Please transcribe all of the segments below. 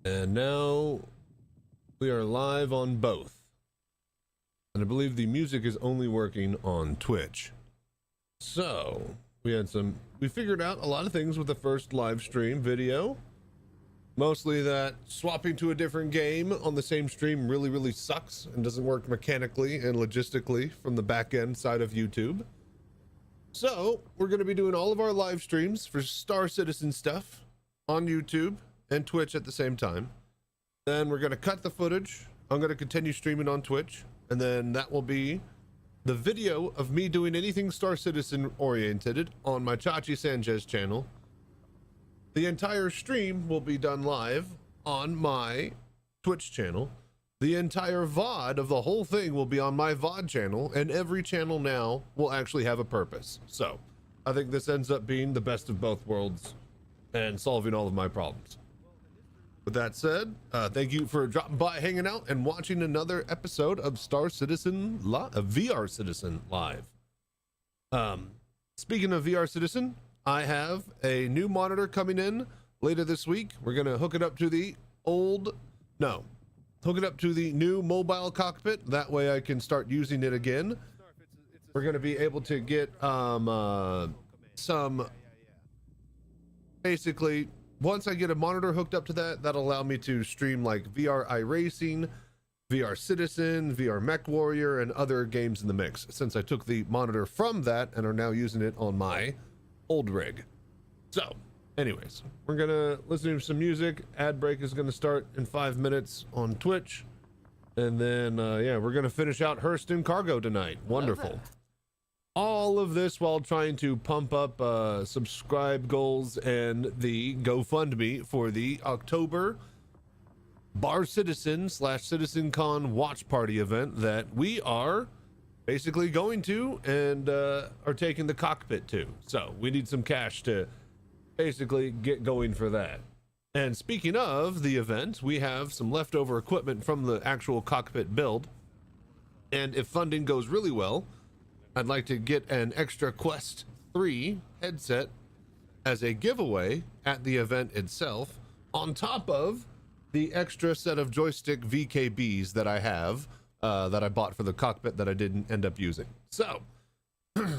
And now we are live on both. And I believe the music is only working on Twitch. So we figured out a lot of things with the first live stream video. Mostly that swapping to a different game on the same stream really sucks and doesn't work mechanically and logistically from the back end side of YouTube. So we're going to be doing all of our live streams for Star Citizen stuff on YouTube and Twitch at the same time. Then we're going to cut the footage. I'm going to continue streaming on Twitch, and then that will be the video of me doing anything Star Citizen oriented on my Chachi Sanchez channel. The entire stream will be done live on my Twitch channel. The entire VOD of the whole thing will be on my VOD channel, and every channel now will actually have a purpose. So I think this ends up being the best of both worlds and solving all of my problems. With that said, thank you for dropping by, hanging out, and watching another episode of Star Citizen VR Citizen Live. Speaking of VR Citizen, I have a new monitor coming in later this week. We're gonna hook it up to the new mobile cockpit. That way I can start using it again. We're gonna be able to get some, basically, once I get a monitor hooked up to that, that'll allow me to stream like VR iRacing, VR Citizen, VR Mech Warrior, and other games in the mix, since I took the monitor from that and are now using it on my old rig. So anyways, we're gonna listen to some music. Ad break is gonna start in 5 minutes on Twitch, and then yeah, we're gonna finish out Hurston cargo tonight. Wonderful. All of this while trying to pump up subscribe goals and the GoFundMe for the October Bar Citizen / Citizencon watch party event that we are basically going to and are taking the Cockpit to. So we need some cash to basically get going for that. And speaking of the event, we have some leftover equipment from the actual Cockpit build. And if funding goes really well, I'd like to get an extra Quest 3 headset as a giveaway at the event itself, on top of the extra set of joystick VKBs that I have, that I bought for the Cockpit that I didn't end up using. So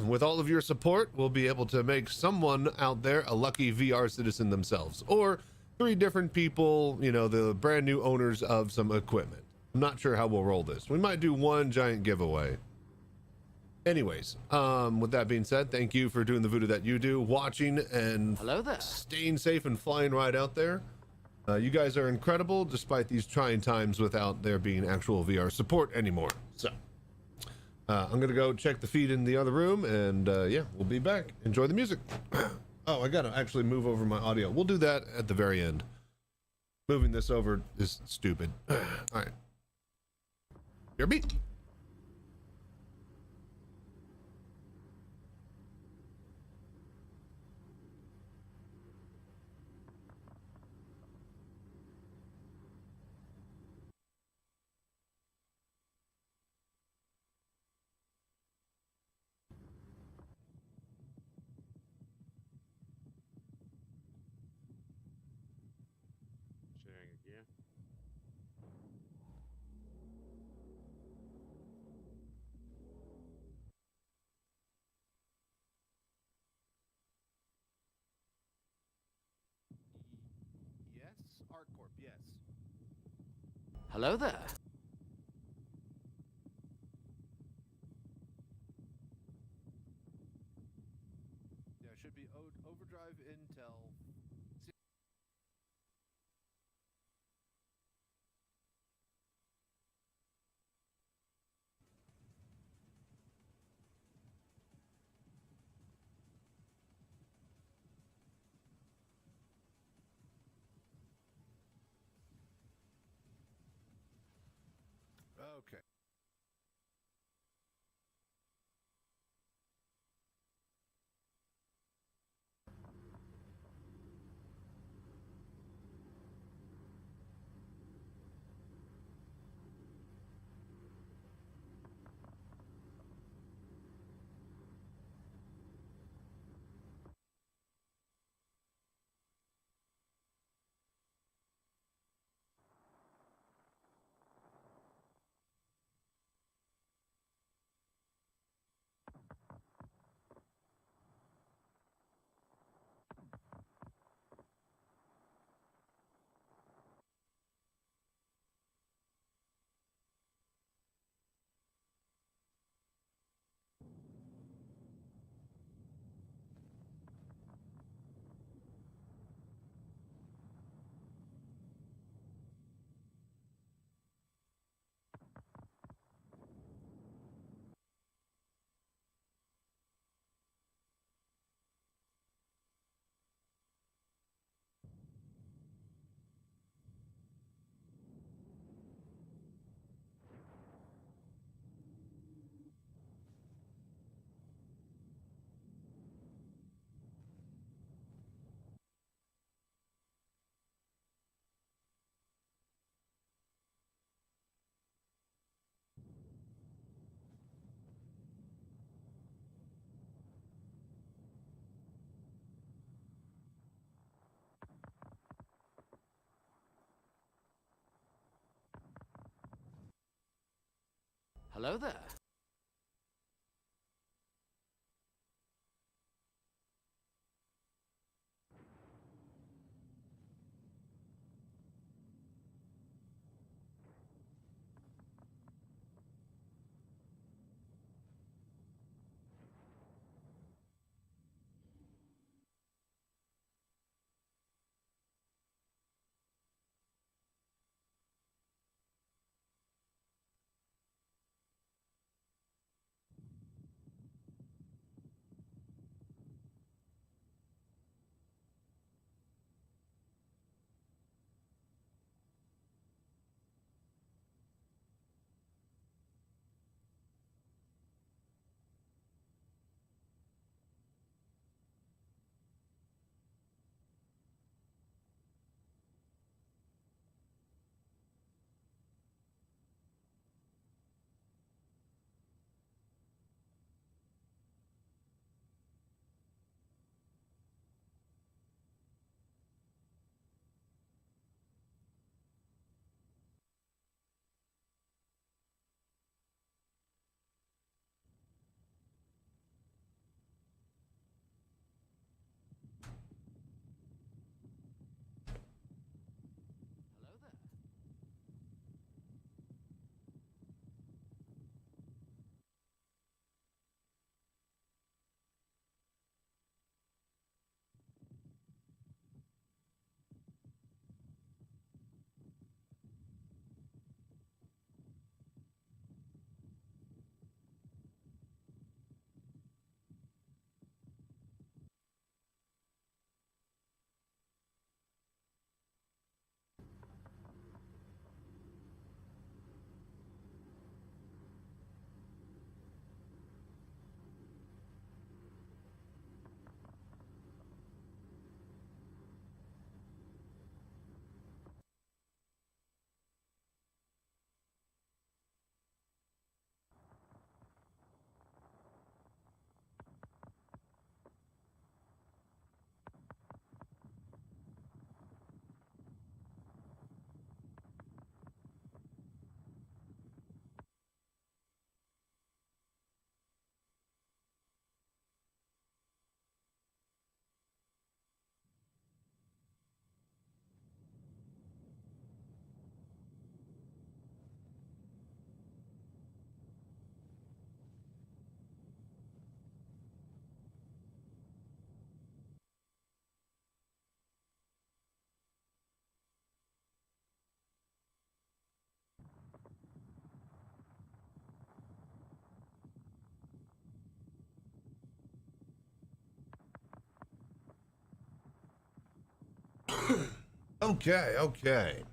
with all of your support, we'll be able to make someone out there a lucky VR citizen themselves, or 3 different people, you know, the brand new owners of some equipment. I'm not sure how we'll roll this. We might do one giant giveaway. Anyways, with that being said, thank you for doing the voodoo that you do, watching, and hello there, staying safe and flying right out there. You guys are incredible despite these trying times without there being actual VR support anymore. So I'm gonna go check the feed in the other room, and yeah, we'll be back. Enjoy the music. Oh, I gotta actually move over my audio. We'll do that at the very end. Moving this over is stupid. All right, your beat. hello there. Yeah, it should be overdrive Intel. Okay. Hello there. Okay, okay.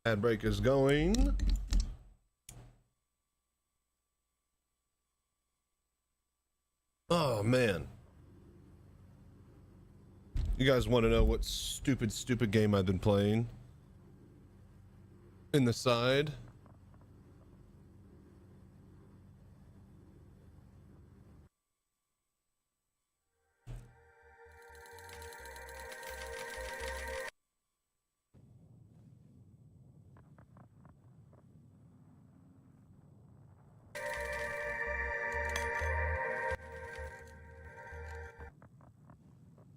Ad break is going. Oh man. You guys want to know what stupid game I've been playing? In the side?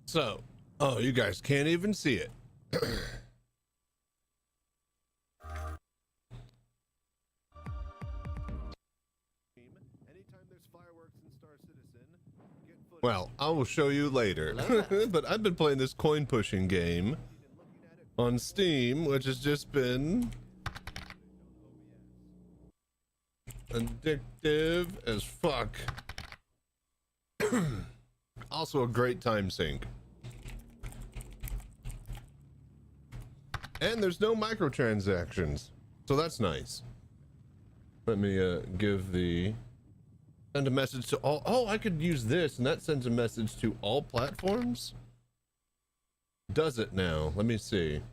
So, oh, you guys can't even see it. Well, I will show you later. But I've been playing this coin pushing game on Steam, which has just been addictive as fuck. Also a great time sink. And there's no microtransactions, so that's nice. Let me give the send a message to all. Oh, I could use this and that sends a message to all platforms. Does it now? Let me see.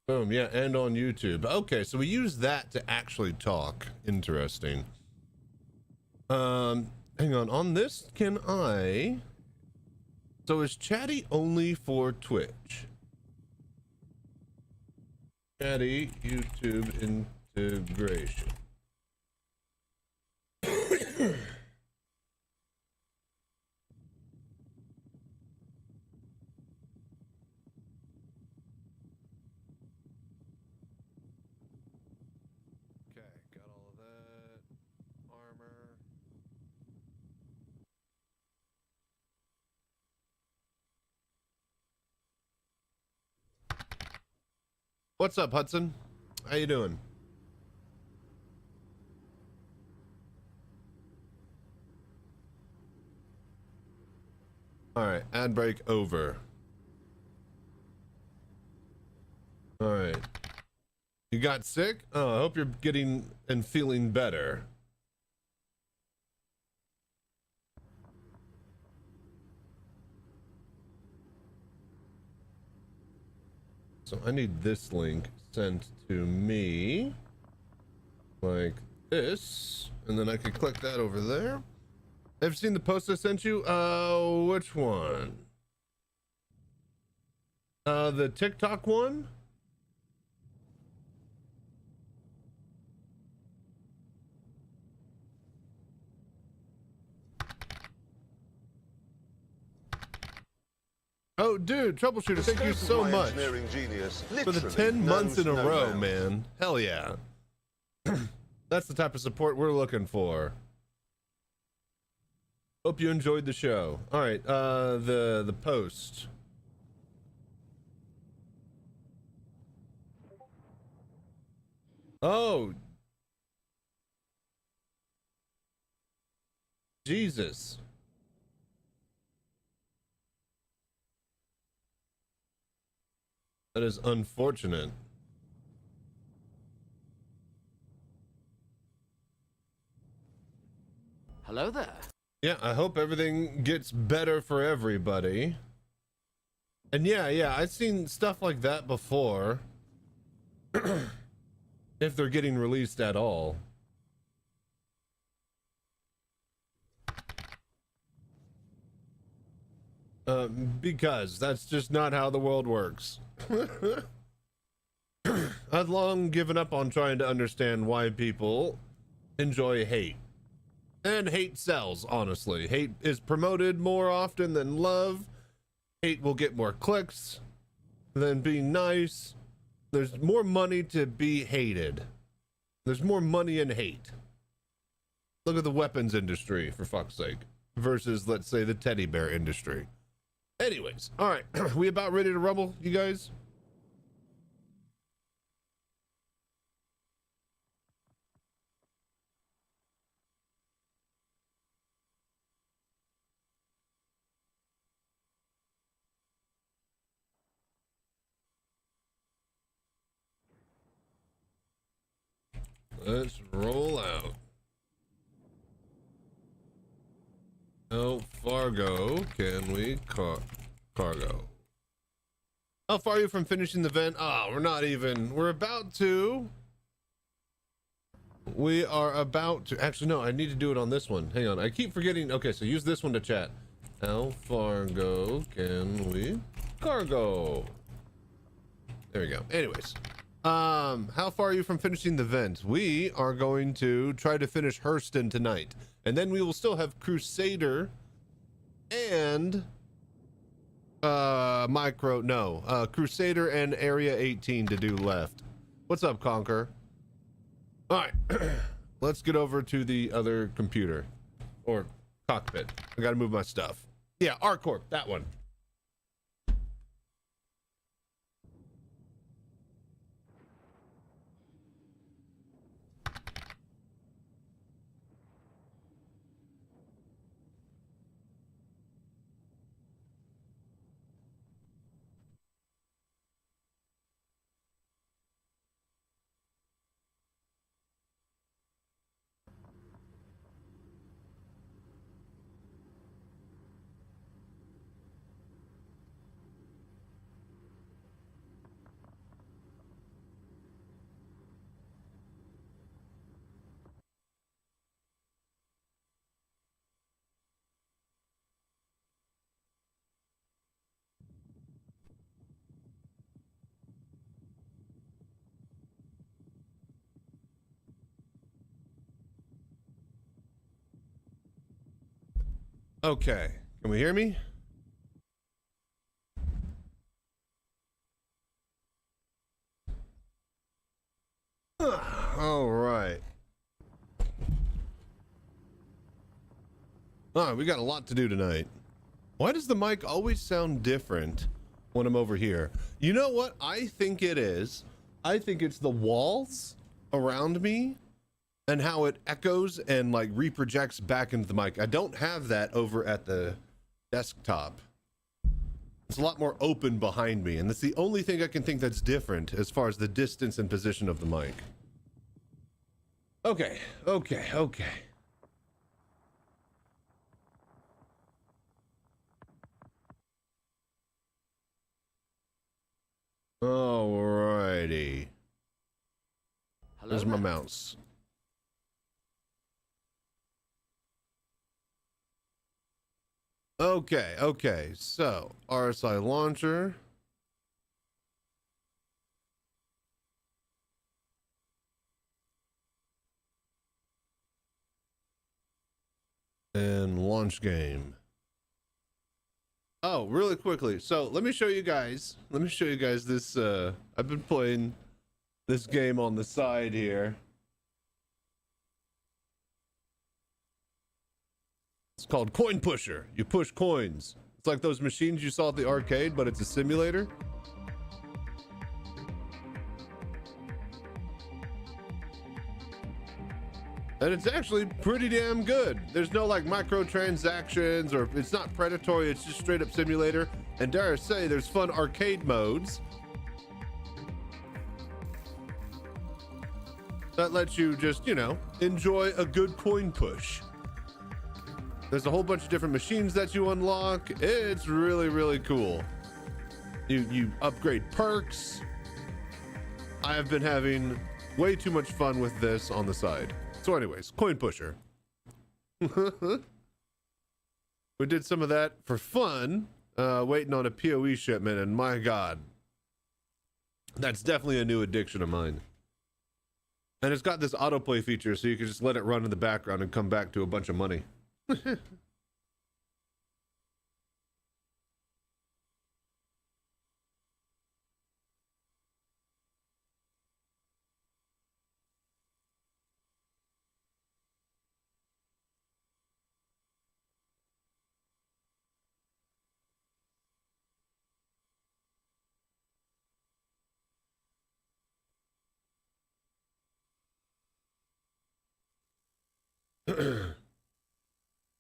Boom, yeah, and on YouTube. Okay, so we use that to actually talk. Interesting. Hang on this, can I? So is Chatty only for Twitch? Chatty YouTube integration. What's up, Hudson? How you doing? All right, ad break over. All right. You got sick? Oh, I hope you're getting and feeling better. So I need this link sent to me like this, and then I can click that over there. Have you seen the post I sent you? Which one? The TikTok one? Oh, dude, Troubleshooter, thank you so much for the 10 months in a row, man. Hell yeah. That's the type of support we're looking for. Hope you enjoyed the show. All right, the post. Oh. Jesus. That is unfortunate. Hello there. Yeah, I hope everything gets better for everybody. And yeah, I've seen stuff like that before. If they're getting released at all. Because that's just not how the world works. I've long given up on trying to understand why people enjoy hate. And hate sells, honestly. Hate is promoted more often than love. Hate will get more clicks than being nice. There's more money to be hated. There's more money in hate. Look at the weapons industry, for fuck's sake, versus, let's say, the teddy bear industry. Anyways, all right, we about ready to rumble, you guys? Let's roll out. How far go can we cargo? How far are you from finishing the vent? Oh, we're not even. We're about to. We are about to. Actually, no, I need to do it on this one. Hang on. I keep forgetting. Okay, so use this one to chat. How far go can we cargo? There we go. Anyways. How far are you from finishing the vent? We are going to try to finish Hurston tonight. And then we will still have Crusader and Crusader and Area 18 to do left. What's up, Conquer? All right, let's get over to the other computer or cockpit. I gotta move my stuff. Yeah, R-Corp, that one. Okay, can we hear me? All right. All right, we got a lot to do tonight. Why does the mic always sound different when I'm over here? You know what I think it is? I think it's the walls around me and how it echoes and like reprojects back into the mic. I don't have that over at the desktop. It's a lot more open behind me, and that's the only thing I can think that's different as far as the distance and position of the mic. Okay. Alrighty. There's my mouse. Okay, so RSI launcher. And launch game. Oh, really quickly. So let me show you guys this. I've been playing this game on the side here. It's called Coin Pusher. You push coins. It's like those machines you saw at the arcade, but it's a simulator. And it's actually pretty damn good. There's no like microtransactions, or it's not predatory, it's just straight up simulator. And dare I say, there's fun arcade modes that lets you just, you know, enjoy a good coin push. There's a whole bunch of different machines that you unlock. It's really, really cool. You upgrade perks. I have been having way too much fun with this on the side. So anyways, Coin Pusher. We did some of that for fun, waiting on a PoE shipment, and my God, that's definitely a new addiction of mine. And it's got this autoplay feature, so you can just let it run in the background and come back to a bunch of money.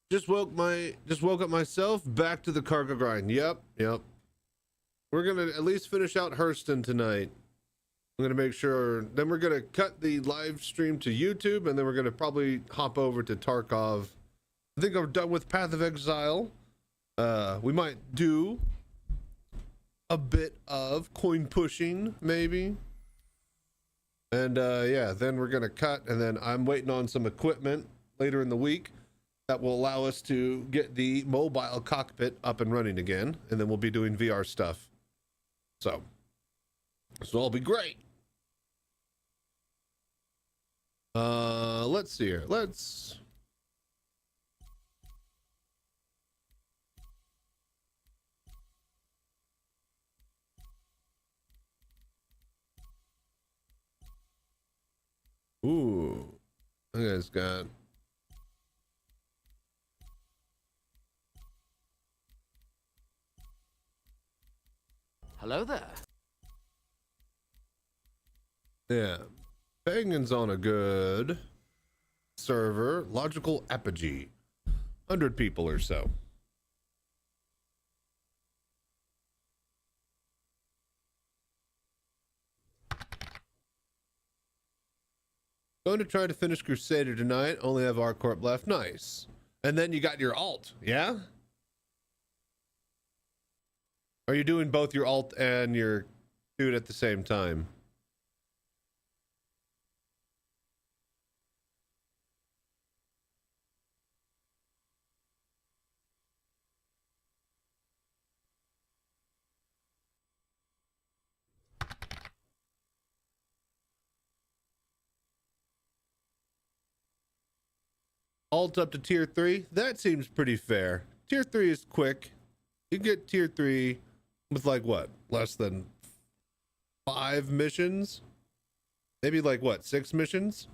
Just woke up myself back to the cargo grind. Yep. We're gonna at least finish out Hurston tonight. I'm gonna make sure, then we're gonna cut the live stream to YouTube, and then we're gonna probably hop over to Tarkov. I think I'm done with Path of Exile. We might do a bit of coin pushing, maybe. And yeah, then we're gonna cut, and then I'm waiting on some equipment later in the week that will allow us to get the mobile cockpit up and running again, and then we'll be doing VR stuff. So this will all be great. Let's see here. Ooh, you guys got. Hello there. Yeah, Pagan's on a good server. Logical Apogee, 100 people or so. Going to try to finish Crusader tonight. Only have R Corp left. Nice. And then you got your alt, yeah? Are you doing both your alt and your dude at the same time? Alt up to tier 3. That seems pretty fair. Tier 3 is quick. You get tier 3 with like what? Less than 5 missions? Maybe like what? 6 missions?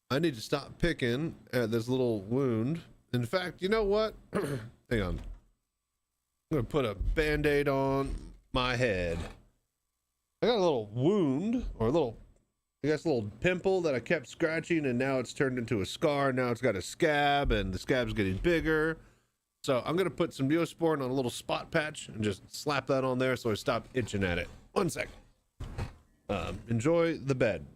I need to stop picking at this little wound. In fact, you know what? Hang on. I'm gonna put a band-aid on my head. I got a little wound, or a little, I guess a little pimple that I kept scratching, and now it's turned into a scar. Now it's got a scab, and the scab's getting bigger. So I'm gonna put some Neosporin on a little spot patch and just slap that on there so I stop itching at it. 1 sec. Enjoy the bed.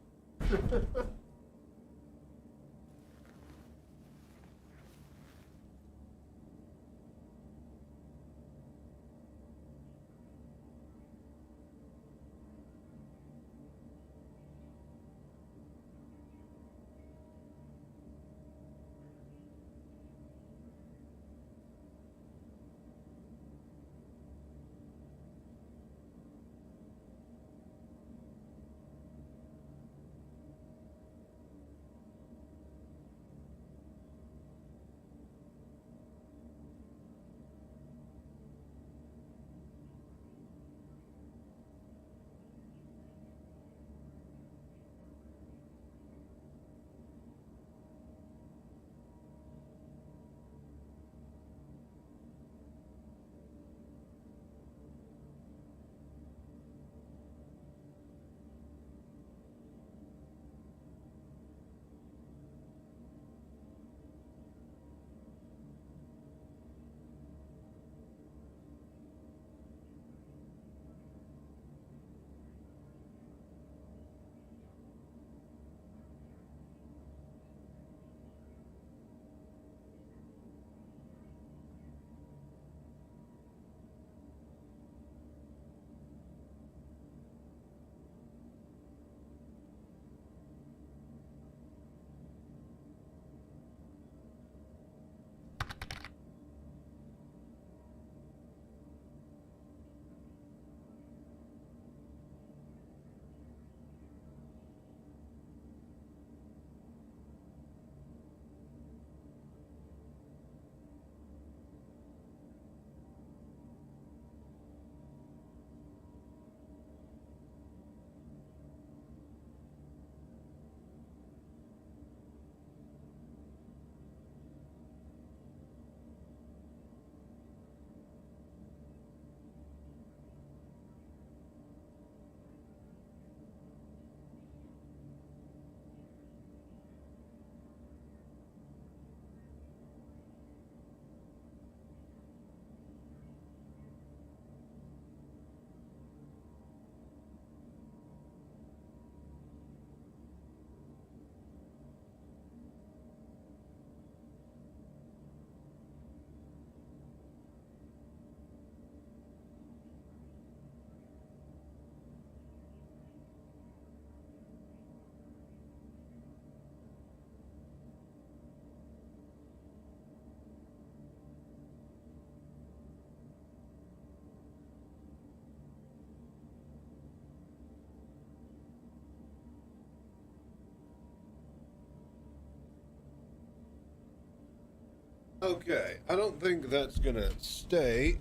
Okay, I don't think that's gonna stay.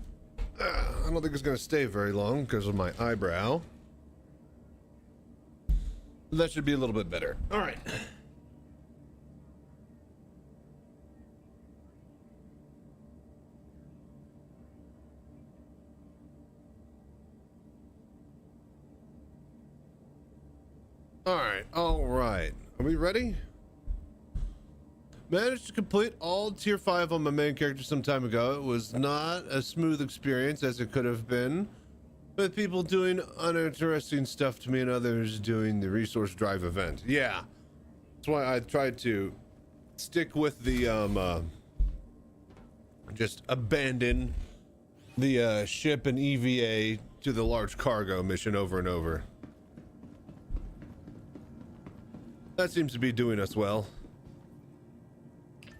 I don't think it's gonna stay very long because of my eyebrow. That should be a little bit better. All right. All right. Are we ready? Managed to complete all tier 5 on my main character some time ago. It was not a smooth experience as it could have been, with people doing uninteresting stuff to me and others doing the resource drive event. Yeah, that's why I tried to stick with the just abandon the ship and EVA to the large cargo mission over and over. That seems to be doing us well.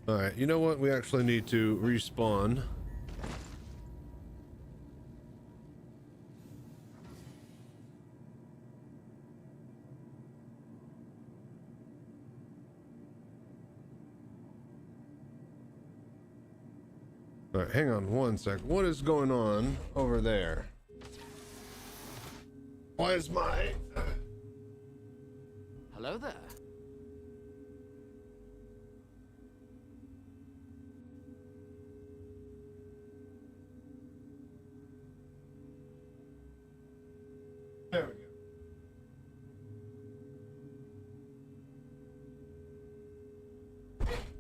All right, you know what? We actually need to respawn. All right, hang on 1 sec. What is going on over there? Why is my... Hello there. There we go.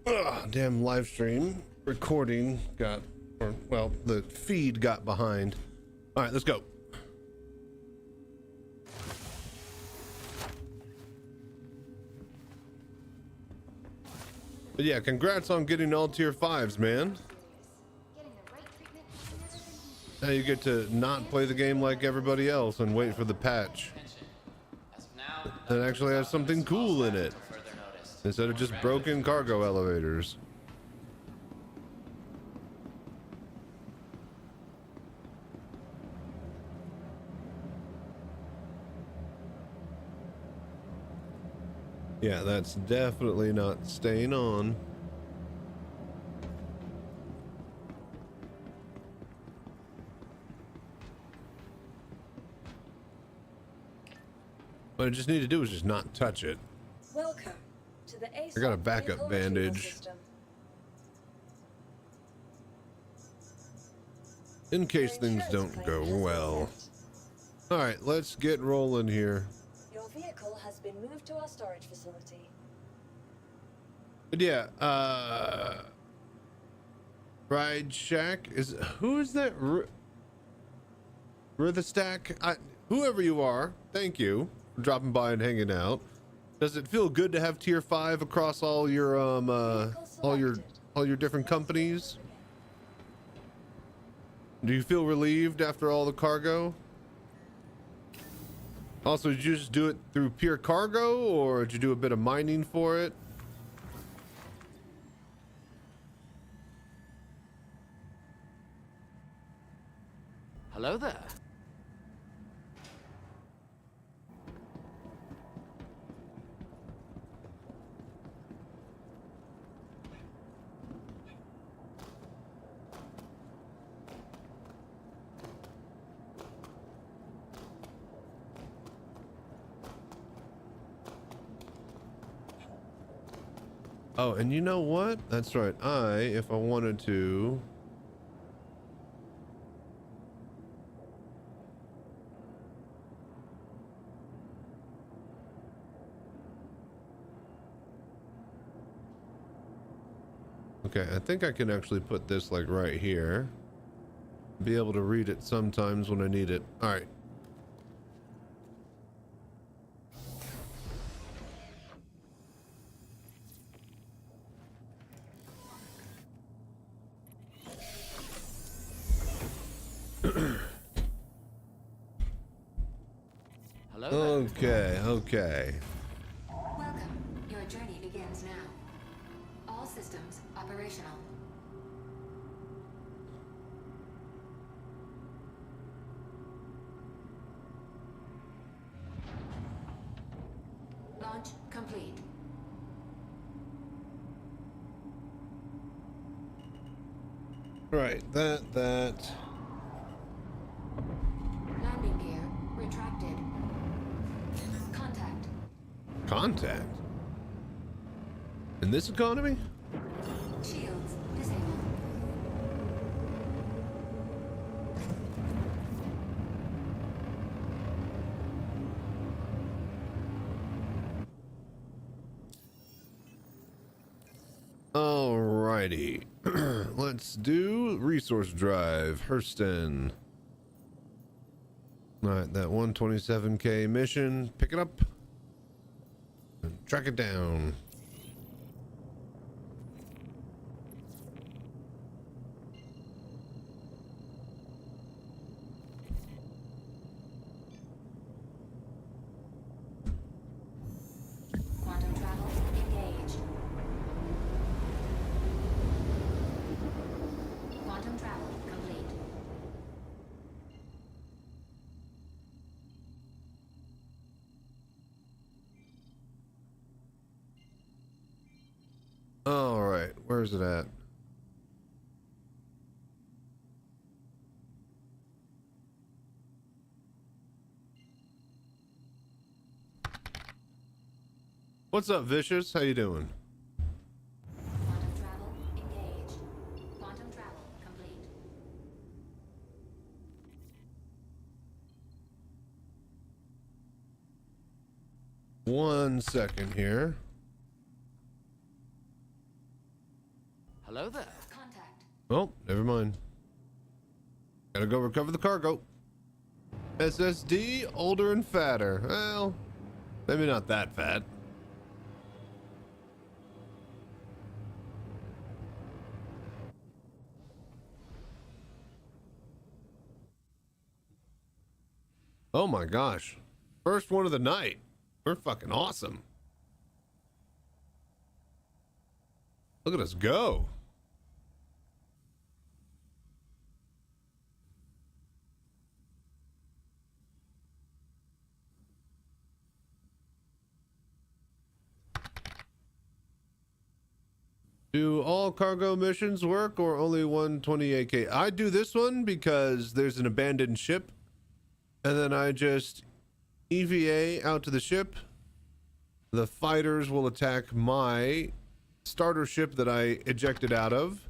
Ugh, damn live stream recording got, or well, the feed got behind. All right, let's go. But yeah, congrats on getting all tier 5s, man. Now you get to not play the game like everybody else and wait for the patch that actually has something cool in it instead of just broken cargo elevators. Yeah, that's definitely not staying on. What I just need to do is just not touch it. Welcome to the I got a backup bandage in case things don't go well. All right, let's get rolling here. Your vehicle has been moved to our storage facility. But yeah, Ride Shack is, who is that? Rithestack? Whoever you are, thank you for dropping by and hanging out. Does it feel good to have tier 5 across all your all your different companies? Do you feel relieved after all the cargo? Also, did you just do it through pure cargo, or did you do a bit of mining for it? Hello there. Oh, and you know what? That's right. If I wanted to... Okay, I think I can actually put this like right here. Be able to read it sometimes when I need it. All right. Hello there. Okay. Welcome. Your journey begins now. All systems operational. Launch complete. Right, that. Landing gear retracted. Contact? In this economy? Shields disabled. Alrighty. Let's do resource drive. Hurston. Alright, that 127k mission. Pick it up. And track it down. Quantum travel engaged. Quantum travel complete. Alright, where's it at? What's up, Vicious? How you doing? Quantum travel engaged. Quantum travel complete. One second here. Hello there. Contact. Oh, never mind. Gotta go recover the cargo. SSD, older and fatter. Well, maybe not that fat. Oh my gosh. First one of the night. We're fucking awesome. Look at us go. Do all cargo missions work or only 128K? I do this one because there's an abandoned ship, and then I just EVA out to the ship. The fighters will attack my starter ship that I ejected out of,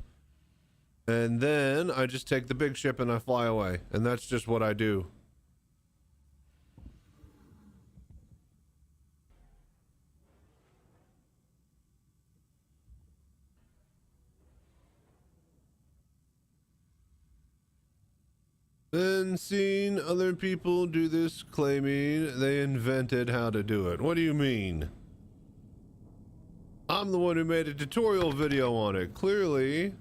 and then I just take the big ship and I fly away, and that's just what I do. Then seen other people do this, claiming they invented how to do it. What do you mean? I'm the one who made a tutorial video on it. Clearly.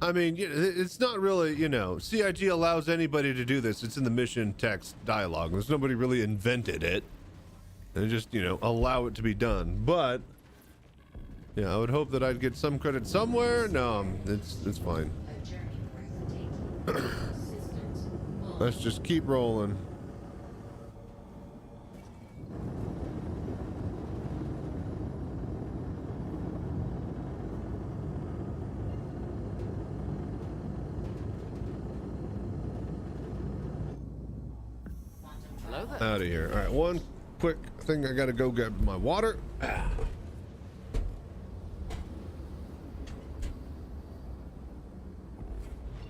I mean, it's not really, you know, CIG allows anybody to do this. It's in the mission text dialogue. There's nobody really invented it. They just, you know, allow it to be done. But yeah, I would hope that I'd get some credit somewhere. No, it's fine. Let's just keep rolling. Hello there. Out of here. All right, one quick thing. I gotta go get my water.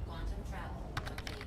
Quantum travel complete.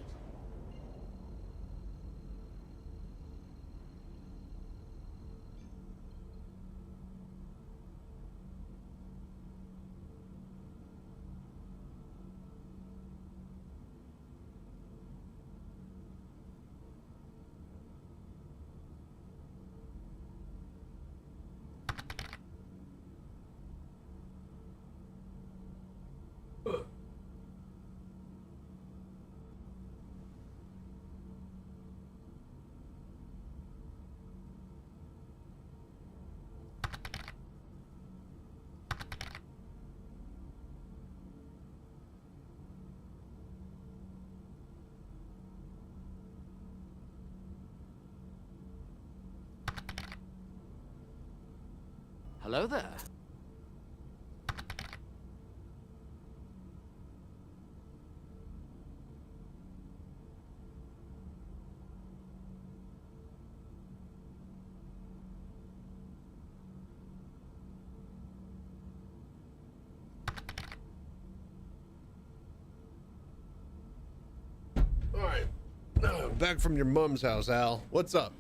Hello there. All right. Back from your mom's house, Al. What's up?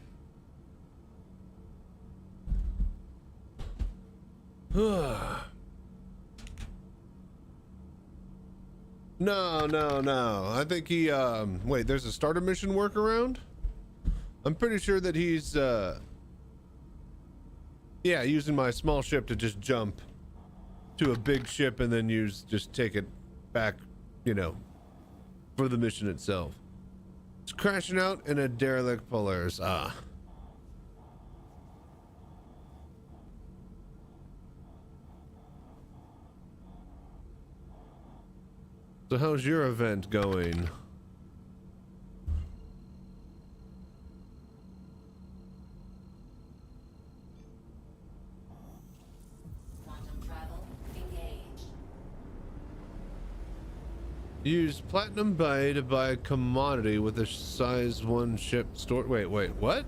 No. I think he, wait, there's a starter mission workaround? I'm pretty sure that he's, yeah, using my small ship to just jump to a big ship and then just take it back, you know, for the mission itself. It's crashing out in a derelict Polaris. Ah. So how's your event going? Quantum travel engaged. Use platinum buy to buy a commodity with a size 1 ship store. Wait, what?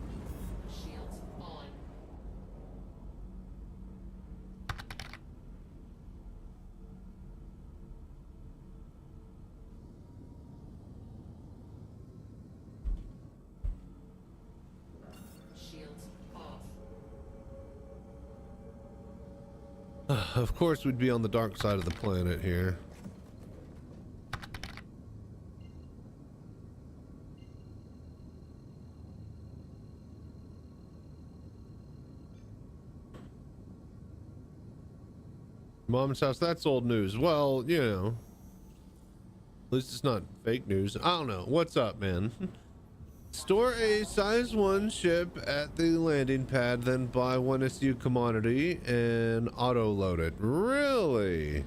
Shields on. Shields off. Of course we'd be on the dark side of the planet here. Mom's house, that's old news. Well, you know, at least it's not fake news. I don't know. What's up, man? Store a size 1 ship at the landing pad, then buy 1 SU commodity and auto load it. Really?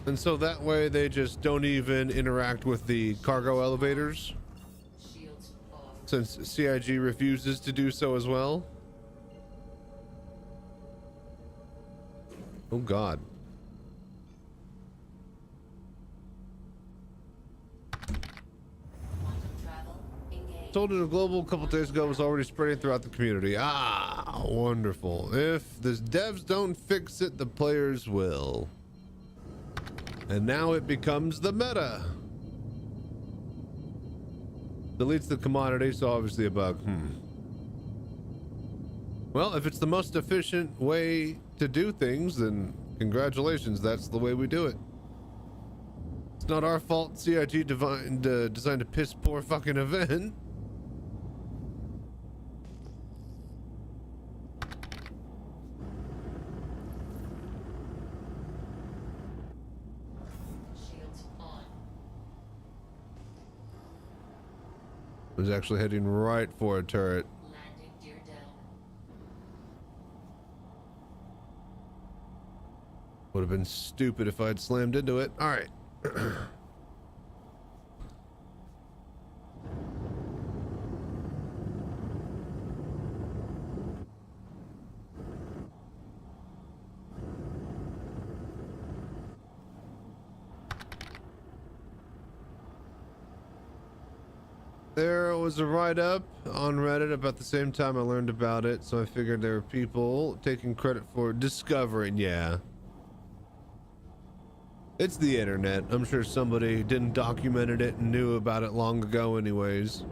And so that way they just don't even interact with the cargo elevators? Since CIG refuses to do so as well? Oh God. Told it a global a couple days ago was already spreading throughout the community. Ah, wonderful. If the devs don't fix it, the players will. And now it becomes the meta. Deletes the commodity, so obviously a bug. Well, if it's the most efficient way to do things, then congratulations, that's the way we do it. It's not our fault CIG designed a piss poor fucking event. I was actually heading right for a turret. Landing gear down. Would have been stupid if I'd slammed into it. All right. There was a write-up on Reddit about the same time I learned about it, so I figured there were people taking credit for discovering. Yeah. It's the internet. I'm sure somebody didn't document it and knew about it long ago anyways.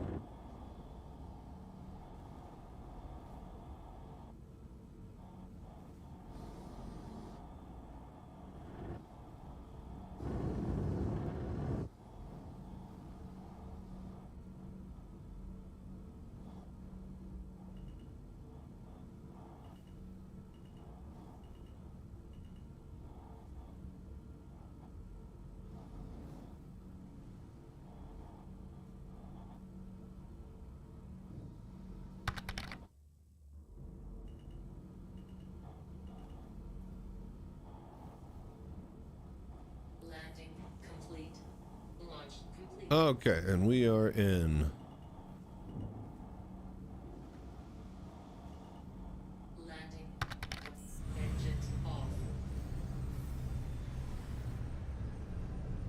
Landing complete. Launch complete. Okay, and we are in. Landing. Engines off.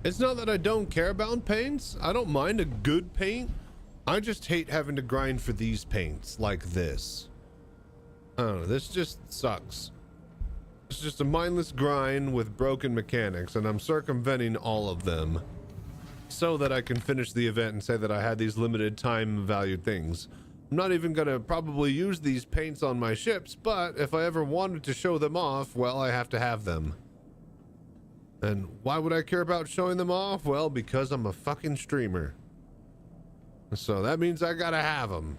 It's not that I don't care about paints. I don't mind a good paint. I just hate having to grind for these paints like this. I don't know, this just sucks. It's just a mindless grind with broken mechanics, and I'm circumventing all of them so that I can finish the event and say that I had these limited time valued things. I'm not even gonna probably use these paints on my ships, but if I ever wanted to show them off, well, I have to have them. And why would I care about showing them off? Well, because I'm a fucking streamer. So that means I gotta have them.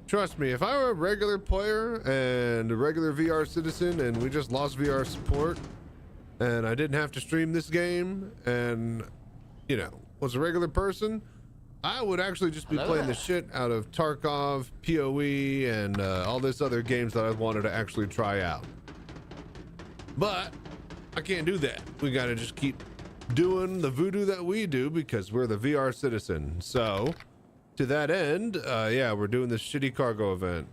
Trust me, if I were a regular player and a regular VR citizen and we just lost VR support and I didn't have to stream this game and, you know, was a regular person, I would actually just be playing the shit out of Tarkov, PoE, and all this other games that I wanted to actually try out. But I can't do that. We gotta just keep doing the voodoo that we do because we're the VR citizen. So to that end, yeah, we're doing this shitty cargo event.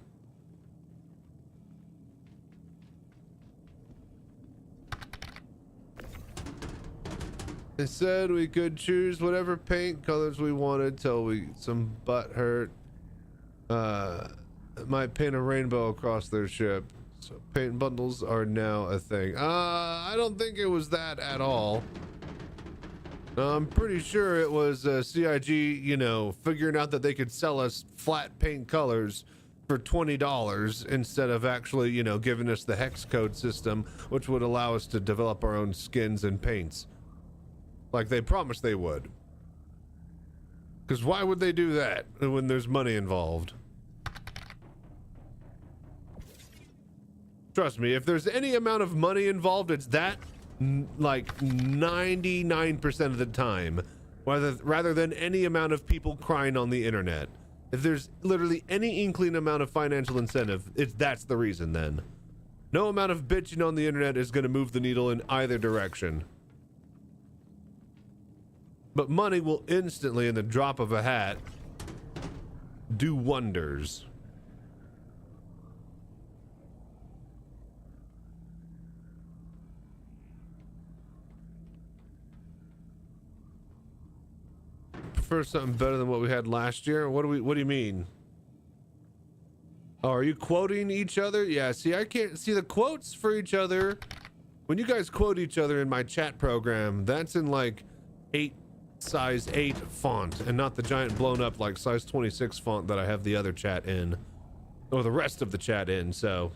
They said we could choose whatever paint colors we wanted till we some butt hurt. Might paint a rainbow across their ship. So paint bundles are now a thing. I don't think it was that at all. I'm pretty sure it was CIG, you know, figuring out that they could sell us flat paint colors for $20 instead of actually, you know, giving us the hex code system, which would allow us to develop our own skins and paints. Like they promised they would. Because why would they do that when there's money involved? Trust me, if there's any amount of money involved, it's that like 99% of the time, rather than any amount of people crying on the internet. If there's literally any inkling amount of financial incentive, that's the reason then. No amount of bitching on the internet is going to move the needle in either direction. But money will instantly, in the drop of a hat, do wonders. Prefer something better than what we had last year? What do you mean? Oh, are you quoting each other? Yeah, see, I can't see the quotes for each other. When you guys quote each other in my chat program, that's in like size 8 font and not the giant blown up like size 26 font that I have the other chat in, or the rest of the chat in. So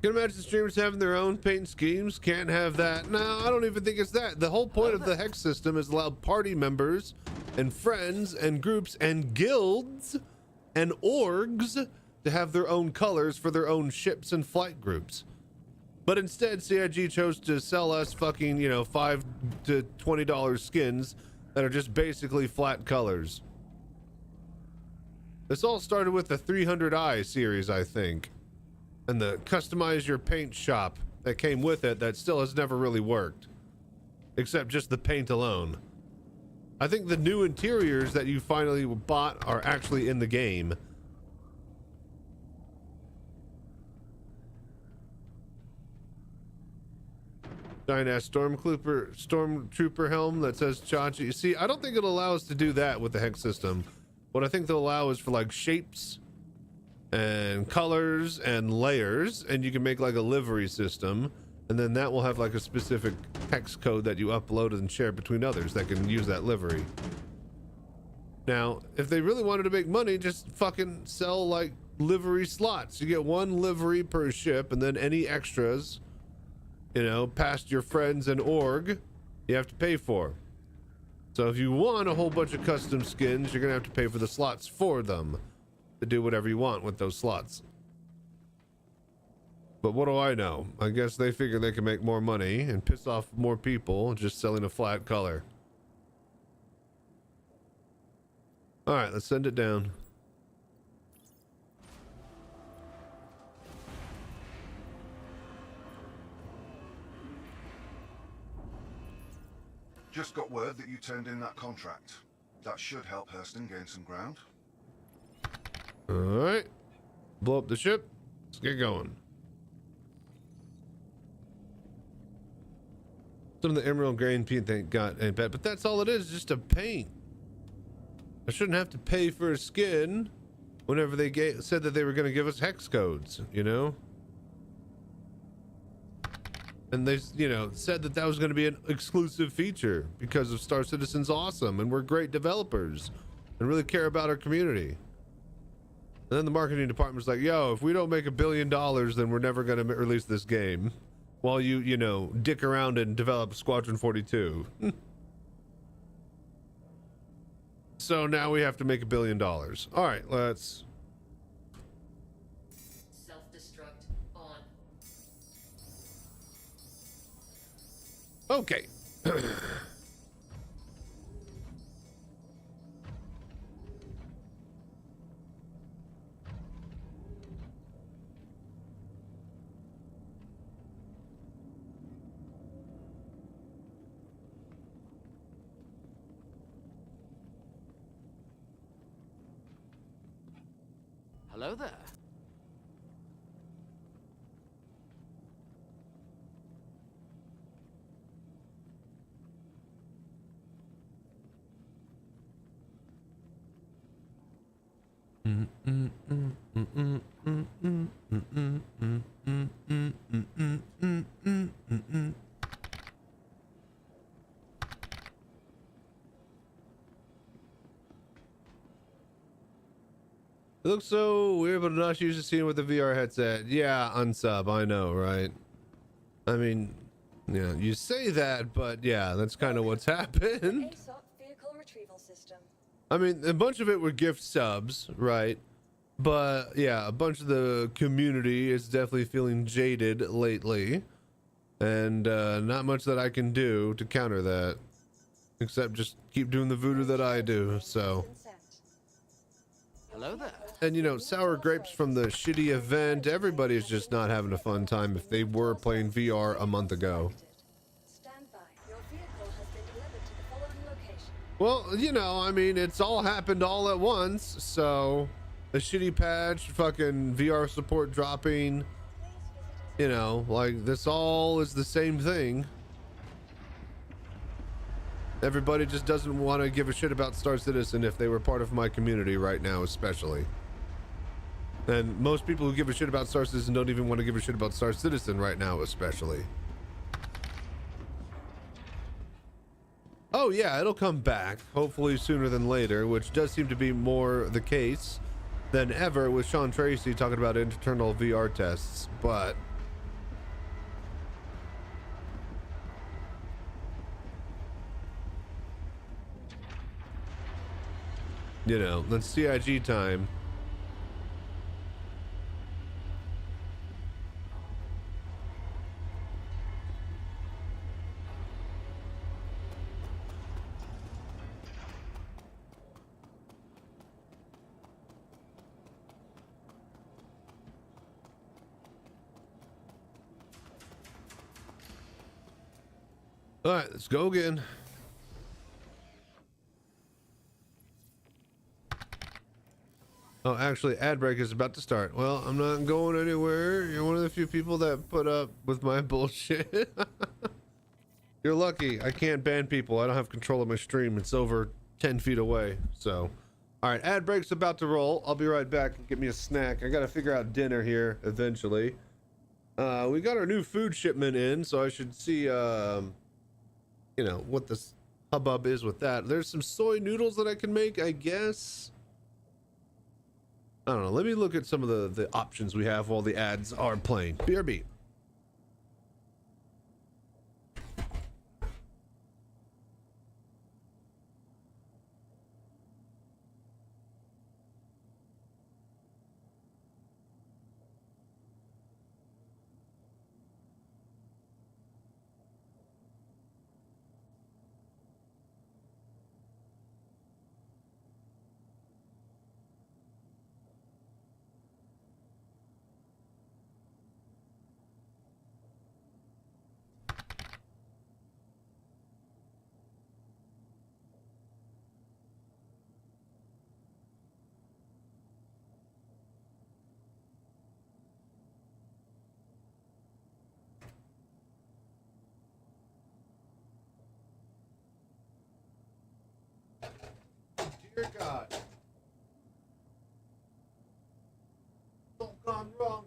you can imagine streamers having their own paint schemes. Can't have that. No, I don't even think it's that. The whole point of the hex system is allow party members and friends and groups and guilds and orgs to have their own colors for their own ships and flight groups. But instead, CIG chose to sell us fucking, you know, $5 to $20 skins that are just basically flat colors. This all started with the 300i series, I think, and the customize your paint shop that came with it that still has never really worked, except just the paint alone. I think the new interiors that you finally bought are actually in the game. Giant ass stormtrooper helm that says Chachi. See, I don't think it'll allow us to do that with the hex system. What I think they'll allow is for like shapes and colors and layers, and you can make like a livery system, and then that will have like a specific hex code that you upload and share between others that can use that livery. Now, if they really wanted to make money, just fucking sell like livery slots. You get one livery per ship, and then any extras, you know, past your friends and org, you have to pay for. So if you want a whole bunch of custom skins, you're gonna have to pay for the slots for them to do whatever you want with those slots. But what do I know? I guess they figure they can make more money and piss off more people just selling a flat color. All right, let's send it down. Just got word that you turned in that contract. That should help Hurston gain some ground. All right, blow up the ship. Let's get going. Some of the emerald grain paint they got ain't bad, but that's all it is, just a paint. I shouldn't have to pay for a skin whenever they said that they were going to give us hex codes, you know? And they, you know, said that that was going to be an exclusive feature because of Star Citizen's awesome and we're great developers and really care about our community. And then the marketing department was like, yo, if we don't make $1 billion, then we're never going to release this game while you know, dick around and develop Squadron 42. So now we have to make $1 billion. All right, let's... Self-destruct on. Okay. Hello there. It looks so weird, but I'm not used to seeing with the VR headset. Yeah, unsub, I know, right? I mean, yeah, you say that, but yeah, that's kind of what's happened. ASOP vehicle retrieval system. I mean, a bunch of it were gift subs, right? But yeah, a bunch of the community is definitely feeling jaded lately. And not much that I can do to counter that. Except just keep doing the voodoo that I do, so. Hello there. And you know, sour grapes from the shitty event, everybody's just not having a fun time if they were playing VR a month ago. Stand by. Your vehicle has been delivered to the following location. Well, you know, I mean, it's all happened all at once, so a shitty patch, fucking VR support dropping, you know, like this all is the same thing. Everybody just doesn't want to give a shit about Star Citizen if they were part of my community right now, especially. And most people who give a shit about Star Citizen don't even want to give a shit about Star Citizen right now, especially. Oh yeah, it'll come back, hopefully sooner than later, which does seem to be more the case than ever with Sean Tracy talking about internal VR tests, but you know, then CIG time. All right, let's go again. Oh, actually, ad break is about to start. Well, I'm not going anywhere. You're one of the few people that put up with my bullshit. You're lucky. I can't ban people. I don't have control of my stream. It's over 10 feet away. So, all right, ad break's about to roll. I'll be right back and get me a snack. I got to figure out dinner here eventually. We got our new food shipment in, so I should see, you know, what this hubbub is with that. There's some soy noodles that I can make, I guess. I don't know. Let me look at some of the options we have while the ads are playing. BRB. Dear God. All gone wrong.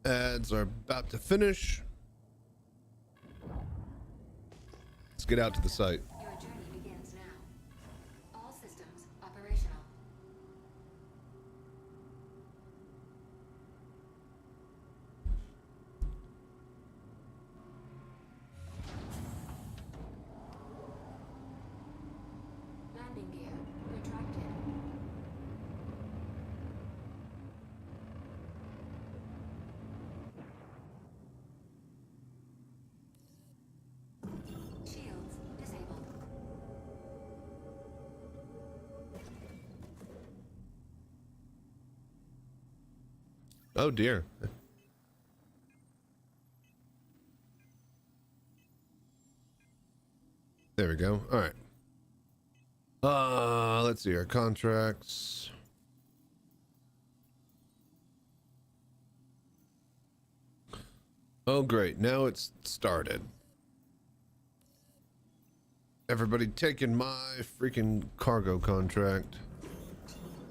Ads are about to finish. Let's get out to the site. Your journey begins now. All systems operational. Landing gear retracted. Shields disabled. Oh dear. There we go. All right. Let's see our contracts. Oh great, now it's started. Everybody taking my freaking cargo contract.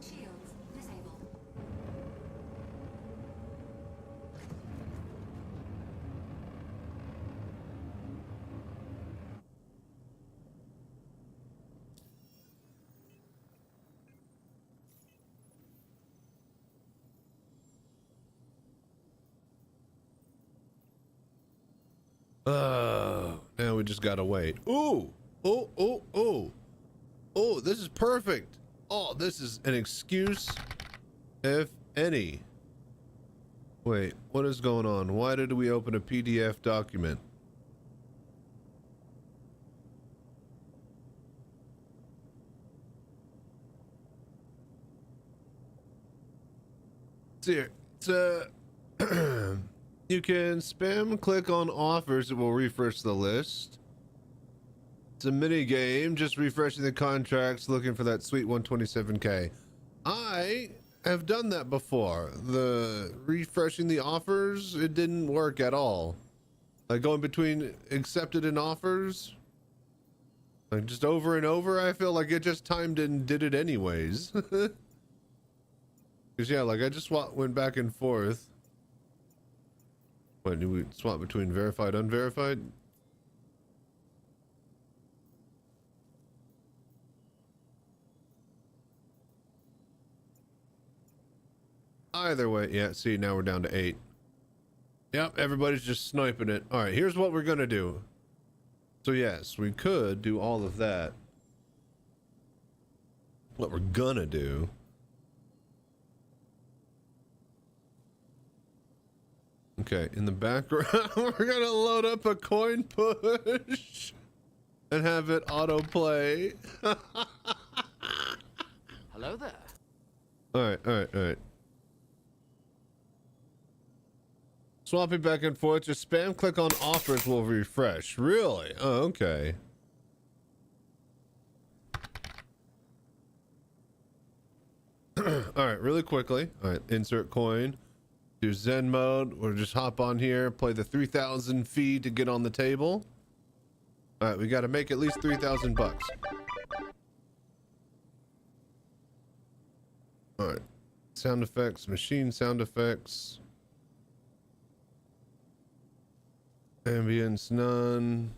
Shields disabled. Now we just gotta wait. Ooh, oh, this is perfect. Oh, this is an excuse, if any. Wait, what is going on? Why did we open a PDF document? It's here. It's you can spam click on offers. It will refresh the list. It's a mini game, just refreshing the contracts, looking for that sweet 127k. I have done that before. The refreshing the offers, it didn't work at all. Like going between accepted and offers, like just over and over. I feel like it just timed and did it anyways. Because yeah, like I just went back and forth. What, do we swap between verified, unverified? Either way, yeah, see, now we're down to 8. Yep, everybody's just sniping it. All right, here's what we're gonna do. So yes, we could do all of that. What we're gonna do okay, in the background, we're gonna load up a coin push and have it autoplay. Hello there. All right. Swapping back and forth, just spam click on offers will refresh. Really? Oh, okay. All right, really quickly. All right, insert coin. Do Zen mode, or just hop on here, play the 3,000 fee to get on the table. All right, we got to make at least 3,000 bucks. All right, sound effects, machine sound effects, ambience none.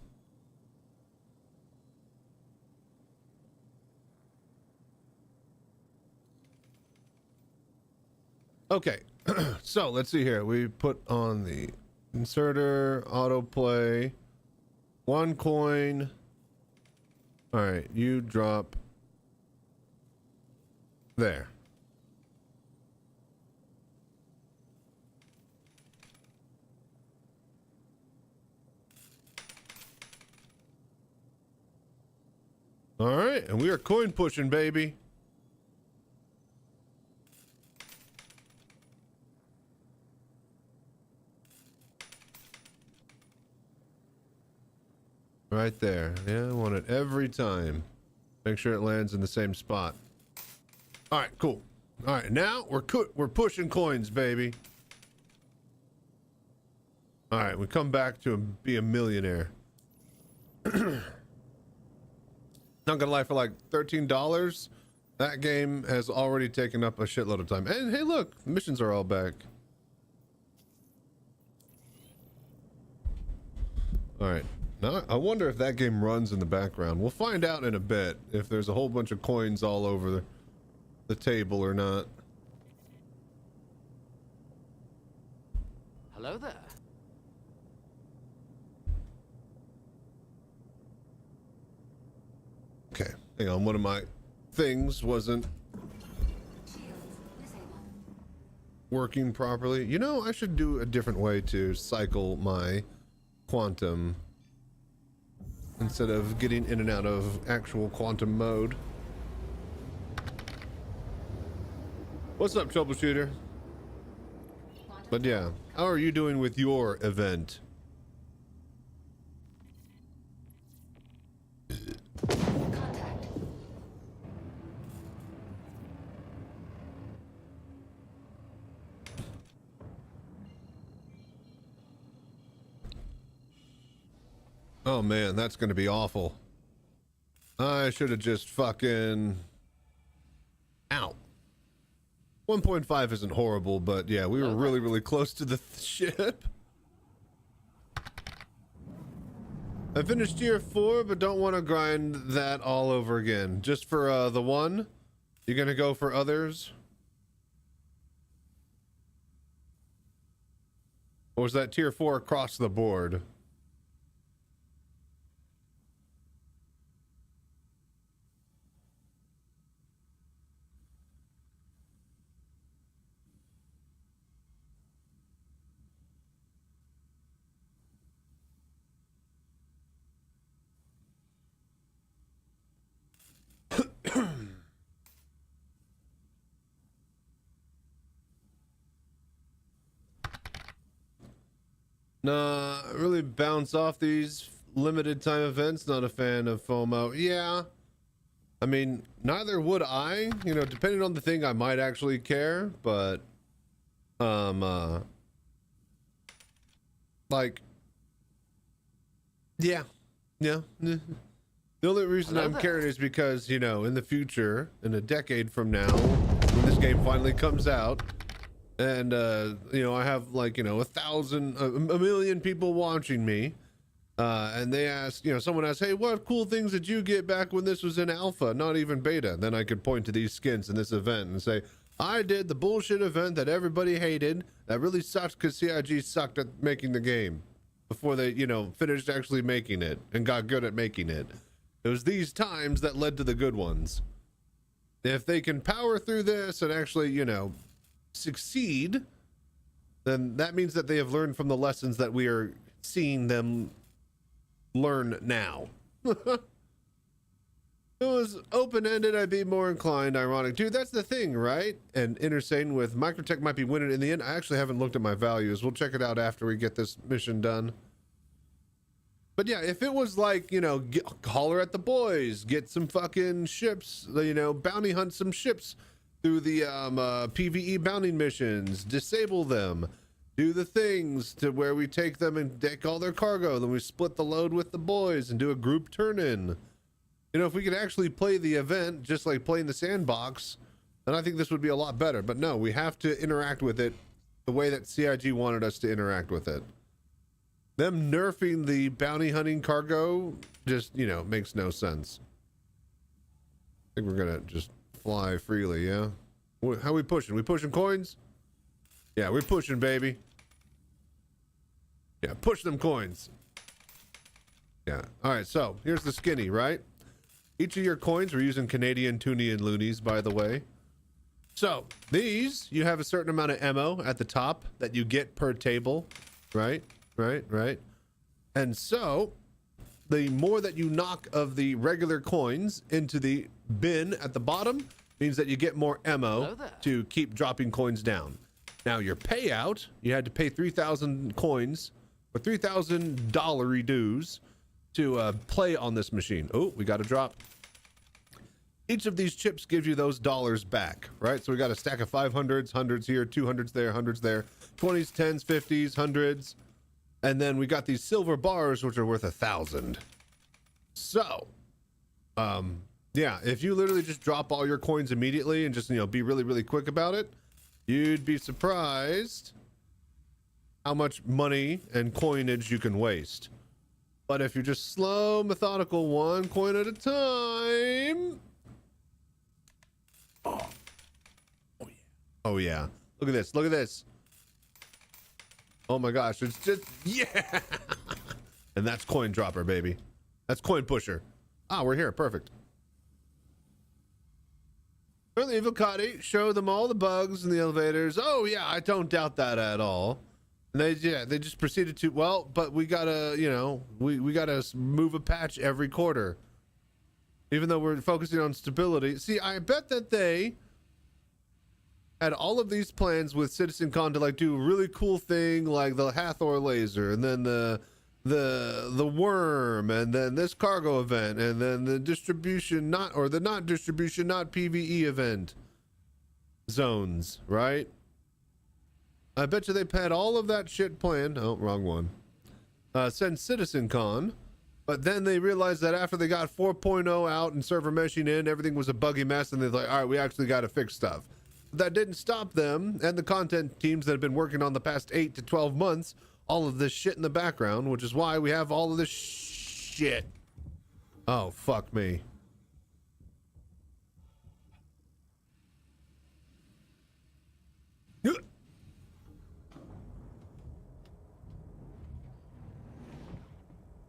Okay. So let's see here. We put on the inserter, autoplay, 1 coin. All right, you drop there. All right, and we are coin pushing, baby. Right there. Yeah, I want it every time. Make sure it lands in the same spot. All right, cool. All right, now we're pushing coins, baby. All right, we come back to be a millionaire. Not gonna lie, for like $13, that game has already taken up a shitload of time. And hey, look, missions are all back. All right. Now, I wonder if that game runs in the background. We'll find out in a bit if there's a whole bunch of coins all over the table or not. Hello there. Okay, hang on. One of my things wasn't working properly. You know, I should do a different way to cycle my quantum instead of getting in and out of actual quantum mode. What's up, troubleshooter? But yeah, how are you doing with your event? Contact. Oh man, that's gonna be awful. I should have just fucking... Ow. 1.5 isn't horrible, but yeah, we were really, really close to the ship. I finished tier 4, but don't want to grind that all over again. Just for the one? You're gonna go for others? Or was that tier 4 across the board? Nah, really bounce off these limited time events. Not a fan of FOMO. Yeah. I mean, neither would I. You know, depending on the thing, I might actually care, but like, yeah. The only reason I'm caring is because, you know, in the future, in a decade from now, when this game finally comes out, and you know, I have like, you know, a million people watching me, and they ask, you know, someone asks, hey, what cool things did you get back when this was in alpha, not even beta? Then I could point to these skins in this event and say, I did the bullshit event that everybody hated, that really sucked because CIG sucked at making the game before they, you know, finished actually making it and got good at making it. It was these times that led to the good ones. If they can power through this and actually, you know, succeed, then that means that they have learned from the lessons that we are seeing them learn now. If it was open-ended, I'd be more inclined. Ironic. Dude, that's the thing, right? And Intersane with Microtech might be winning in the end. I actually haven't looked at my values. We'll check it out after we get this mission done. But yeah, if it was like, you know, holler at the boys, get some fucking ships, you know, bounty hunt some ships through the PvE bounty missions, disable them, do the things to where we take them and take all their cargo, then we split the load with the boys and do a group turn-in. You know, if we could actually play the event just like playing the sandbox, then I think this would be a lot better. But no, we have to interact with it the way that CIG wanted us to interact with it. Them nerfing the bounty hunting cargo just, you know, makes no sense. I think we're gonna just fly freely, yeah? How we pushing? We pushing coins? Yeah, we're pushing, baby. Yeah, push them coins. Yeah. All right, so here's the skinny, right? Each of your coins, we're using Canadian toonie and loonies, by the way. So these, you have a certain amount of ammo at the top that you get per table, right? Right. And so the more that you knock of the regular coins into the bin at the bottom means that you get more ammo to keep dropping coins down. Now your payout, you had to pay 3,000 coins or $3,000 dues to play on this machine. Oh, we got a drop. Each of these chips gives you those dollars back, right? So we got a stack of 500s, 100s here, 200s there, 100s there, 20s, 10s, 50s, 100s. And then we got these silver bars, which are worth 1,000. So, yeah, if you literally just drop all your coins immediately and just, you know, be really, really quick about it, you'd be surprised how much money and coinage you can waste. But if you're just slow, methodical, one coin at a time. Oh, oh yeah. Oh yeah. Look at this. Look at this. Oh my gosh. It's just, yeah. And that's coin dropper, baby. That's coin pusher. Ah, we're here. Perfect. The Evocati show them all the bugs in the elevators. Oh yeah, I don't doubt that at all. And they just proceeded to, well, but we gotta, you know, we gotta move a patch every quarter. Even though we're focusing on stability. See, I bet that they had all of these plans with Citizencon to like do a really cool thing like the Hathor laser, and then the worm, and then this cargo event, and then the distribution not distribution, not PvE event zones, right? I bet you they had all of that shit planned. Oh, wrong one. Since Citizencon, but then they realized that after they got 4.0 out and server meshing in, everything was a buggy mess, and they're like, all right, we actually got to fix stuff. That didn't stop them and the content teams that have been working on the past 8 to 12 months all of this shit in the background, which is why we have all of this shit. Oh, fuck me.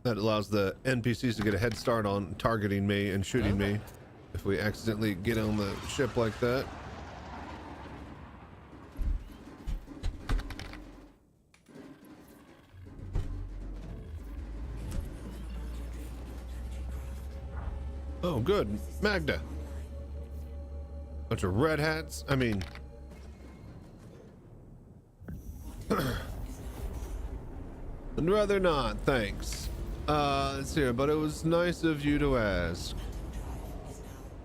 That allows the NPCs to get a head start on targeting me and shooting me if we accidentally get on the ship like that. Oh, good. Magda. Bunch of red hats. I mean... I'd rather not, thanks. Let's see here, but it was nice of you to ask.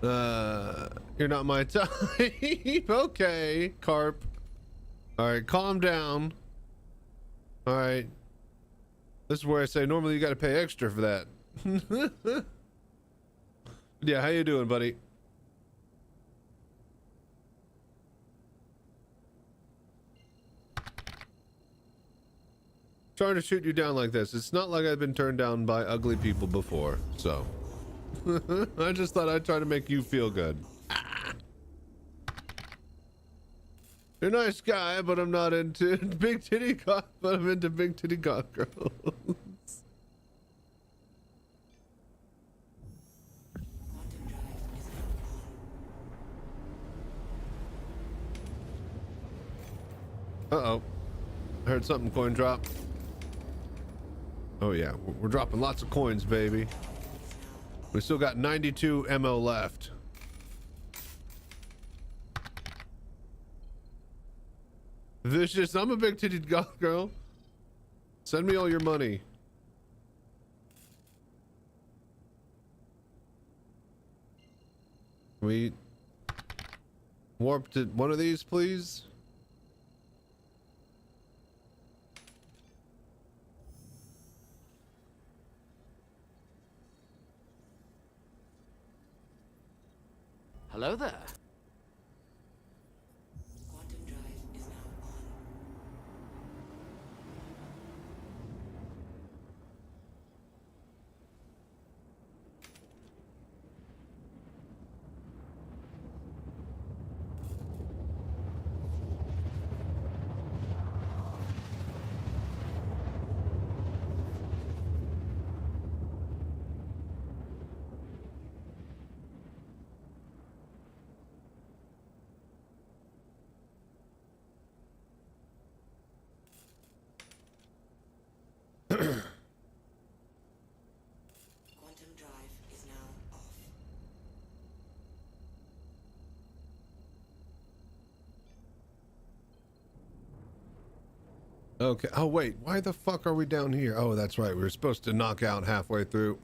You're not my type. Okay, Carp. Alright, calm down. Alright. This is where I say normally you gotta pay extra for that. Yeah, how you doing, buddy? Trying to shoot you down like this. It's not like I've been turned down by ugly people before, so. I just thought I'd try to make you feel good. You're a nice guy, but I'm not into big titty cock, but I'm into big titty cock girls. Uh-oh. I heard something coin drop. Oh yeah, we're dropping lots of coins, baby. We still got 92 MO left. Vicious, I'm a big titted goth girl. Send me all your money. We warp to one of these, please. Hello there. Quantum drive is now Quantum drive is now off. Okay. Oh wait, why the fuck are we down here? Oh, that's right. We were supposed to knock out halfway through.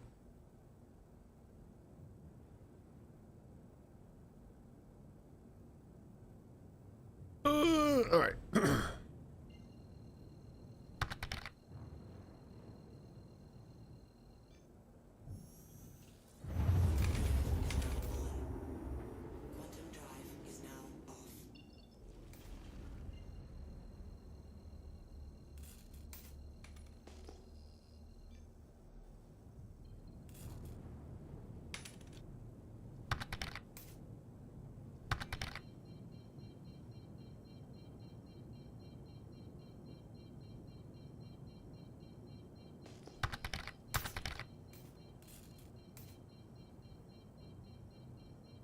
All right. Quantum drive is now off.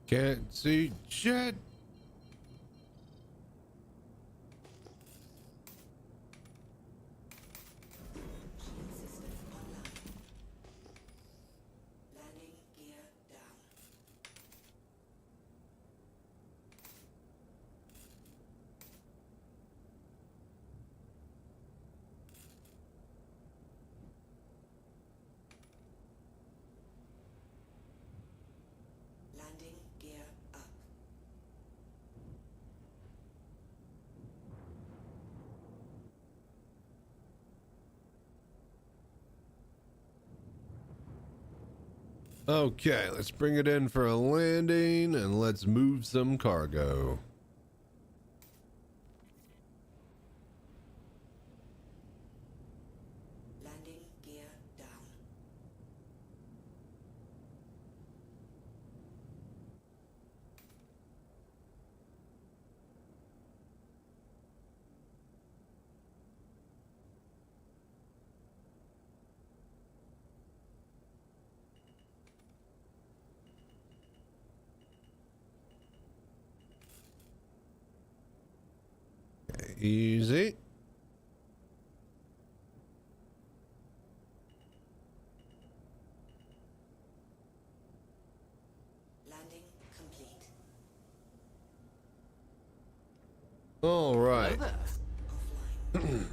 Can't see shit. Shield system online. Landing gear down. Landing gear up. Okay, let's bring it in for a landing and let's move some cargo. Landing gear down. Easy. Landing complete. All Hello right. there. Offline.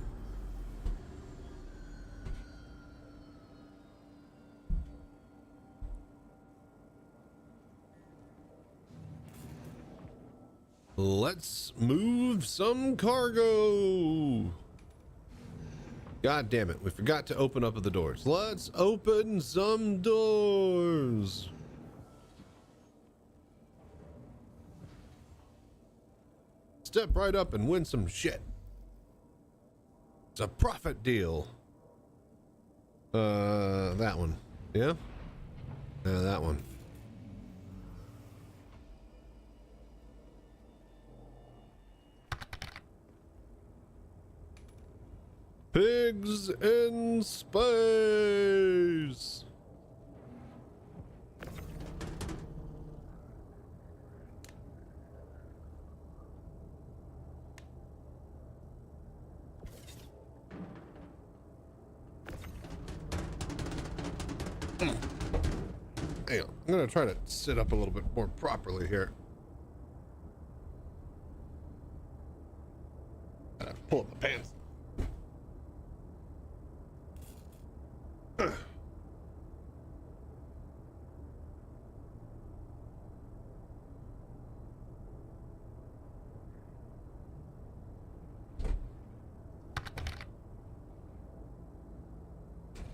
Let's move some cargo. God damn it. We forgot to open up the doors. Let's open some doors. Step right up and win some shit. It's a profit deal. That one. Yeah? Yeah, that one. Pigs in space. Hang on, I'm gonna try to sit up a little bit more properly here. Gotta pull up my pants.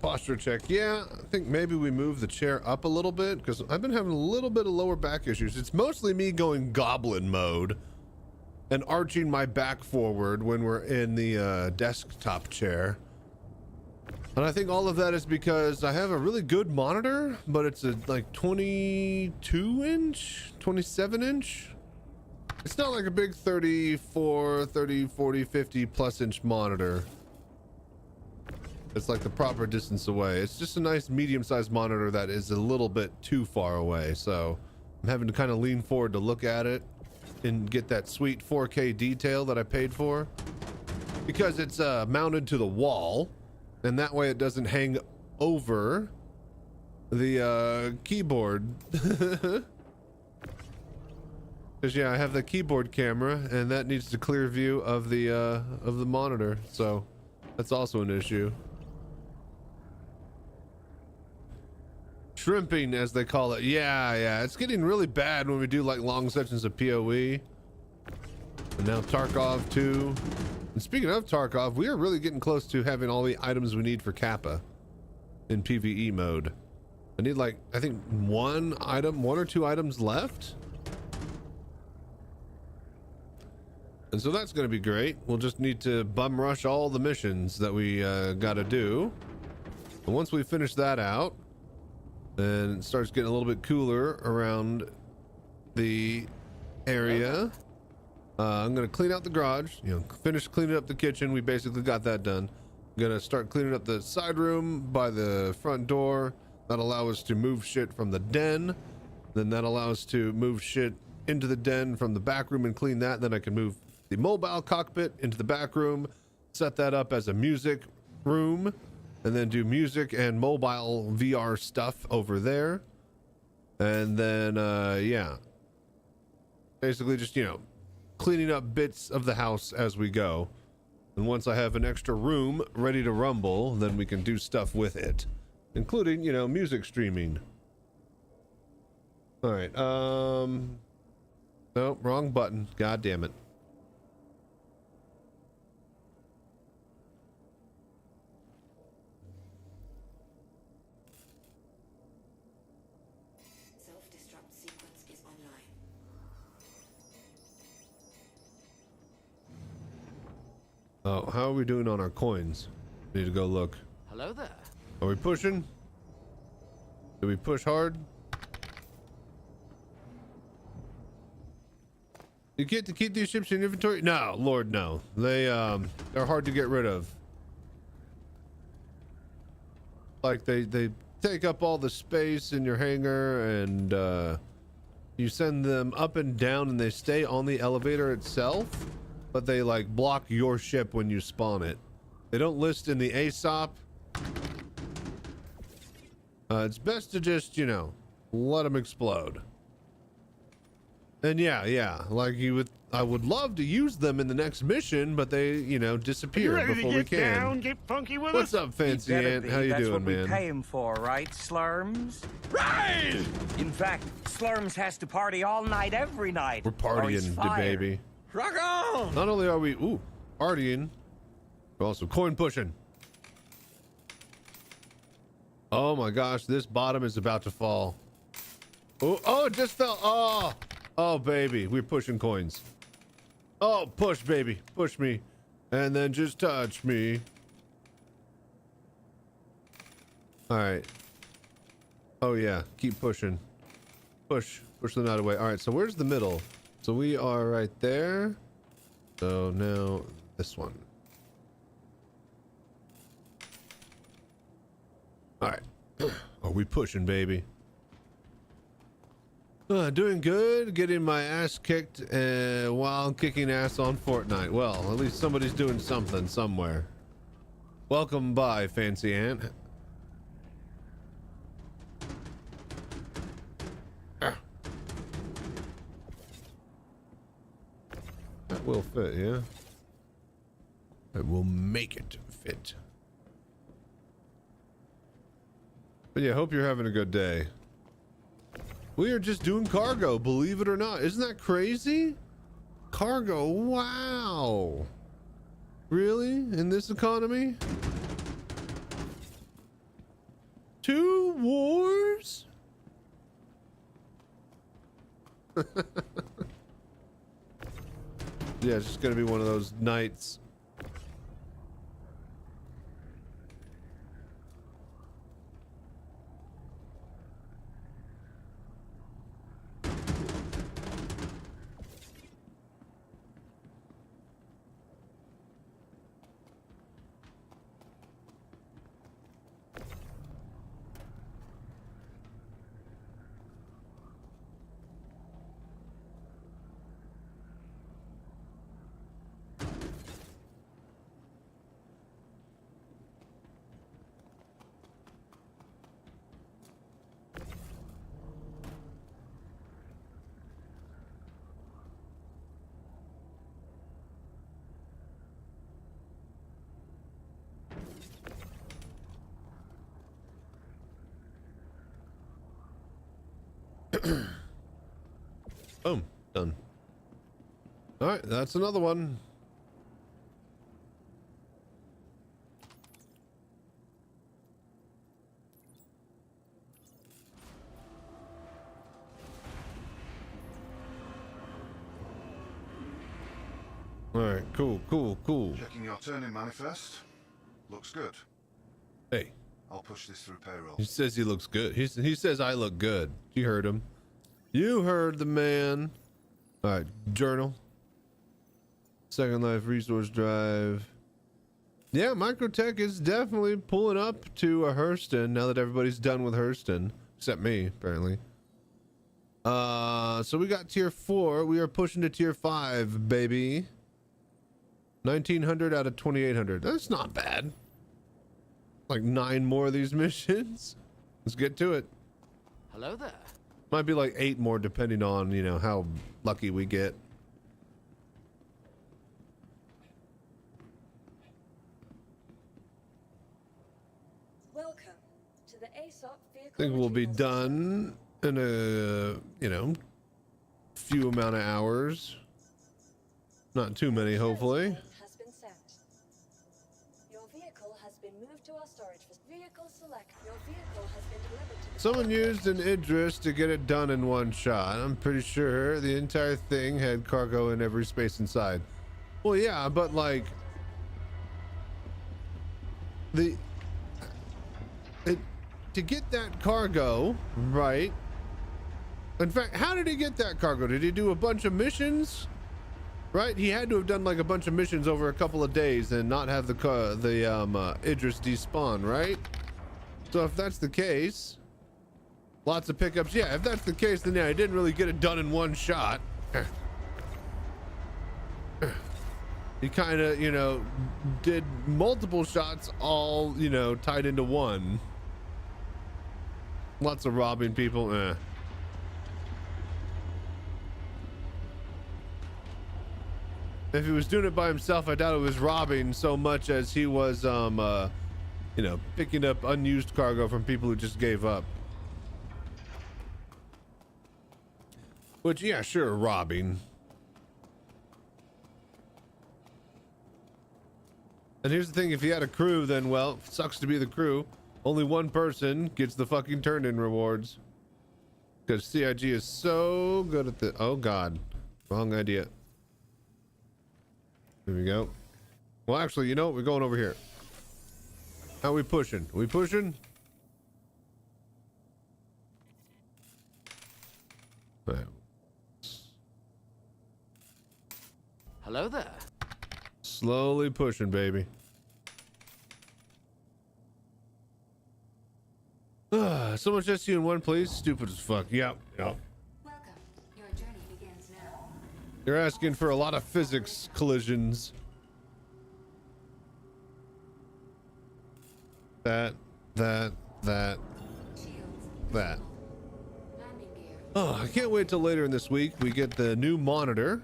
Posture check. Yeah, I think maybe we move the chair up a little bit because I've been having a little bit of lower back issues. It's mostly me going goblin mode and arching my back forward when we're in the desktop chair. And I think all of that is because I have a really good monitor, but it's a like 22 inch, 27 inch. It's not like a big 34, 30, 40, 50 plus inch monitor. It's like the proper distance away. It's just a nice medium-sized monitor that is a little bit too far away. So I'm having to kind of lean forward to look at it and get that sweet 4K detail that I paid for, because it's mounted to the wall, and that way it doesn't hang over the keyboard. Because yeah, I have the keyboard camera, and that needs a clear view of the monitor. So that's also an issue. Shrimping, as they call it. Yeah, it's getting really bad when we do like long sessions of PoE. And now Tarkov too. And speaking of Tarkov, we are really getting close to having all the items we need for Kappa in PvE mode. I need like, I think one or two items left. And so that's going to be great. We'll just need to bum rush all the missions that we got to do. And once we finish that out, then it starts getting a little bit cooler around the area. I'm going to clean out the garage, finish cleaning up the kitchen. We basically got that done. I'm going to start cleaning up the side room by the front door. That'll allow us to move shit from the den Then that allows to move shit into the den from the back room and clean that. Then I can move the mobile cockpit into the back room, set that up as a music room, and then do music and mobile VR stuff over there. And then, yeah, basically just, you know, cleaning up bits of the house as we go. And once I have an extra room ready to rumble, then we can do stuff with it, including, you know, music streaming. All right. No, wrong button. God damn it. Self-destruct sequence is online. Oh, how are we doing on our coins? Need to go look. Hello there. Are we pushing? Do we push hard? You get to keep these ships in inventory? No, Lord, no. They're hard to get rid of. Like they take up all the space in your hangar, and you send them up and down, and they stay on the elevator itself, but they like block your ship when you spawn it. They don't list in the ASOP. It's best to just, you know, let them explode. And yeah, like I would love to use them in the next mission, but they, you know, disappear before we can. Down, get funky with What's us? up, Fancy Ant? How you That's doing, what we man? pay him for, right, Slurms? Right! In fact, Slurms has to party all night, every night. We're or he's partying, fired. baby. Rock on! Not only are we partying, we're also coin pushing. Oh my gosh, this bottom is about to fall. Oh, it just fell. Oh, baby, we're pushing coins. Oh, push, baby, push me, and then just touch me. All right. Oh yeah, keep pushing. Push them out of the way. All right, so where's the middle? So we are right there. So now this one. All right. Are we pushing, baby? Doing good. Getting my ass kicked while kicking ass on Fortnite. Well, at least somebody's doing something somewhere. Welcome by, Fancy Ant. Ah. That will fit, yeah? It will make it fit. But yeah, hope you're having a good day. We are just doing cargo, believe it or not. Isn't that crazy? Cargo, wow. Really? In this economy? 2 wars? Yeah, it's just gonna be one of those nights. Boom, done. All right, that's another one. All right, cool. Checking your turn-in manifest. Looks good. Hey, I'll push this through payroll. he says he looks good. He says I look good. You heard him. You heard the man. All right, journal. Second Life resource drive. Yeah, Microtech is definitely pulling up to a Hurston now that everybody's done with Hurston, except me, apparently. So we got tier 4. We are pushing to tier 5, baby. 1900 out of 2800. That's not bad. Like 9 more of these missions. Let's get to it. Hello there. Might be like 8 more depending on, you know, how lucky we get. Welcome to the ASOP vehicle. I think we'll be retrieval done in a, you know, few amount of hours. Not too many, hopefully. has been sent. Your vehicle has been moved to our storage facility. Vehicle select. Your vehicle has been delivered to the Someone used an Idris to get it done in one shot. I'm pretty sure the entire thing had cargo in every space inside. Well, yeah, but like to get that cargo, right? In fact, how did he get that cargo? Did he do a bunch of missions? Right? He had to have done like a bunch of missions over a couple of days and not have the Idris despawn, right? So if that's the case, lots of pickups. Yeah, if that's the case, then yeah, I didn't really get it done in one shot. He kind of, you know, did multiple shots all, you know, tied into one. Lots of robbing people. If he was doing it by himself, I doubt it was robbing so much as he was, you know, picking up unused cargo from people who just gave up. Which, yeah, sure, robbing. And here's the thing, if he had a crew, then, well, sucks to be the crew. Only one person gets the fucking turn-in rewards. Because CIG is so good at the... Oh, God. Wrong idea. Here we go. Well, actually, you know what? We're going over here. How are we pushing? Are we pushing? Right. Hello there. Slowly pushing, baby. So much SU in one place. Stupid as fuck. Yep. Welcome. Your journey begins now. You're asking for a lot of physics collisions. That. Shields. That. Landing gear. Oh, I can't wait till later in this week we get the new monitor.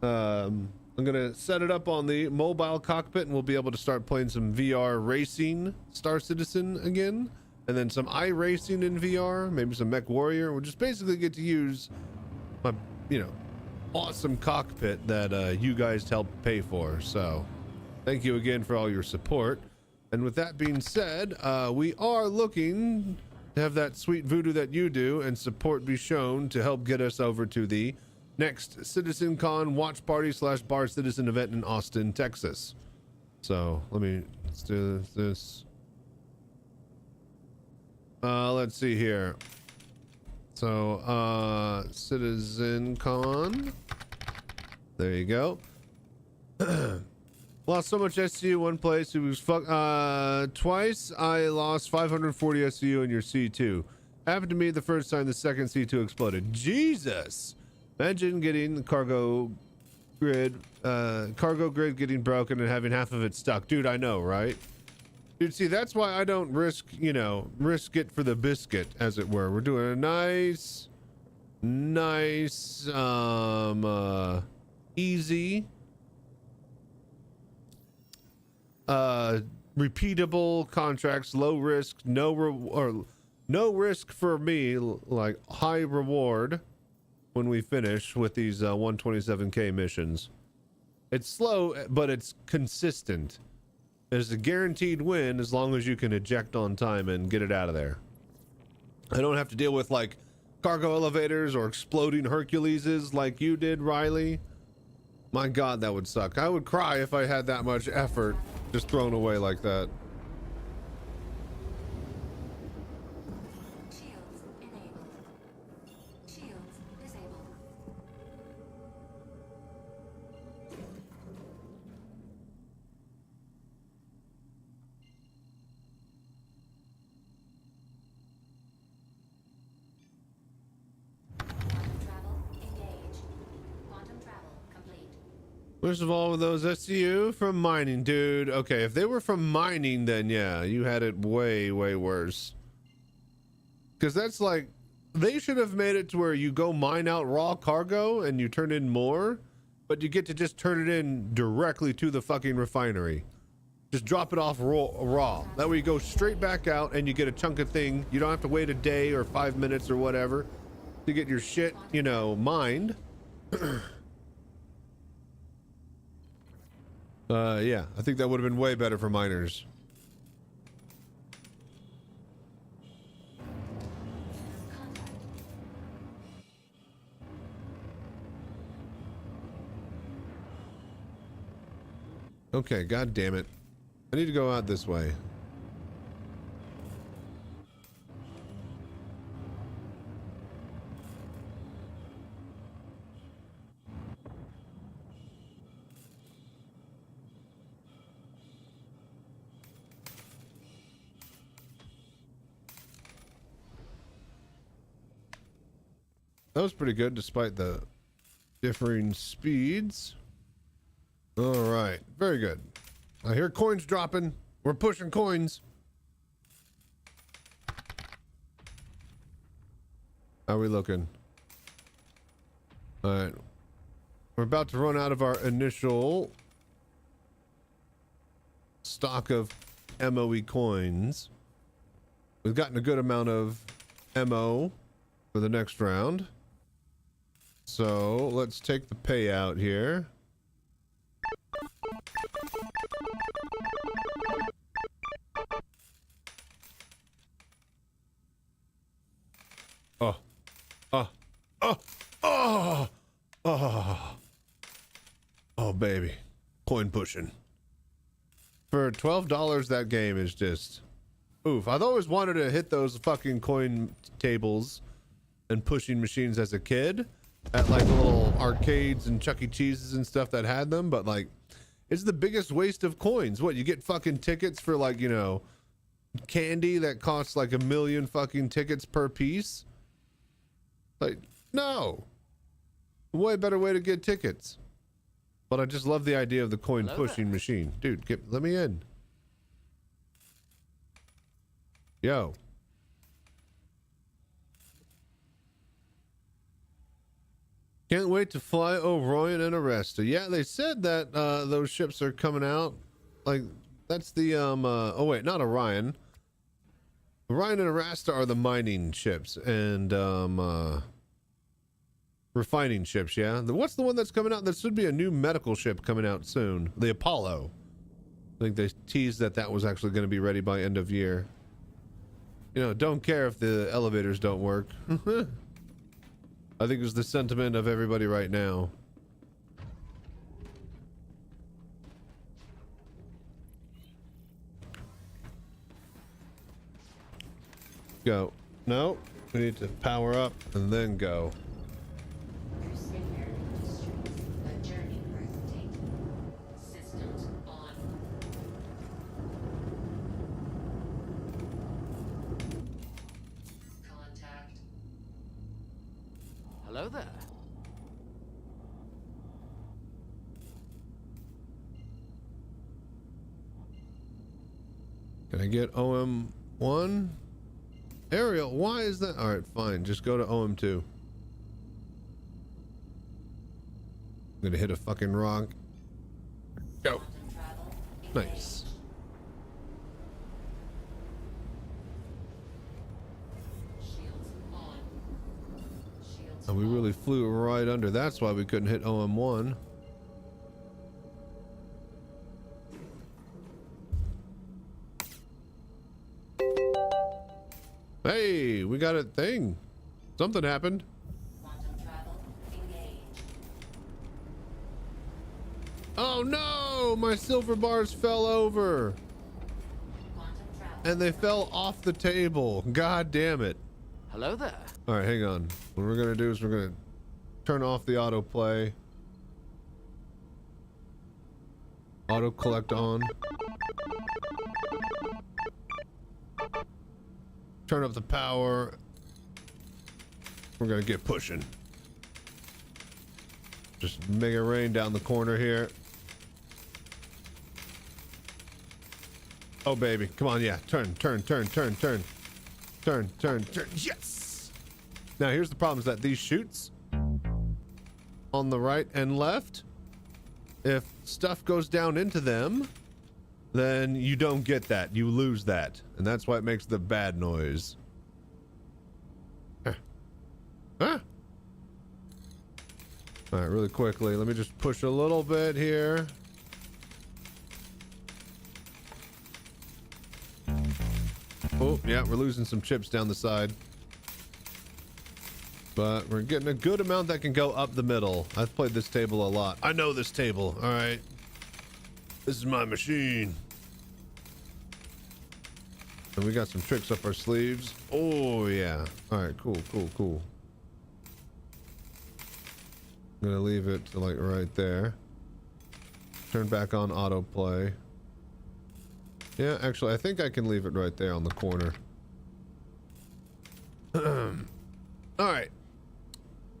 I'm gonna set it up on the mobile cockpit and we'll be able to start playing some VR racing Star Citizen again, and then some iRacing in VR, maybe some Mech Warrior. We'll just basically get to use my, you know, awesome cockpit that you guys helped pay for. So thank you again for all your support. And with that being said, we are looking to have that sweet voodoo that you do and support be shown to help get us over to the next Citizencon watch party / bar citizen event in Austin, Texas. So let's do this. Let's see here. So Citizencon. There you go. Lost so much SCU one place. It was twice I lost 540 SCU in your C2. Happened to me the first time the second C2 exploded. Jesus. Imagine getting the cargo grid getting broken and having half of it stuck. Dude, I know, right? Dude, see, that's why I don't risk it for the biscuit, as it were. We're doing a nice, easy, repeatable contracts, low risk, no risk for me, like high reward when we finish with these 127k missions. It's slow, but it's consistent. It's a guaranteed win as long as you can eject on time and get it out of there. I don't have to deal with like cargo elevators or exploding Herculeses like you did, Riley. My God, that would suck. I would cry if I had that much effort just thrown away like that. Shields enabled. Shields disabled. First of all, with those SCU from mining, dude. Okay, if they were from mining, then yeah, you had it way, way worse. Because that's like, they should have made it to where you go mine out raw cargo and you turn in more, but you get to just turn it in directly to the fucking refinery. Just drop it off raw. That way you go straight back out and you get a chunk of thing. You don't have to wait a day or 5 minutes or whatever to get your shit, you know, mined. Yeah, I think that would have been way better for miners. Okay, god damn it. I need to go out this way. That was pretty good despite the differing speeds. All right, very good. I hear coins dropping. We're pushing coins. How are we looking? All right. We're about to run out of our initial stock of MOE coins. We've gotten a good amount of MO for the next round. So let's take the payout here. Oh, baby. Coin pushing. For $12, that game is just oof. I've always wanted to hit those fucking coin tables and pushing machines as a kid at like the little arcades and Chuck E. Cheese's and stuff that had them, but like it's the biggest waste of coins. What, you get fucking tickets for like, you know, candy that costs like 1 million fucking tickets per piece? Like, no. Way better way to get tickets. But I just love the idea of the coin pushing machine. Dude, let me in. Yo. Can't wait to fly Orion and Aresta. Yeah, they said that those ships are coming out. Like, that's the oh wait, not Orion. Orion and Aresta are the mining ships and refining ships, yeah. What's the one that's coming out? There should be a new medical ship coming out soon. The Apollo. I think they teased that that was actually going to be ready by end of year. You know, don't care if the elevators don't work. I think it's the sentiment of everybody right now. Go. No, we need to power up and then go. Hello there. Can I get OM1? Ariel, why is that? All right, fine. Just go to OM2. I'm gonna hit a fucking rock. Go. Nice. And we really flew right under. That's why we couldn't hit OM1. Hey, we got a thing. Something happened. Oh no, my silver bars fell over. And they fell off the table. God damn it. Hello there. All right, hang on. What we're gonna do is we're gonna turn off the autoplay. Auto collect on. Turn up the power. We're gonna get pushing. Just make it rain down the corner here. Oh, baby. Come on, yeah. Turn. Yes! Now, here's the problem is that these chutes on the right and left, if stuff goes down into them, then you don't get that. You lose that. And that's why it makes the bad noise. All right, really quickly, let me just push a little bit here. Oh, yeah, we're losing some chips down the side. But we're getting a good amount that can go up the middle. I've played this table a lot. I know this table, all right? This is my machine. And we got some tricks up our sleeves. Oh, yeah. All right, cool. I'm gonna leave it to like right there. Turn back on autoplay. Yeah, actually, I think I can leave it right there on the corner. All right.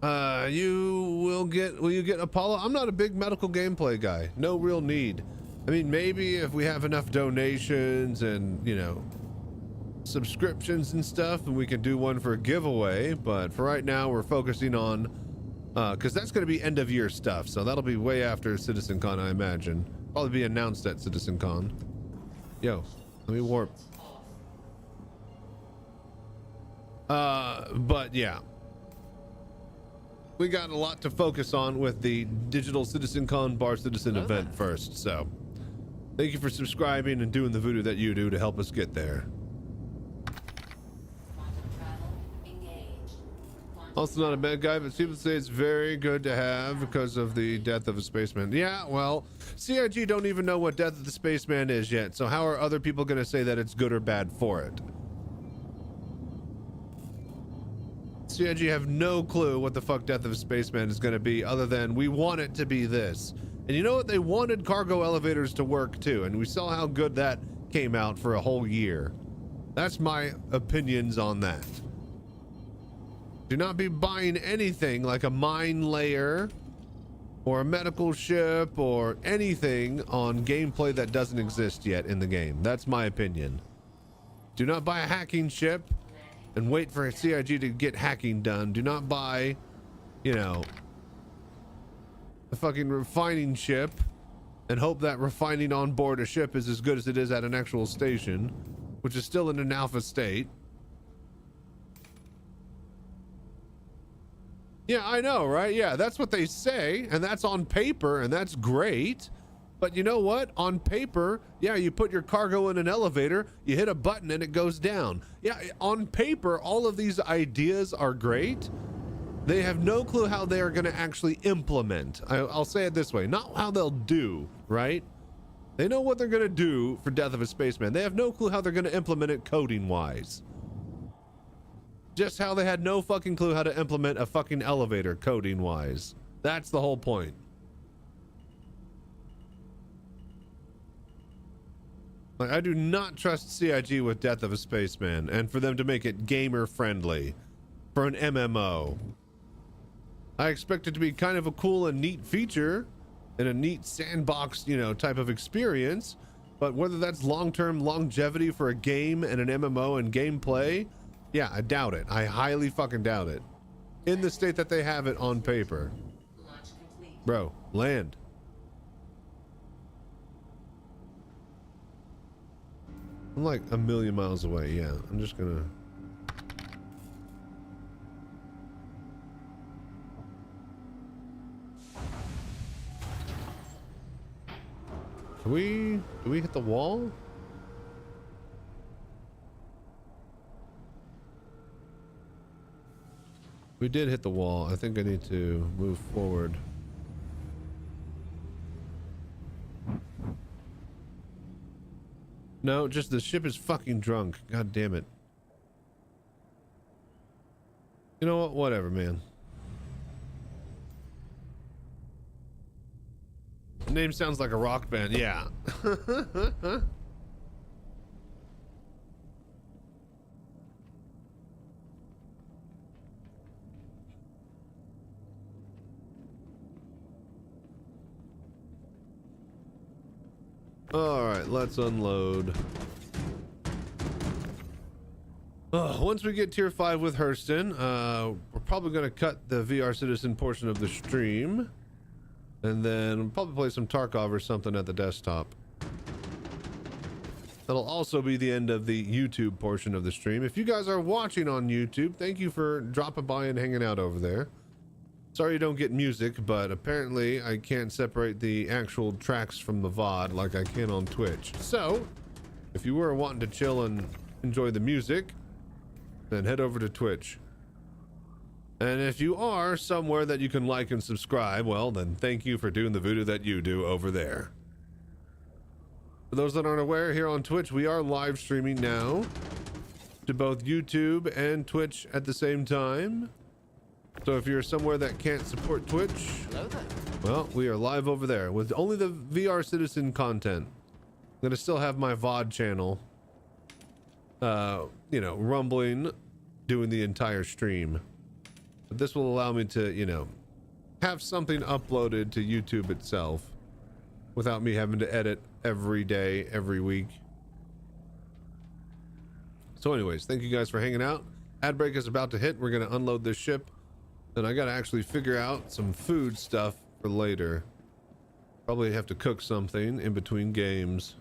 Will you get Apollo? I'm not a big medical gameplay guy. No real need. I mean, maybe if we have enough donations and, you know, subscriptions and stuff, and we can do one for a giveaway. But for right now, we're focusing on, because that's going to be end of year stuff. So that'll be way after Citizencon, I imagine. Probably be announced at Citizencon. Yo, let me warp. But yeah, we got a lot to focus on with the digital Citizencon Bar Citizen event first. So thank you for subscribing and doing the voodoo that you do to help us get there. Also not a bad guy, but people say it's very good to have because of the death of a spaceman. Yeah, well, CIG don't even know what Death of the Spaceman is yet, so how are other people going to say that it's good or bad for it? CIG have no clue what the fuck Death of a Spaceman is going to be, other than we want it to be this. And you know what? They wanted cargo elevators to work too, and we saw how good that came out for a whole year. That's my opinions on that. Do not be buying anything like a mine layer or a medical ship or anything on gameplay that doesn't exist yet in the game. That's my opinion. Do not buy a hacking ship and wait for CIG to get hacking done. Do not buy, you know, a fucking refining ship and hope that refining on board a ship is as good as it is at an actual station, which is still in an alpha state. Yeah, I know, right? Yeah, that's what they say, and that's on paper, and that's great. But you know what? On paper, yeah, you put your cargo in an elevator, you hit a button, and it goes down. Yeah, on paper, all of these ideas are great. They have no clue how they are going to actually implement. I'll say it this way, not how they'll do, right? They know what they're going to do for Death of a Spaceman. They have no clue how they're going to implement it coding-wise. Just how they had no fucking clue how to implement a fucking elevator coding wise. That's the whole point. Like, I do not trust CIG with Death of a Spaceman, and for them to make it gamer friendly for an MMO. I expect it to be kind of a cool and neat feature and a neat sandbox, you know, type of experience, but whether that's long-term longevity for a game and an MMO and gameplay, yeah, I doubt it. I highly fucking doubt it. In the state that they have it on paper. Bro, land. I'm like a million miles away. Yeah, I'm just gonna... Do we hit the wall? We did hit the wall. I think I need to move forward. No, just the ship is fucking drunk. God damn it. You know what? Whatever, man. The name sounds like a rock band. Yeah. All right, let's unload. Once we get tier 5 with Hurston, we're probably going to cut the VR Citizen portion of the stream, and then we'll probably play some Tarkov or something at the desktop. That'll also be the end of the YouTube portion of the stream. If you guys are watching on YouTube, thank you for dropping by and hanging out over there. Sorry you don't get music, but apparently I can't separate the actual tracks from the VOD like I can on Twitch. So, if you were wanting to chill and enjoy the music, then head over to Twitch. And if you are somewhere that you can like and subscribe, well, then thank you for doing the voodoo that you do over there. For those that aren't aware, here on Twitch, we are live streaming now to both YouTube and Twitch at the same time. So if you're somewhere that can't support Twitch, Hello there. well, we are live over there with only the VR Citizen content. I'm gonna still have my VOD channel, you know, rumbling, doing the entire stream. But this will allow me to, you know, have something uploaded to YouTube itself without me having to edit every day, every week. So anyways, thank you guys for hanging out. Ad break is about to hit. We're gonna unload this ship. And I gotta actually figure out some food stuff for later. Probably have to cook something in between games.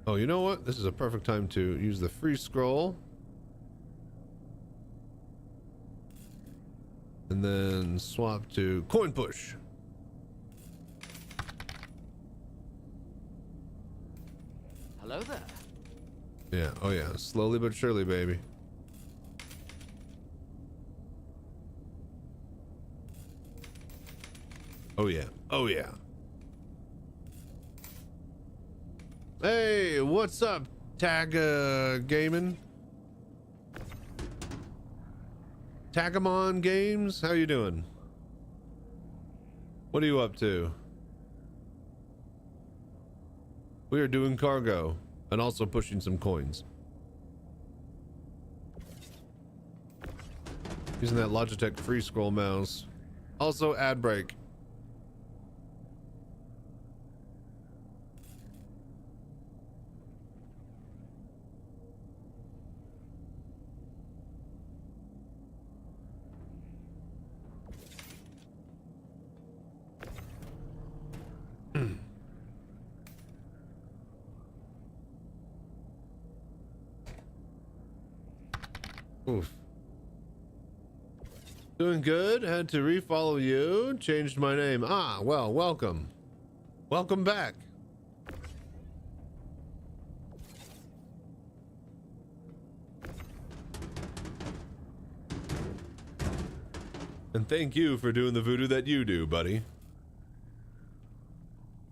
Oh, you know what? This is a perfect time to use the free scroll. And then swap to coin push. Hello there. Yeah, oh yeah, slowly but surely, baby. Oh yeah, oh yeah. Hey, what's up, Tag Gaming? Tagamon Games, how you doing? What are you up to? We are doing cargo and also pushing some coins. Using that Logitech free scroll mouse. Also ad break. Oof. Doing good. Had to refollow you. Changed my name. Ah, well, welcome. Welcome back. And thank you for doing the voodoo that you do, buddy.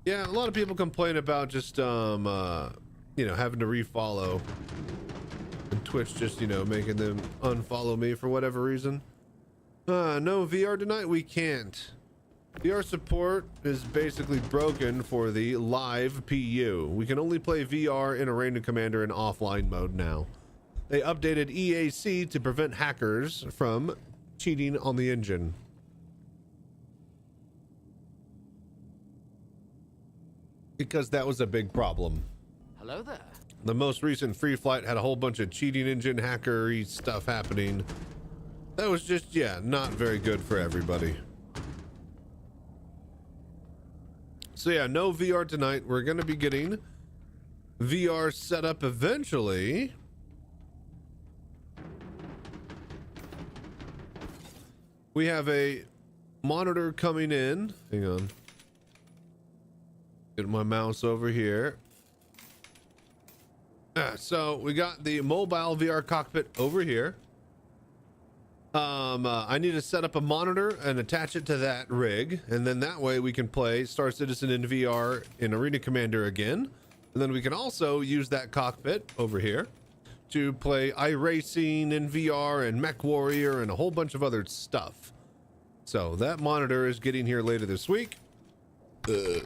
Yeah, a lot of people complain about just, you know, having to refollow. And Twitch just, you know, making them unfollow me for whatever reason. No VR tonight, we can't. VR support is basically broken for the live PU. We can only play VR in Arena Commander in offline mode now. They updated EAC to prevent hackers from cheating on the engine. Because that was a big problem. Hello there. The most recent free flight had a whole bunch of cheating engine hackery stuff happening. That was just, yeah, not very good for everybody. So yeah, no VR tonight. We're going to be getting VR set up eventually. We have a monitor coming in. Hang on. Get my mouse over here. So we got the mobile VR cockpit over here. I need to set up a monitor and attach it to that rig, and then that way we can play Star Citizen in VR in Arena Commander again. And then we can also use that cockpit over here to play iRacing in VR and Mech Warrior and a whole bunch of other stuff. So that monitor is getting here later this week.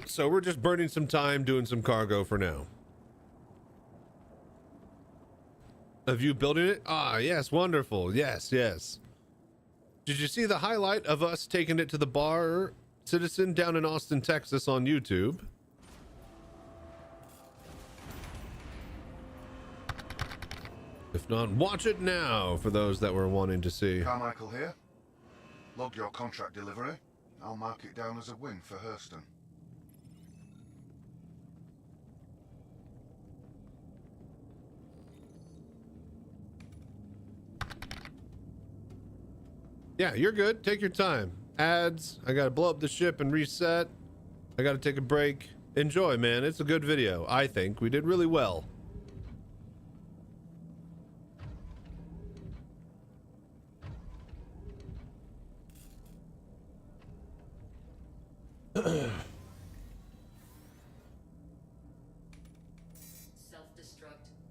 So we're just burning some time doing some cargo for now. Of you building it? Ah, yes, wonderful. Yes, yes. Did you see the highlight of us taking it to the bar, Citizen, down in Austin, Texas on YouTube? If not, watch it now for those that were wanting to see. Carmichael here. Log your contract delivery. I'll mark it down as a win for Hurston. Yeah, you're good. Take your time. Ads. I gotta blow up the ship and reset. I gotta take a break. Enjoy, man. It's a good video. I think we did really well. Self-destruct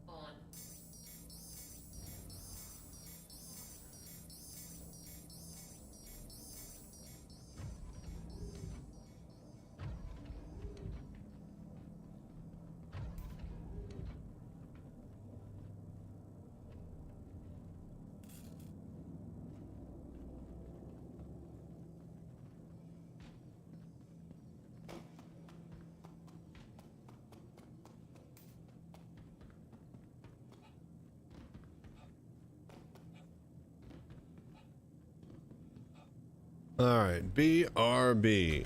on. All right, BRB.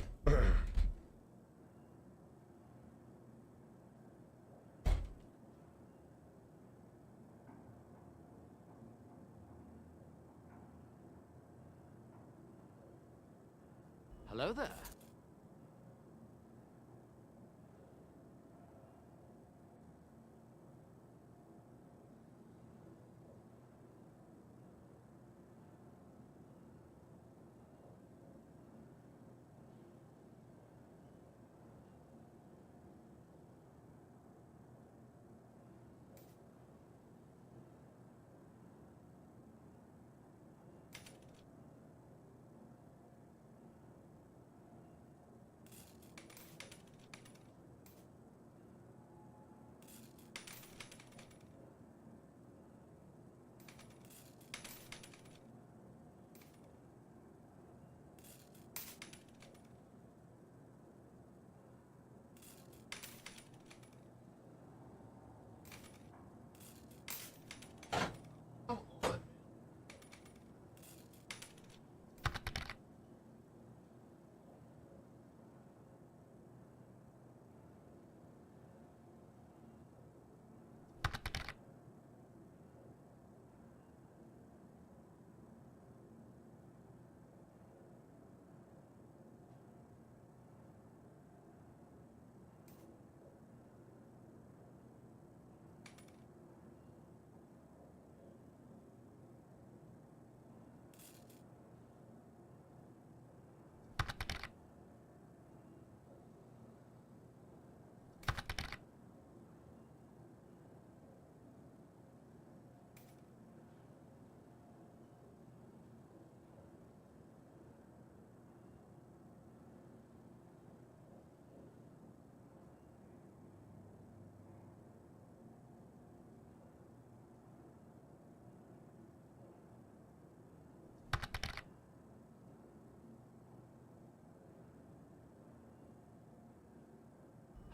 Hello there.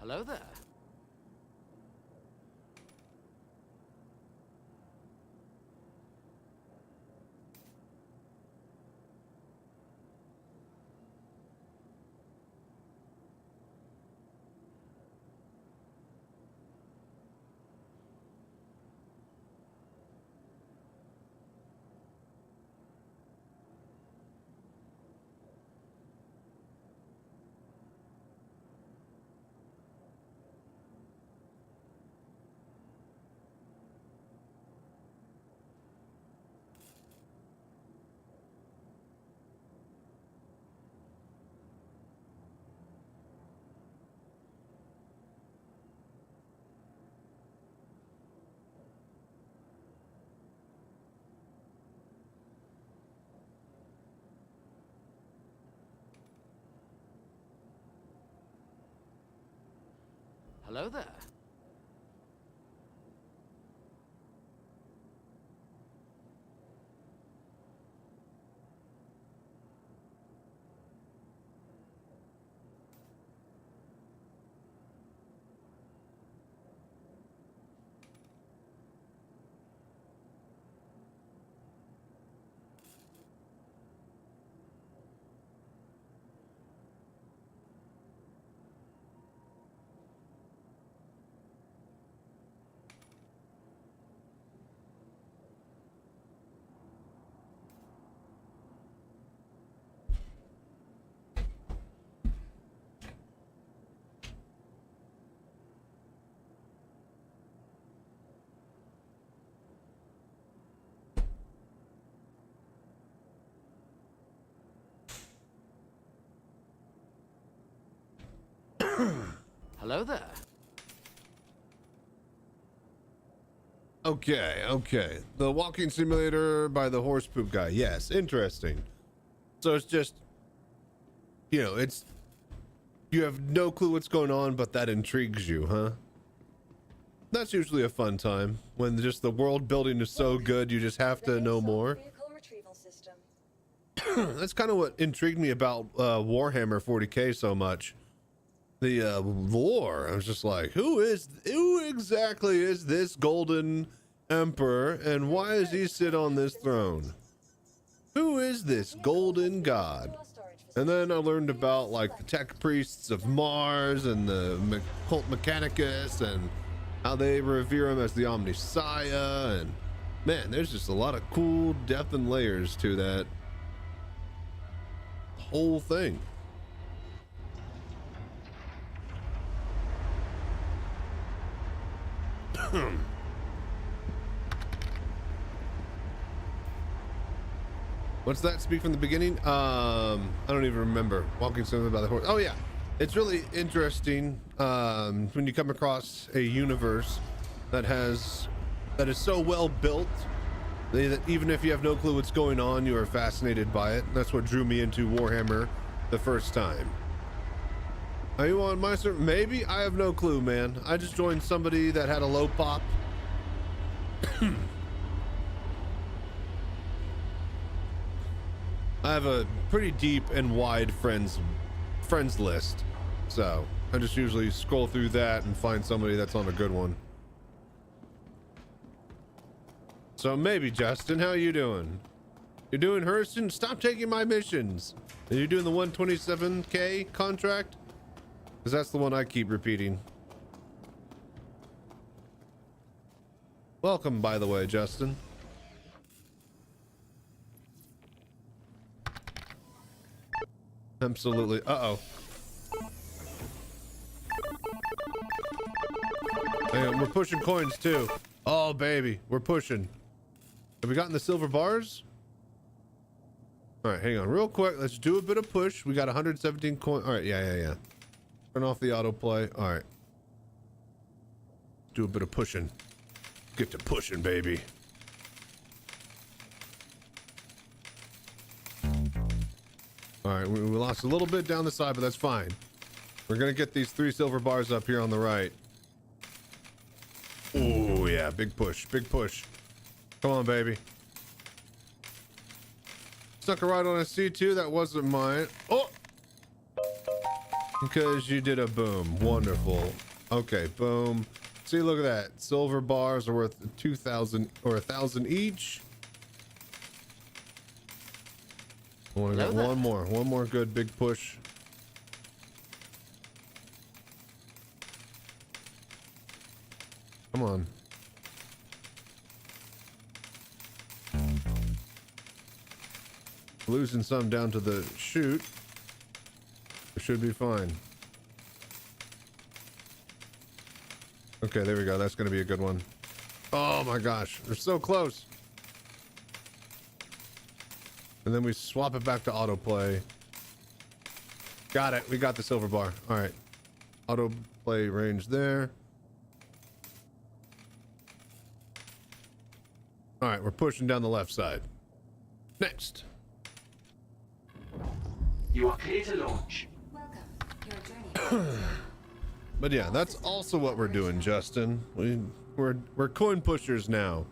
Hello there. Hello there. Hello there. Okay. The walking simulator by the horse poop guy. Yes, interesting. So it's just, you know, it's, you have no clue what's going on, but that intrigues you, huh? That's usually a fun time when just the world building is so good, you just have to know more. Vehicle retrieval system. That's kind of what intrigued me about Warhammer 40K so much. The lore. I was just like, who exactly is this golden emperor, and why does he sit on this throne? Who is this golden god? And then I learned about like the tech priests of Mars and the cult Mechanicus and how they revere him as the Omniscience. And man, there's just a lot of cool depth and layers to that whole thing. What's that? Speak from the beginning? I don't even remember. Walking something about the horse. Oh yeah, it's really interesting when you come across a universe that is so well built that even if you have no clue what's going on, you are fascinated by it. That's what drew me into Warhammer the first time. Are you on my server? Maybe. I have no clue, man. I just joined somebody that had a low pop. I have a pretty deep and wide friends list, so I just usually scroll through that and find somebody that's on a good one. So maybe, Justin, how you doing? You're doing Hurston? Stop taking my missions. Are you doing the 127K contract? Because that's the one I keep repeating. Welcome, by the way, Justin. Absolutely. Uh-oh. And we're pushing coins too. Oh, baby. We're pushing. Have we gotten the silver bars? All right, hang on real quick. Let's do a bit of push. We got 117 coins. All right, yeah. Turn off the autoplay. All right. Do a bit of pushing. Get to pushing, baby. All right, we lost a little bit down the side, but that's fine. We're gonna get these 3 silver bars up here on the right. Oh yeah, big push, big push. Come on, baby. Stuck a ride on a C2. That wasn't mine. Oh, because you did a boom. Wonderful. Okay, boom. See, look at that. Silver bars are worth 2,000 or 1,000 each. I want to get one more good big push. Come on. Losing some down to the chute. We should be fine. Okay, there we go. That's going to be a good one. Oh my gosh, we're so close. And then we swap it back to autoplay. Got it. We got the silver bar. All right. Autoplay range there. All right. We're pushing down the left side. Next. You are clear to launch. Welcome. Your journey. But yeah, that's also what we're doing, Justin. We're coin pushers now.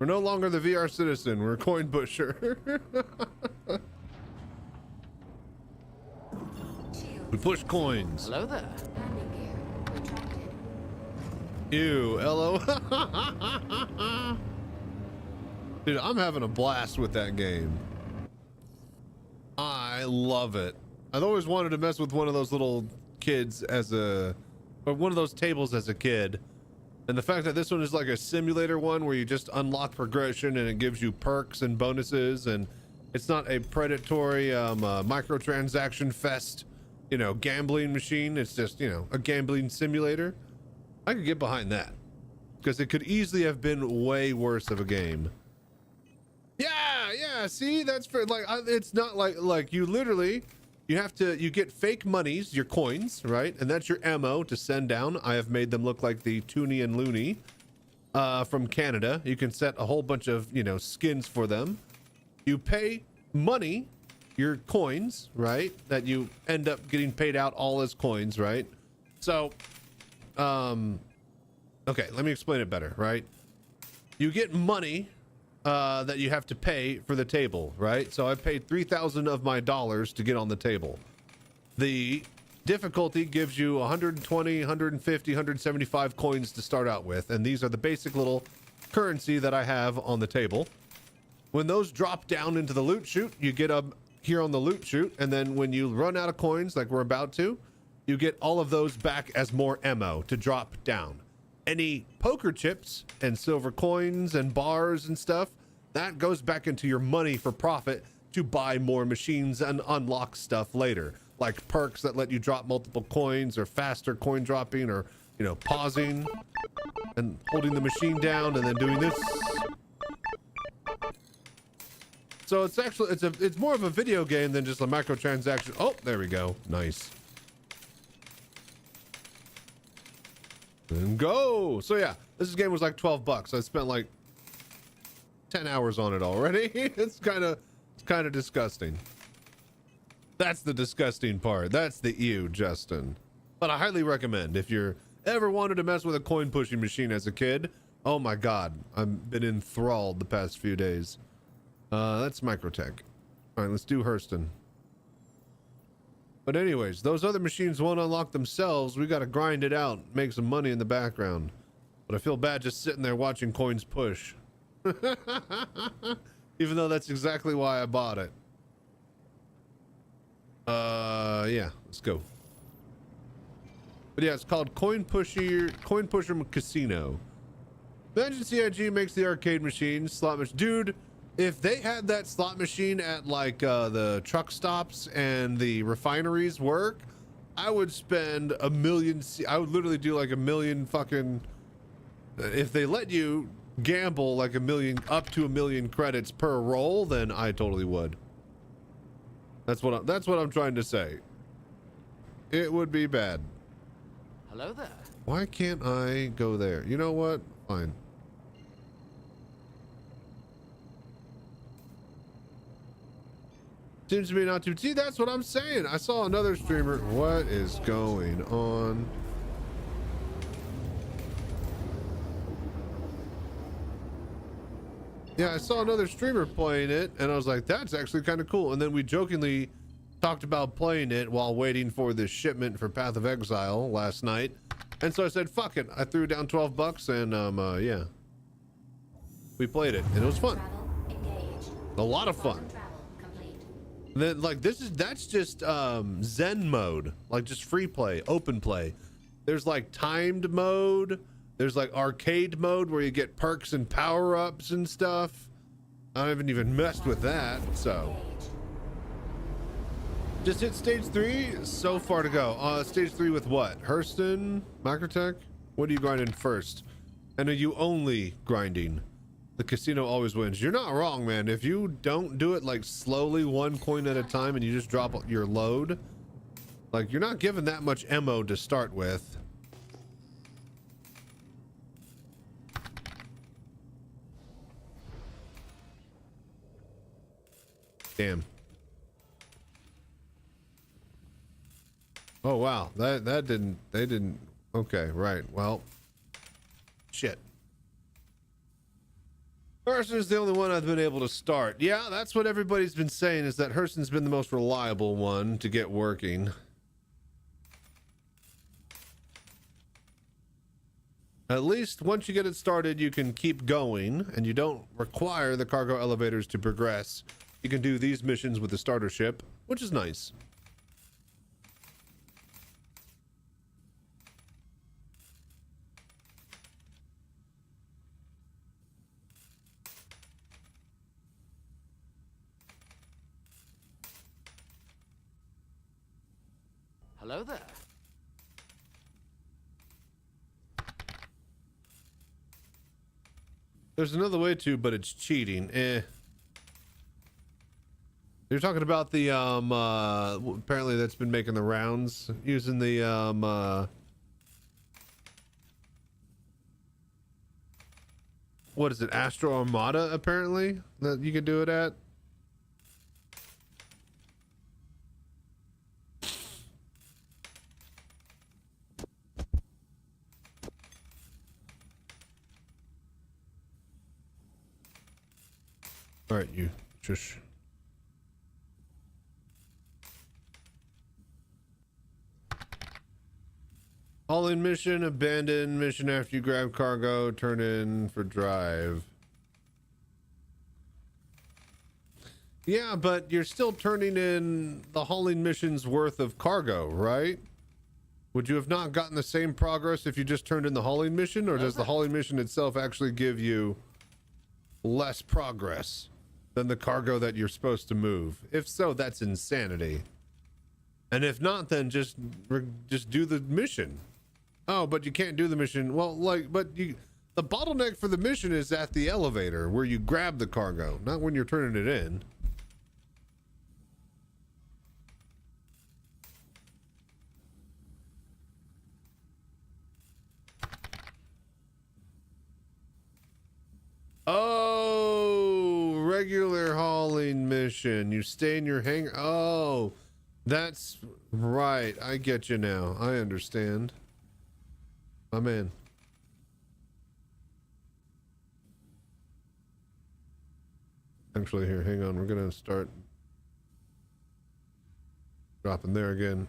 We're no longer the VR citizen. We're a coin pusher. We push coins. Hello there. Landing gear retracted. Ew, hello. Dude, I'm having a blast with that game. I love it. I've always wanted to mess with one of those little kids or one of those tables as a kid. And the fact that this one is like a simulator one where you just unlock progression and it gives you perks and bonuses, and it's not a predatory microtransaction fest, you know, gambling machine. It's just, you know, a gambling simulator. I could get behind that because it could easily have been way worse of a game. Yeah, see, that's for like, it's not like you literally you get fake monies, your coins, right? And that's your ammo to send down. I have made them look like the Toonie and Looney from Canada. You can set a whole bunch of, you know, skins for them. You pay money, your coins, right? That you end up getting paid out all as coins, right? So, okay, let me explain it better, right? You get money that you have to pay for the table, right? So I paid 3,000 of my dollars to get on the table. The difficulty gives you 120, 150, 175 coins to start out with, and these are the basic little currency that I have on the table. When those drop down into the loot chute, you get them here on the loot chute, and then when you run out of coins, like we're about to, you get all of those back as more ammo to drop down. Any poker chips and silver coins and bars and stuff, that goes back into your money for profit to buy more machines and unlock stuff later, like perks that let you drop multiple coins or faster coin dropping, or, you know, pausing and holding the machine down and then doing this. So it's actually, it's more of a video game than just a microtransaction. Oh, there we go. Nice. And go. So yeah, this game was like 12 bucks. I spent like 10 hours on it already. It's kind of disgusting. That's the disgusting part. That's the ew, Justin. But I highly recommend if you're ever wanted to mess with a coin pushing machine as a kid. Oh my God, I've been enthralled the past few days. That's Microtech. All right, let's do Hurston. But anyways, those other machines won't unlock themselves. We got to grind it out, make some money in the background. But I feel bad just sitting there watching coins push. Even though that's exactly why I bought it. Yeah, let's go. But yeah, it's called Coin Pusher Casino. Imagine CIG makes the arcade machine, slot machine. Dude, if they had that slot machine at like the truck stops and the refineries work, I would spend $1 million. I would literally do like $1 million fucking. If they let you gamble like $1 million, up to $1 million credits per roll, then I totally would. That's what I'm trying to say. It would be bad. Hello there. Why can't I go there? You know what? Fine. Seems to be not too. See, that's what I'm saying. I saw another streamer. What is going on? Yeah, I saw another streamer playing it, and I was like, that's actually kind of cool. And then we jokingly talked about playing it while waiting for this shipment for Path of Exile last night. And so I said, fuck it. I threw down 12 bucks, and yeah. We played it, and it was fun. A lot of fun. Then, like, that's just Zen mode, like just free play, open play. There's like timed mode. There's like arcade mode where you get perks and power-ups and stuff. I haven't even messed with that, so. Just hit stage 3, so far to go. Stage 3 with what? Hurston? Microtech? What are you grinding first? And are you only grinding? The casino always wins. You're not wrong, man. If you don't do it like slowly, 1 coin at a time, and you just drop your load, like you're not given that much ammo to start with. Damn. Oh wow, they didn't. Okay, right. Well, shit. Hurston's the only one I've been able to start. Yeah, that's what everybody's been saying, is that Hurston's been the most reliable one to get working. At least once you get it started, you can keep going, and you don't require the cargo elevators to progress. You can do these missions with the starter ship, which is nice. Hello there. There's another way to, but it's cheating. There's You're talking about the apparently that's been making the rounds using the what is it, Astro Armada, apparently, that you can do it at. All right, you shush. Hauling mission, abandon mission after you grab cargo, turn in for drive. Yeah, but you're still turning in the hauling mission's worth of cargo, right? Would you have not gotten the same progress if you just turned in the hauling mission, or does the hauling mission itself actually give you less progress than the cargo that you're supposed to move? If so, that's insanity. And if not, then just do the mission. Oh, but you can't do the mission. Well, the bottleneck for the mission is at the elevator where you grab the cargo, not when you're turning it in. Oh, regular hauling mission. You stay in your hangar. Oh, that's right. I get you now. I understand. I'm in. Actually, here, hang on. We're gonna start dropping there again.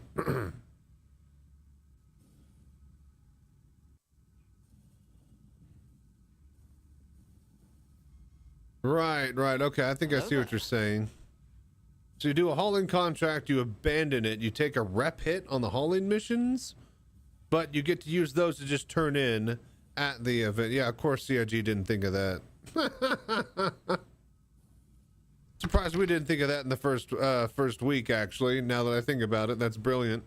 Right. Okay, I think I see what you're saying. So you do a hauling contract, you abandon it, you take a rep hit on the hauling missions, but you get to use those to just turn in at the event. Yeah, of course CIG didn't think of that. Surprised we didn't think of that in the first week, actually. Now that I think about it, that's brilliant.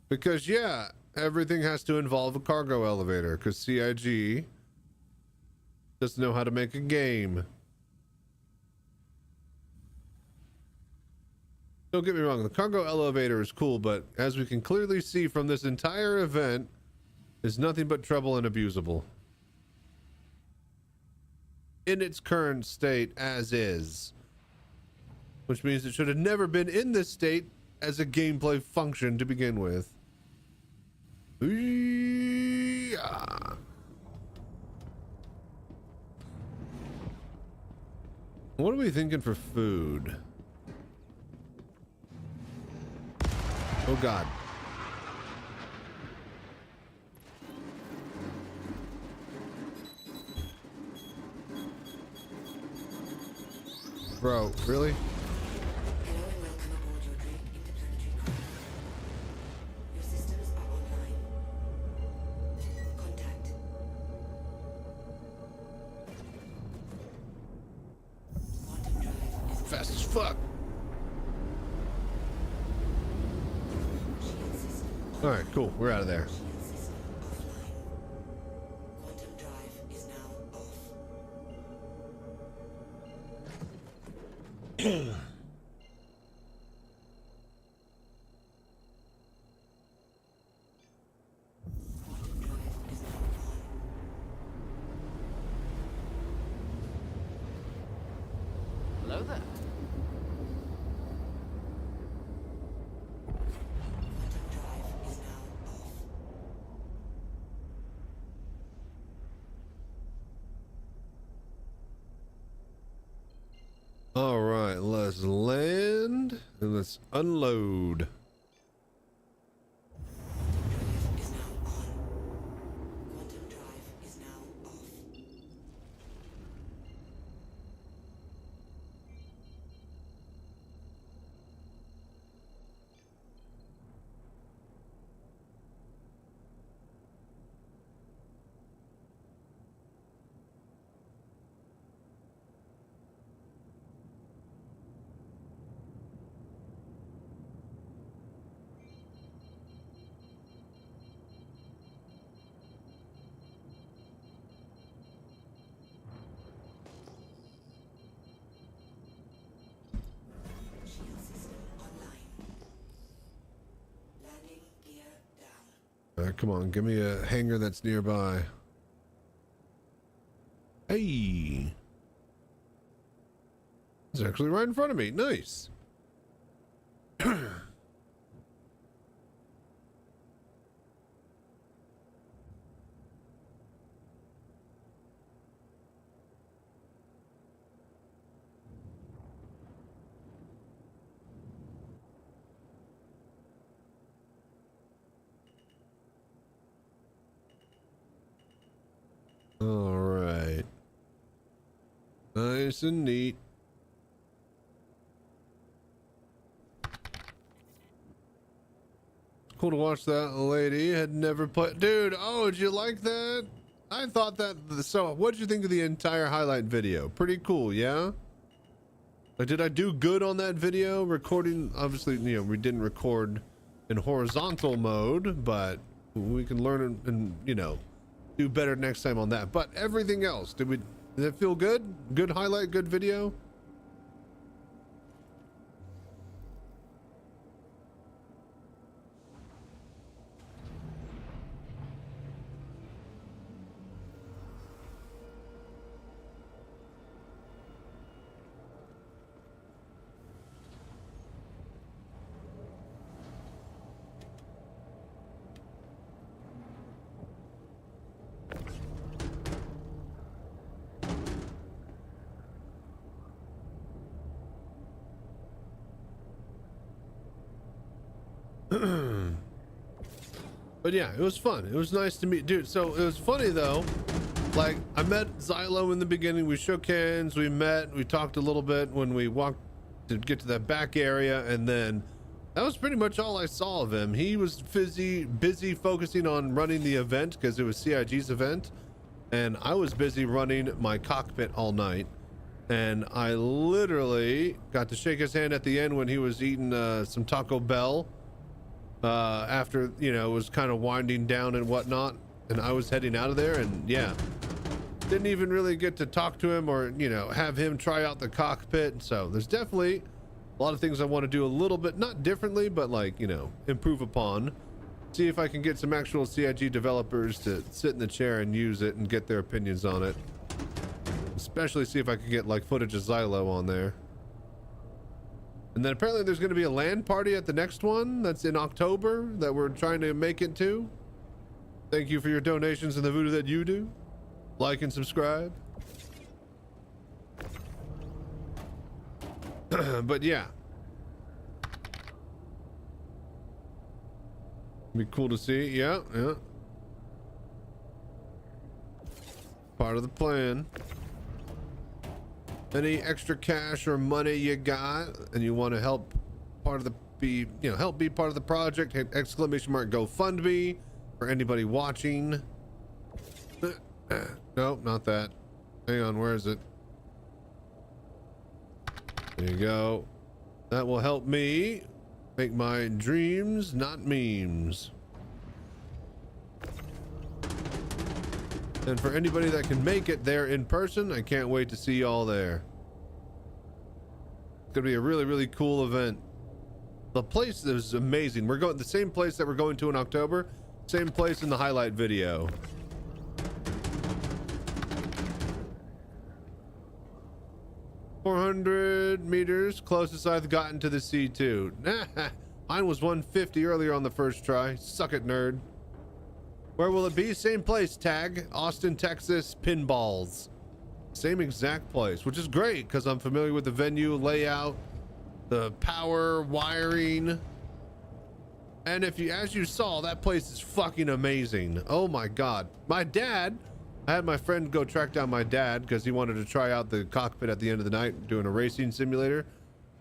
Because, yeah, everything has to involve a cargo elevator, because CIG doesn't know how to make a game. Don't get me wrong, the cargo elevator is cool, but as we can clearly see from this entire event, is nothing but trouble and abusable. In its current state as is. Which means it should have never been in this state as a gameplay function to begin with. Yeah. What are we thinking for food? Oh God. Bro, really? Hello and welcome aboard your trip interplanetary cruise. Your systems are online. Contact. Quantum drive is Fast as fuck. shield system. All right, cool. We're out of there. Shield system offline. Quantum drive is now off. Quantum drive is now on. Hello there. Quantum drive is now off. All right, let's land and let's unload. Quantum drive is now on. Quantum drive is now off. Come on, give me a hangar that's nearby. Hey. It's actually right in front of me. Nice. All right. Nice and neat. Cool to watch that lady. Had never played. Dude, oh, did you like that? I thought that. So, what did you think of the entire highlight video? Pretty cool, yeah? Like, did I do good on that video? Recording, obviously, you know, we didn't record in horizontal mode, but we can learn and, you know, do better next time on that. But everything else, did it feel good? Good highlight, good video? But yeah, it was fun. It was nice to meet, dude. So it was funny though. Like, I met Xylo in the beginning. We shook hands. We met. We talked a little bit when we walked to get to that back area, and then that was pretty much all I saw of him. He was busy focusing on running the event because it was CIG's event, and I was busy running my cockpit all night. And I literally got to shake his hand at the end when he was eating some Taco Bell. After, you know, it was kind of winding down and whatnot, and I was heading out of there, and yeah, didn't even really get to talk to him or, you know, have him try out the cockpit. So there's definitely a lot of things I want to do a little bit, not differently, but like, you know, improve upon. See if I can get some actual CIG developers to sit in the chair and use it and get their opinions on it. Especially see if I can get like footage of Xylo on there. And then apparently there's going to be a LAN party at the next one that's in October that we're trying to make it to. Thank you for your donations and the voodoo that you do. Like and subscribe. But yeah. Be cool to see. Yeah, yeah. Part of the plan. Any extra cash or money you got and you want to help help be part of the project, hit exclamation mark GoFundMe for anybody watching. Nope, not that. Hang on, where is it? There you go. That will help me make my dreams not memes. And for anybody that can make it there in person, I can't wait to see y'all there. It's gonna be a really, really cool event. The place is amazing. We're going the same place that we're going to in October, same place in the highlight video. $400 meters, closest I've gotten to the C2. Mine was 150 earlier on the first try. Suck it, nerd. Where will it be? Same place, tag. Austin, Texas, Pinballs. Same exact place, which is great because I'm familiar with the venue layout, the power, wiring. And as you saw, that place is fucking amazing. Oh my God. My dad, I had my friend go track down my dad because he wanted to try out the cockpit at the end of the night, doing a racing simulator,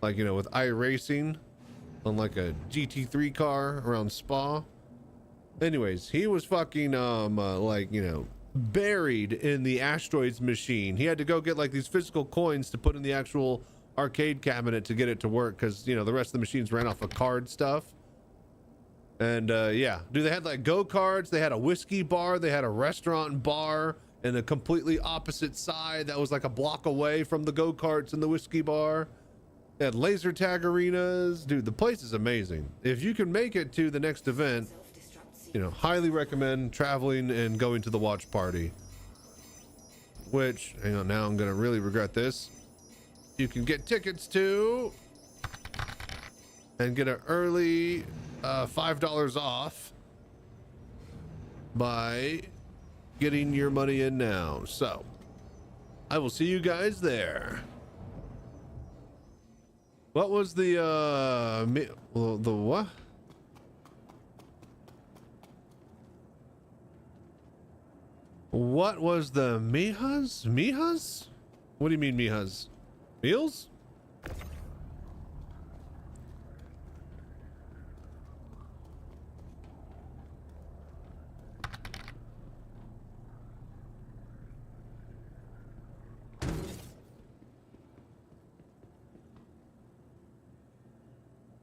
like, you know, with iRacing on like a GT3 car around Spa. Anyways, he was fucking like, you know, buried in the asteroids machine. He had to go get like these physical coins to put in the actual arcade cabinet to get it to work because, you know, the rest of the machines ran off of card stuff. And yeah, dude, they had like go-karts, they had a whiskey bar, they had a restaurant bar in a completely opposite side that was like a block away from the go-karts and the whiskey bar. They had laser tag arenas. Dude, the place is amazing. If you can make it to the next event, you know, highly recommend traveling and going to the watch party. Which, hang on, now I'm gonna really regret this. You can get tickets to and get an early $5 off by getting your money in now. So I will see you guys there. What was the what? What was the Mijas? Mijas? What do you mean Mijas? Meals?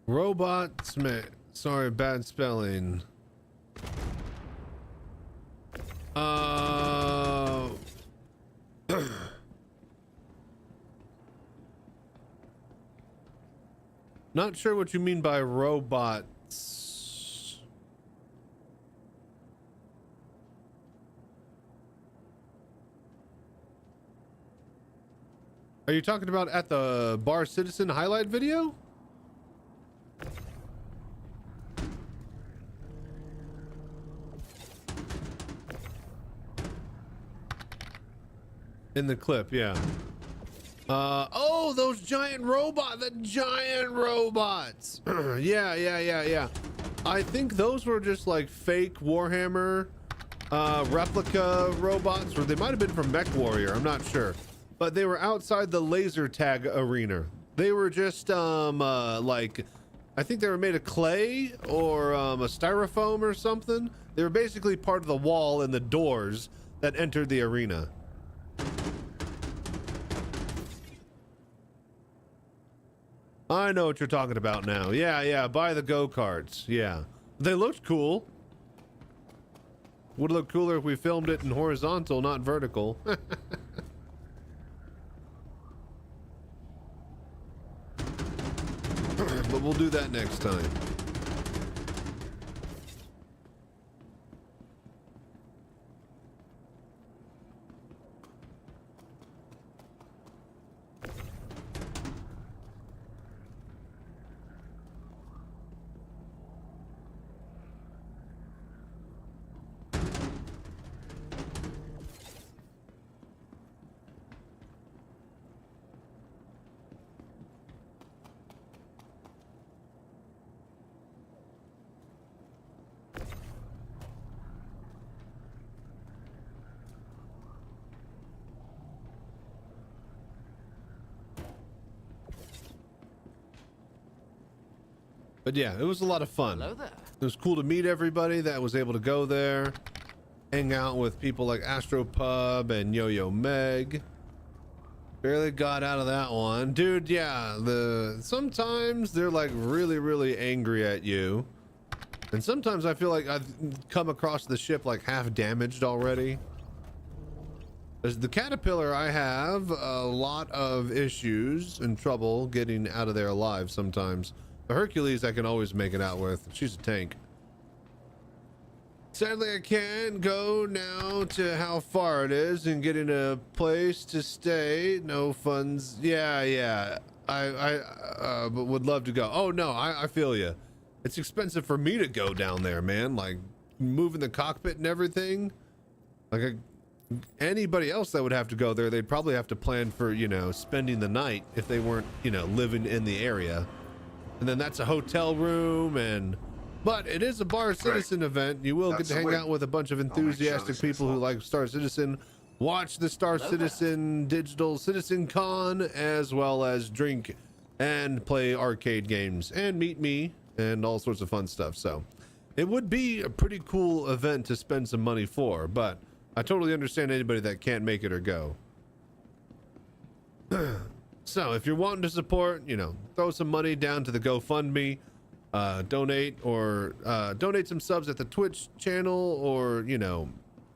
Robot Smith. Sorry, bad spelling. Not sure what you mean by robots. Are you talking about at the Bar Citizen highlight video? In the clip, yeah. Oh, those giant robots. Yeah. I think those were just like fake Warhammer replica robots, or they might have been from Mech Warrior, I'm not sure. But they were outside the laser tag arena. They were just like, I think they were made of clay or a styrofoam or something. They were basically part of the wall and the doors that entered the arena. I know what you're talking about now. Yeah, buy the go-karts. Yeah. They looked cool. Would look cooler if we filmed it in horizontal, not vertical. But we'll do that next time. But yeah, it was a lot of fun. Hello there. It was cool to meet everybody that was able to go there, hang out with people like Astropub and Yo-Yo Meg. Barely got out of that one. Dude, yeah, sometimes they're like really angry at you. And sometimes I feel like I've come across the ship like half damaged already. As the Caterpillar, I have a lot of issues and trouble getting out of there alive sometimes. The Hercules I can always make it out with. She's a tank. Sadly, I can't go now to how far it is and getting a place to stay. No funds. Yeah. I would love to go. Oh no, I feel you. It's expensive for me to go down there, man. Like moving the cockpit and everything. Like anybody else that would have to go there, they'd probably have to plan for, you know, spending the night if they weren't, you know, living in the area. And then that's a hotel room, but it is a Bar Citizen event. You will get to hang out with a bunch of enthusiastic people who like Star Citizen, watch the Star Citizen digital Citizencon, as well as drink and play arcade games and meet me and all sorts of fun stuff. So it would be a pretty cool event to spend some money for, but I totally understand anybody that can't make it or go. So if you're wanting to support, you know, throw some money down to the GoFundMe, donate some subs at the Twitch channel, or, you know,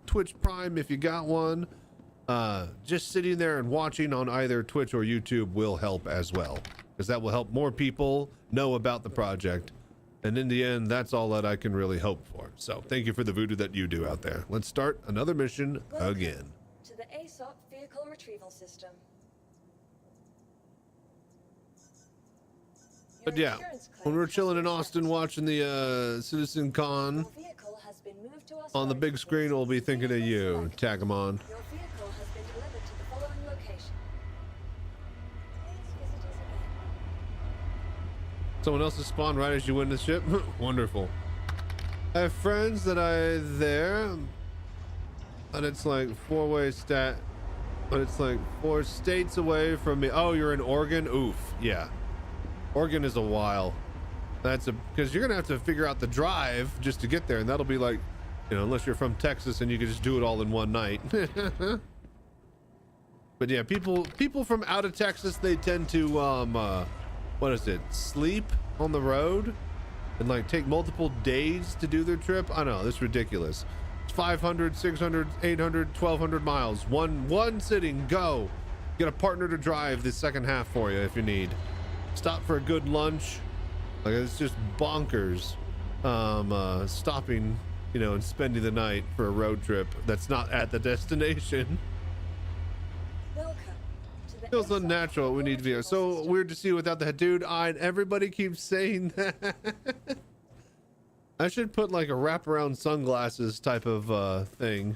Twitch Prime if you got one. Just sitting there and watching on either Twitch or YouTube will help as well, because that will help more people know about the project And in the end, that's all that I can really hope for. So thank you for the voodoo that you do out there. Let's start another mission again. To the ASOP vehicle retrieval system. Your But yeah, insurance claim when we're has chilling been in Austin sent. watching the Citizencon Your vehicle has been moved to our on the storage big screen, we'll be thinking of Vehicle you. select. Tag 'em on. Your vehicle has been delivered to the following location. Please visit us again. Someone else has spawned right as you win the ship. Wonderful. I have friends that I there, and it's like four-way stat, but it's like 4 states away from me. Oh, you're in Oregon? Oof. Yeah. Oregon is a while. That's because you're gonna have to figure out the drive just to get there, and that'll be like, you know, unless you're from Texas and you can just do it all in one night. But yeah, people from out of Texas, they tend to what is it, sleep on the road and like take multiple days to do their trip. I know, this is ridiculous. It's 500, 600, 800, 1200 miles, one sitting. Go get a partner to drive the second half for you if you need. Stop for a good lunch. Like, it's just bonkers stopping, you know, and spending the night for a road trip that's not at the destination. Welcome to the Feels ASOP unnatural. We need vehicle video. So system. weird to see without the dude. Everybody keeps saying that. I should put like a wraparound sunglasses type of thing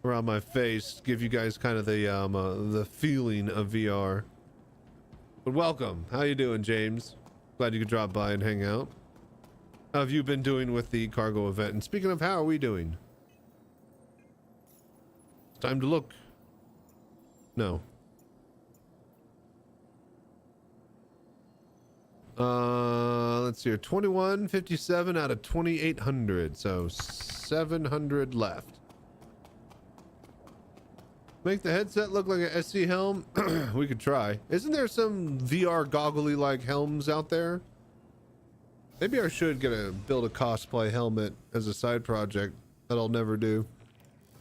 around my face, give you guys kind of the feeling of VR. But welcome. How you doing, James? Glad you could drop by and hang out. How have you been doing with the cargo event? And speaking of, how are we doing? It's time to look. No. Let's see here. 2157 out of 2800. So 700 left. Make the headset look like a SC helm? We could try. Isn't there some VR goggly like helms out there? Maybe I should build a cosplay helmet as a side project that I'll never do.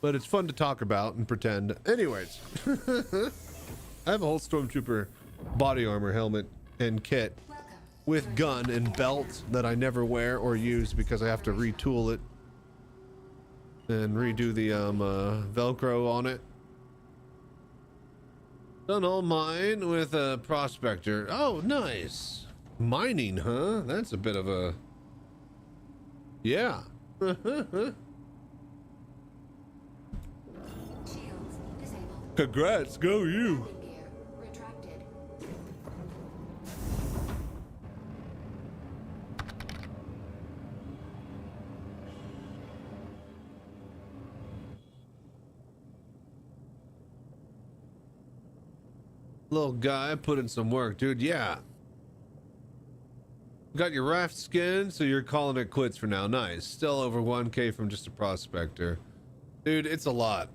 But it's fun to talk about and pretend. Anyways. I have a whole Stormtrooper body armor helmet and kit with gun and belt that I never wear or use because I have to retool it and redo the Velcro on it. Done all mine with a prospector. Oh, nice. Mining, huh? That's a bit of a... Yeah. Shields disabled. Congrats, go you. Landing gear retracted. Little guy put in some work, dude. Yeah. Got your raft skin, so you're calling it quits for now. Nice. Still over 1K from just a prospector. Dude, it's a lot.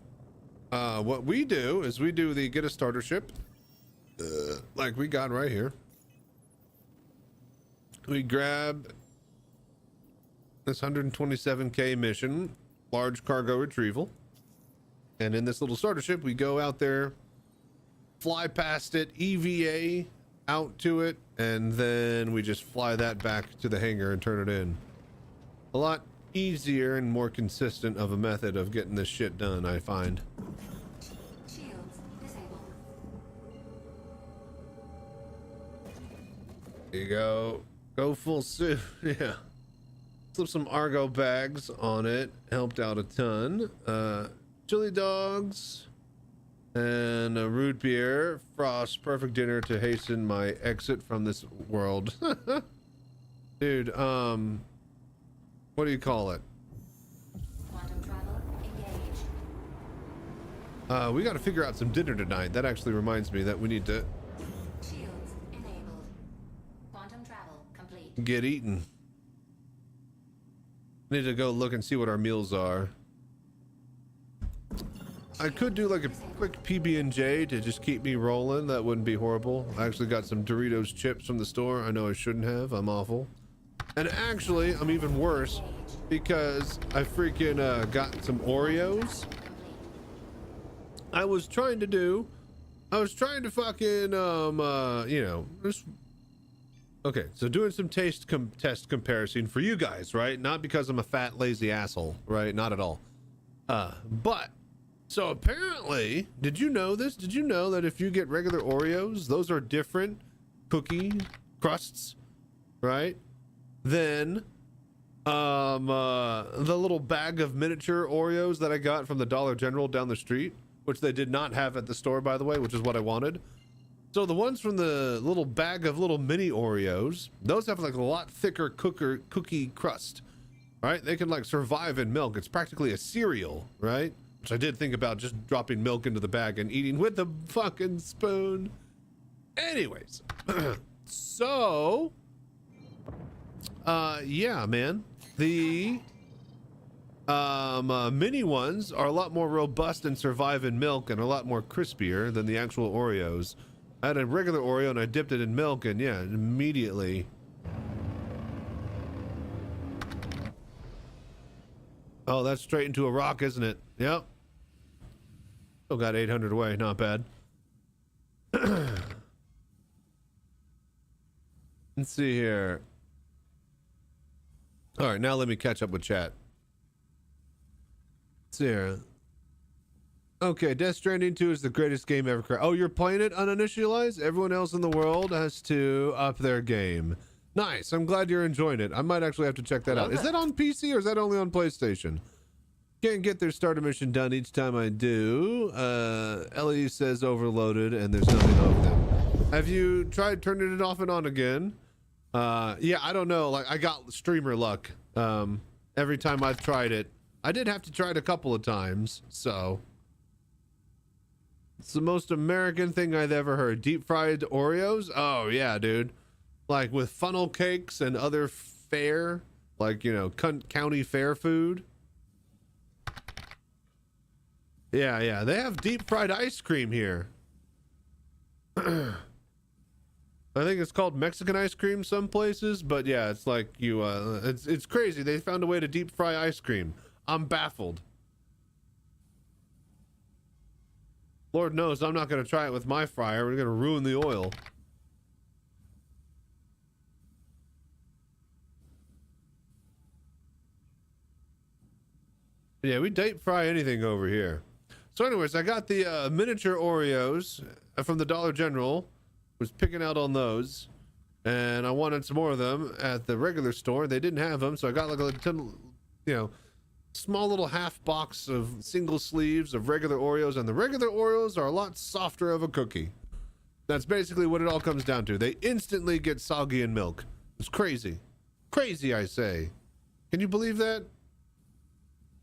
What we do is we do the get a starter ship. Like we got right here. We grab this 127K mission, large cargo retrieval. And in this little starter ship, we go out there, fly past it, EVA out to it, and then we just fly that back to the hangar and turn it in. A lot easier and more consistent of a method of getting this shit done, I find. Shields disabled. There you go. Go full suit. Yeah. Slip some Argo bags on it. Helped out a ton. Chili dogs. And a root beer. Frost. Perfect dinner to hasten my exit from this world. Dude, what do you call it? Quantum travel engaged. We got to figure out some dinner tonight. That actually reminds me that we need to Shields enabled. Quantum travel complete. get eaten. Need to go look and see what our meals are. I could do like a quick PB&J to just keep me rolling. That wouldn't be horrible. I actually got some Doritos chips from the store. I know I shouldn't have. I'm awful. And actually, I'm even worse because I freaking got some Oreos. I was trying to fucking, you know, just Okay, so doing some taste test comparison for you guys, right? Not because I'm a fat, lazy asshole, right? Not at all. But, so apparently, did you know this? Did you know that if you get regular Oreos, those are different cookie crusts, right? Then, the little bag of miniature Oreos that I got from the Dollar General down the street, which they did not have at the store, by the way, which is what I wanted. So the ones from the little bag of little mini Oreos, those have like a lot thicker cookie crust, right? They can like survive in milk. It's practically a cereal, right? Which I did think about just dropping milk into the bag and eating with the fucking spoon. Anyways, so, yeah, man, the mini ones are a lot more robust and survive in milk and a lot more crispier than the actual Oreos. I had a regular Oreo and I dipped it in milk and yeah, immediately. Oh, that's straight into a rock, isn't it? Yep. Still got 800 away, not bad. Let's see here. All right, now let me catch up with chat. Let's see here. Okay, Death Stranding 2 is the greatest game ever. Oh, you're playing it uninitialized? Everyone else in the world has to up their game. Nice. I'm glad you're enjoying it. I might actually have to check that out. Is that on PC or is that only on PlayStation? Can't get their starter mission done each time I do. Ellie says overloaded and there's nothing over them. Have you tried turning it off and on again? Yeah, I don't know. Like, I got streamer luck. Every time I've tried it. I did have to try it a couple of times, so. It's the most American thing I've ever heard. Deep fried Oreos? Oh, yeah, dude. Like with funnel cakes and other fare, like, you know, county fair food. Yeah, yeah. They have deep fried ice cream here. I think it's called Mexican ice cream some places, but yeah, it's like you, it's crazy. They found a way to deep fry ice cream. I'm baffled. Lord knows I'm not going to try it with my fryer. We're going to ruin the oil. Yeah, we deep fry anything over here. So anyways, I got the miniature Oreos from the Dollar General. Was picking out on those. And I wanted some more of them at the regular store. They didn't have them, so I got like a 10, you know, small little half box of single sleeves of regular Oreos, and the regular Oreos are a lot softer of a cookie. That's basically what it all comes down to. They instantly get soggy in milk. It's crazy. Crazy, I say. Can you believe that?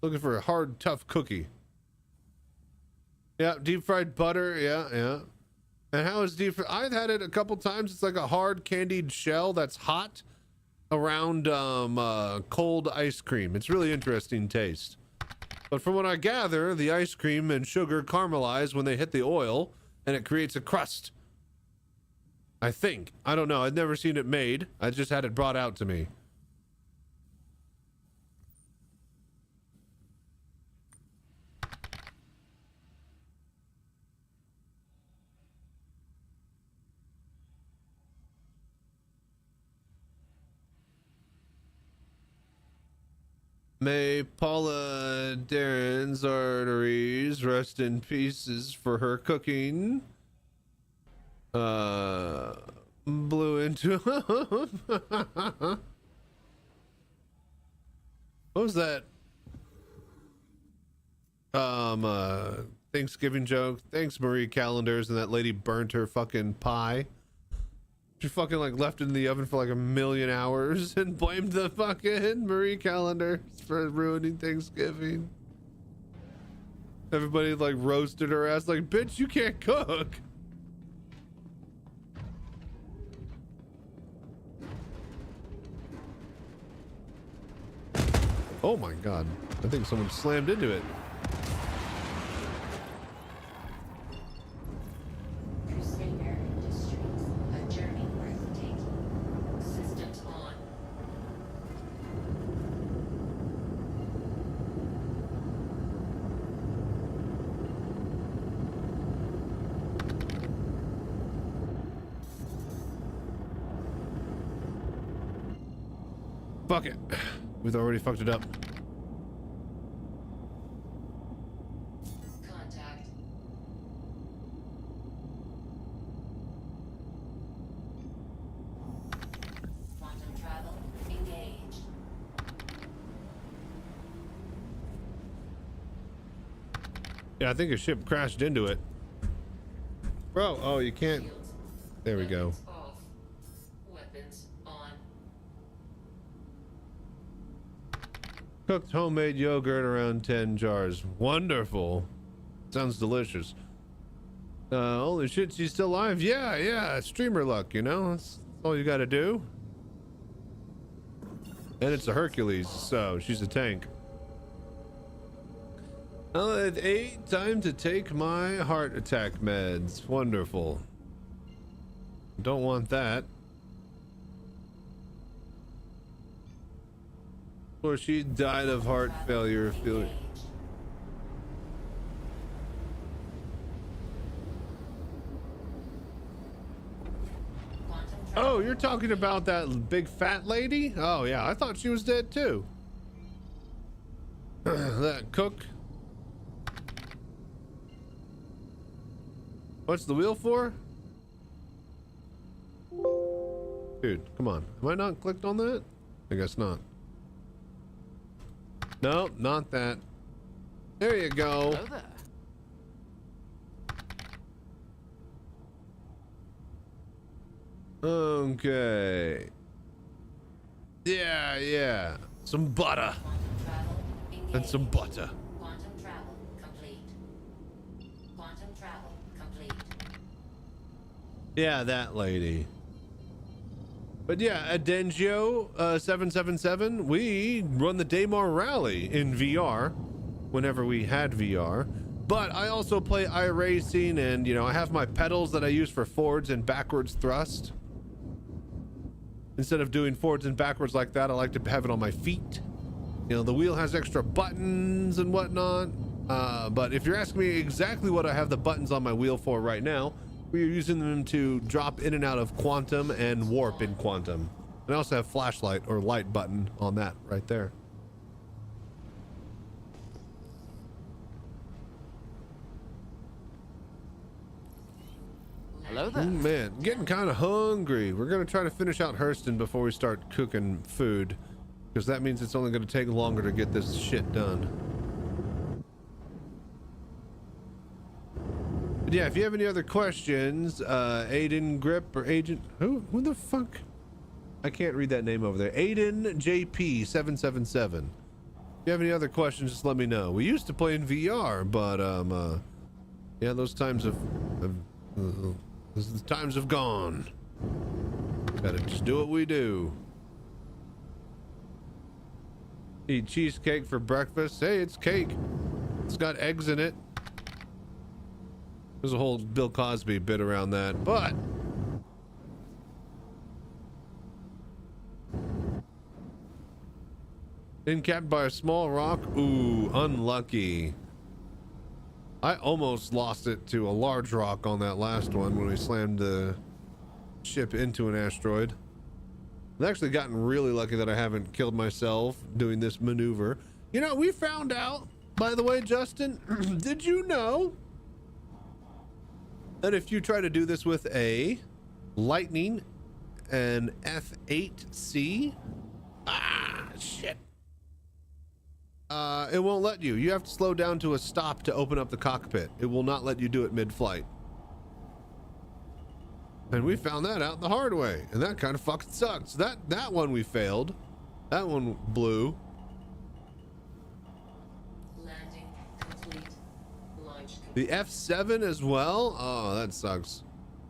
Looking for a hard, tough cookie. Yeah, deep fried butter. Yeah, yeah. And how is deep fried? I've had it a couple times. It's like a hard candied shell that's hot around cold ice cream. It's really interesting taste. But from what I gather, the ice cream and sugar caramelize when they hit the oil and it creates a crust. I think. I don't know. I've never seen it made. I just had it brought out to me. May Paula Darren's arteries rest in pieces for her cooking. Blew into what was that? Thanksgiving joke. Thanks, Marie Callender's, and that lady burnt her fucking pie. She fucking like left it in the oven for like 1,000,000 hours and blamed the fucking Marie Callender for ruining Thanksgiving. Everybody like roasted her ass like, bitch, you can't cook. Oh my God. I think someone slammed into it. Crusader Industries, a journey worth taking. Systems on. Fuck it. We've already fucked it up. Contact. Quantum travel engaged. Yeah, I think a ship crashed into it. Bro, oh, you can't. Shields. There we go. Weapons off. Weapons on. Cooked homemade yogurt, around 10 jars. Wonderful. Sounds delicious. Holy shit, she's still alive? Yeah, streamer luck, you know? That's all you gotta do. And it's a Hercules, so she's a tank. At 8, time to take my heart attack meds. Wonderful. Don't want that. Or she died of heart failure. Engaged. Quantum travel. Oh, you're talking about that big fat lady? Oh yeah, I thought she was dead too. That cook. What's the wheel for? Dude, come on. Am I not clicked on that? I guess not. Nope, not that. There you go. Hello there. Okay. Yeah. Some butter. Quantum travel engaged. And some butter. Quantum travel complete. Quantum travel complete. Yeah, that lady. But yeah, at Dengio 777, we run the Daymar Rally in VR whenever we had VR. But I also play iRacing, and you know, I have my pedals that I use for forwards and backwards thrust. Instead of doing forwards and backwards like that, I like to have it on my feet. You know, the wheel has extra buttons and whatnot. But if you're asking me exactly what I have the buttons on my wheel for right now, we are using them to drop in and out of quantum and warp in quantum. And I also have flashlight or light button on that right there. Hello Ooh, there. man, getting kind of hungry. We're gonna try to finish out Hurston before we start cooking food, because that means it's only gonna take longer to get this shit done. But yeah, if you have any other questions, Aiden Grip or Agent, who the fuck? I can't read that name over there. Aiden JP 777. If you have any other questions, just let me know. We used to play in VR, but yeah, those times have the times have gone. Gotta just do what we do. Eat cheesecake for breakfast. Hey, it's cake. It's got eggs in it. There's a whole Bill Cosby bit around that, but capped by a small rock. Ooh, unlucky. I almost lost it to a large rock on that last one when we slammed the ship into an asteroid. I've actually gotten really lucky that I haven't killed myself doing this maneuver. You know, we found out, by the way, Justin, did you know that if you try to do this with a Lightning and F8C, shit. It won't let you. You have to slow down to a stop to open up the cockpit. It will not let you do it mid-flight. And we found that out the hard way, and that kind of fucking sucks. That one we failed. That one blew. Landing complete. Launch The F7 as well? Oh, that sucks.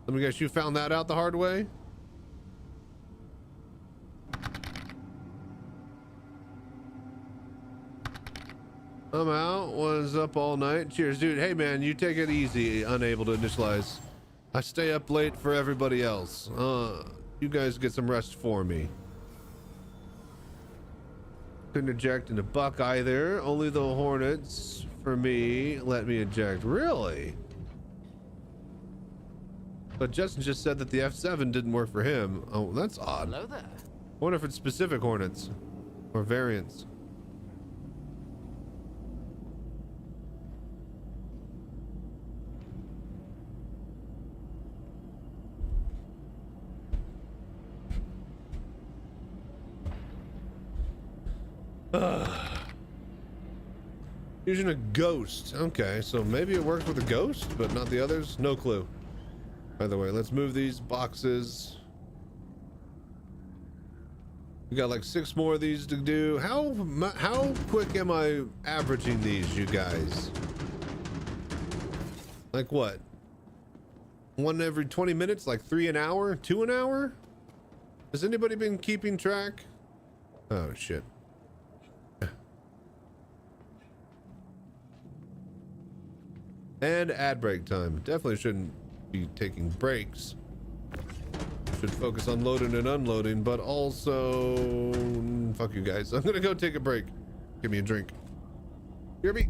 Let me guess, you found that out the hard way? I'm out. Was up all night. Cheers, dude. Hey, man, you take it easy. Unable to initialize. I stay up late for everybody else. You guys get some rest for me. Couldn't eject in a buck either. Only the Hornets for me let me eject. Really? But Justin just said that the F7 didn't work for him. Oh, that's odd. Hello there. wonder if it's specific Hornets or variants. Using a ghost. Okay, so maybe it works with a ghost, but not the others? No clue. By the way, let's move these boxes. We got like 6 more of these to do. How quick am I averaging these, you guys? Like what? 1 every 20 minutes? Like 3 an hour? 2 an hour? Has anybody been keeping track? Oh, shit. And ad break time. Definitely shouldn't be taking breaks. Should focus on loading and unloading, but also... Fuck you guys. I'm gonna go take a break. Give me a drink. Hear me?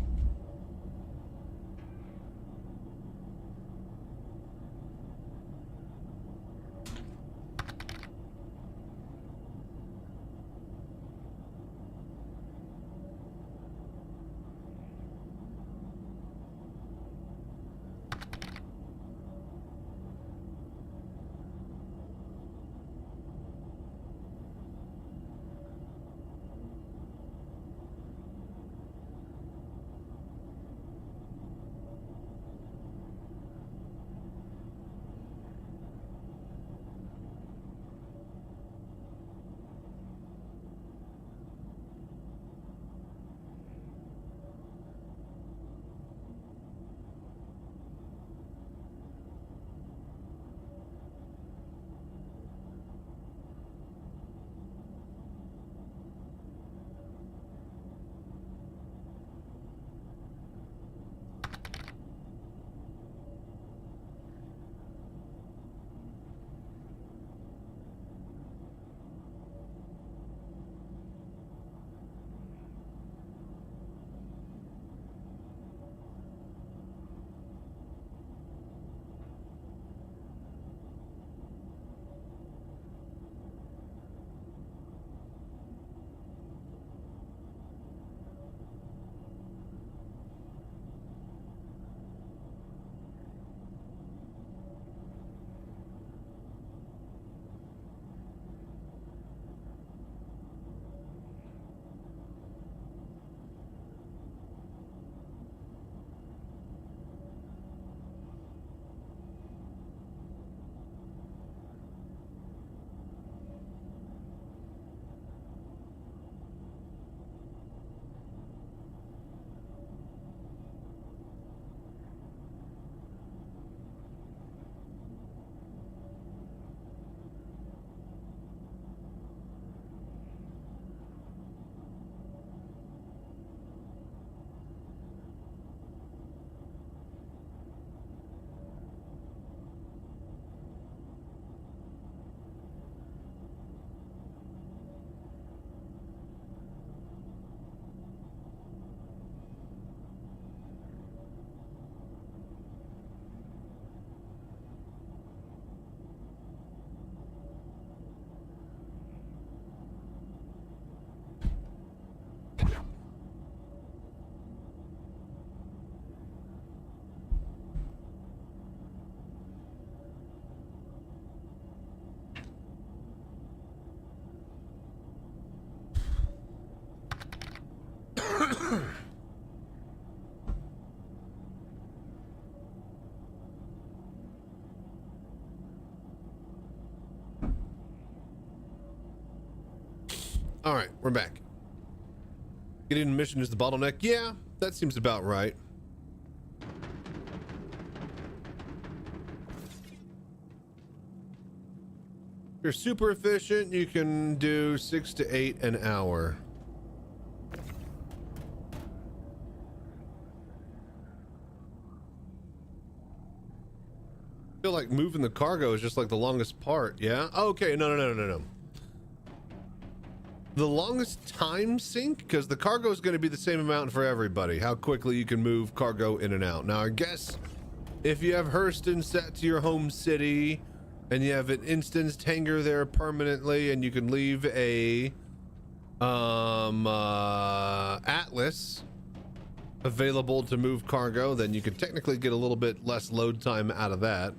All right, we're back. Getting a mission is the bottleneck. Yeah, that seems about right. If you're super efficient, you can do 6 to 8 an hour. I feel like moving the cargo is just like the longest part. Yeah. Okay. No. The longest time sink, because the cargo is going to be the same amount for everybody. How quickly you can move cargo in and out. Now, I guess if you have Hurston set to your home city, and you have an instanced hangar there permanently, and you can leave a Atlas available to move cargo, then you could technically get a little bit less load time out of that.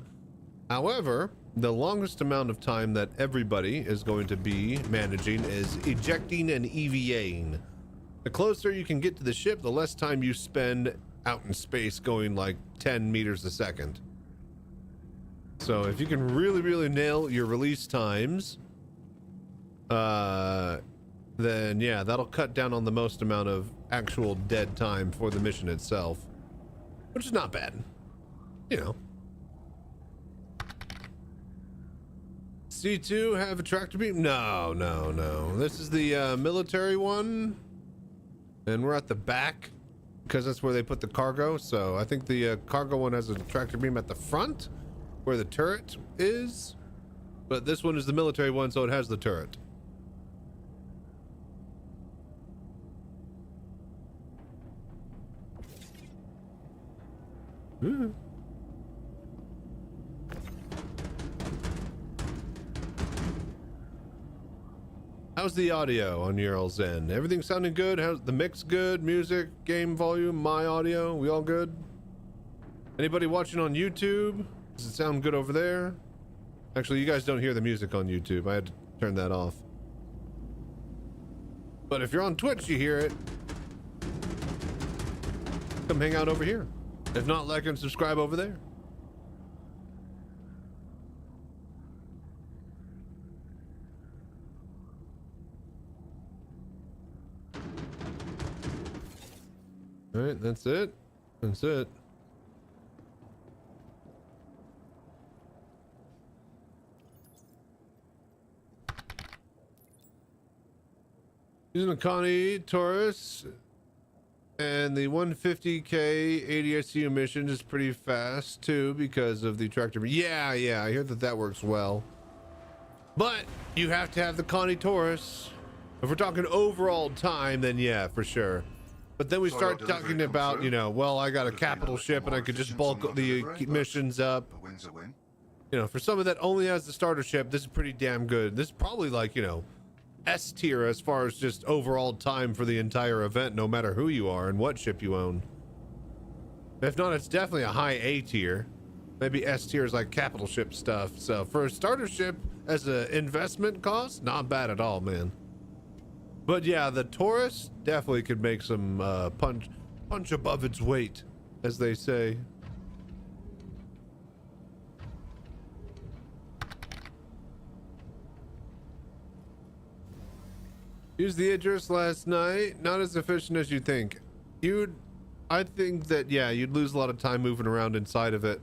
However, the longest amount of time that everybody is going to be managing is ejecting and EVAing. The closer you can get to the ship, the less time you spend out in space going like 10 meters a second. So if you can really nail your release times, then yeah, that'll cut down on the most amount of actual dead time for the mission itself, which is not bad, you know. C2 have a tractor beam? No. This is the military one, and we're at the back because that's where they put the cargo. So I think the cargo one has a tractor beam at the front where the turret is, but this one is the military one, so it has the turret. How's the audio on Ural's end? Everything sounding good? How's the mix good? Music, game volume, my audio? We all good? Anybody watching on YouTube? Does it sound good over there? Actually, you guys don't hear the music on YouTube. I had to turn that off. But if you're on Twitch, you hear it. Come hang out over here. If not, like and subscribe over there. All right, that's it. That's it. Using a Connie Taurus and the 150k ADSU mission is pretty fast too because of the tractor. Yeah, I hear that works well. But you have to have the Connie Taurus. If we're talking overall time, then yeah, for sure. But then we start talking about, you know, well, I got a capital ship and I could just bulk the missions up. A win's a win. You know, for someone that only has the starter ship, this is pretty damn good. This is probably like, you know, S tier as far as just overall time for the entire event, no matter who you are and what ship you own. If not, it's definitely a high A tier. Maybe S tier is like capital ship stuff. So for a starter ship as an investment cost, not bad at all, man. But yeah, the Taurus definitely could make some punch above its weight, as they say. Used the Idris last night. Not as efficient as you think. I think that, yeah, you'd lose a lot of time moving around inside of it.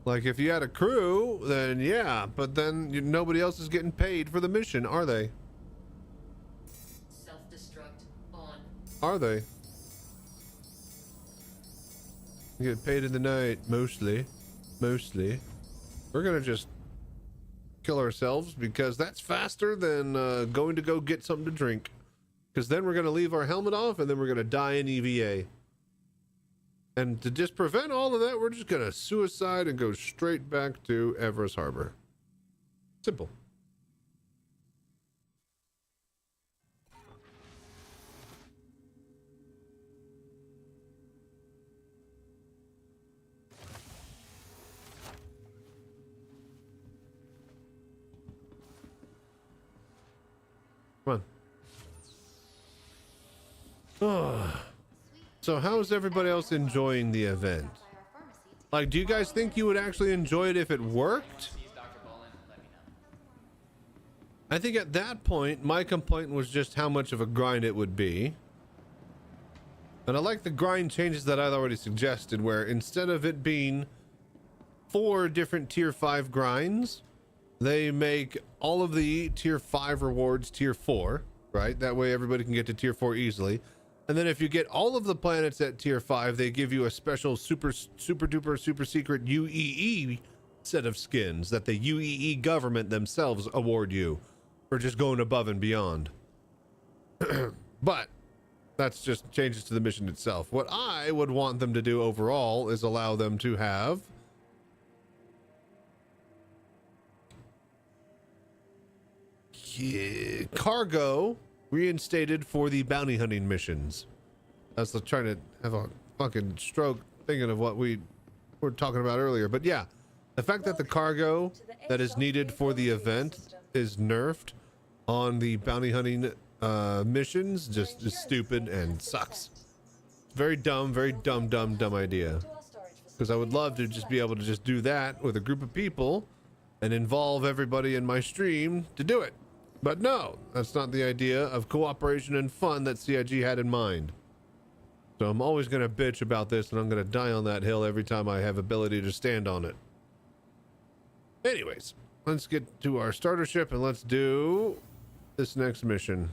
Like if you had a crew, then yeah, but then nobody else is getting paid for the mission, are they? Self-destruct on. Are they? You get paid in the night, mostly. We're gonna just kill ourselves because that's faster than going to go get something to drink. Because then we're gonna leave our helmet off and then we're gonna die in EVA. And to just prevent all of that, we're just gonna suicide and go straight back to Everest Harbor. Simple. Come on. Oh. So how's everybody else enjoying the event? Like, do you guys think you would actually enjoy it if it worked? I think at that point, my complaint was just how much of a grind it would be. And I like the grind changes that I'd already suggested, where instead of it being 4 different tier 5 grinds, they make all of the tier 5 rewards tier 4, right? That way everybody can get to tier 4 easily. And then if you get all of the planets at tier 5, they give you a special super duper super secret UEE set of skins that the UEE government themselves award you for just going above and beyond. But that's just changes to the mission itself. What I would want them to do overall is allow them to have cargo reinstated for the bounty hunting missions. I was trying to have a fucking stroke thinking of what we were talking about earlier. But yeah, the fact that the cargo that is needed for the event is nerfed on the bounty hunting missions just is stupid and sucks. Very dumb idea. Because I would love to just be able to just do that with a group of people and involve everybody in my stream to do it. But no, that's not the idea of cooperation and fun that CIG had in mind. So I'm always going to bitch about this, and I'm going to die on that hill every time I have ability to stand on it. Anyways, let's get to our starter ship and let's do this next mission.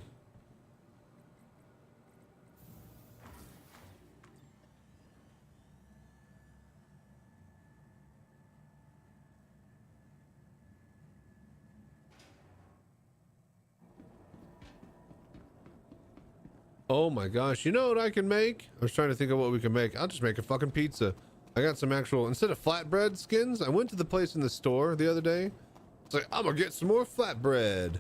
Oh my gosh, you know what I can make? I was trying to think of what we can make. I'll just make a fucking pizza. I got some actual, instead of flatbread skins, I went to the place in the store the other day. It's like, I'm gonna get some more flatbread.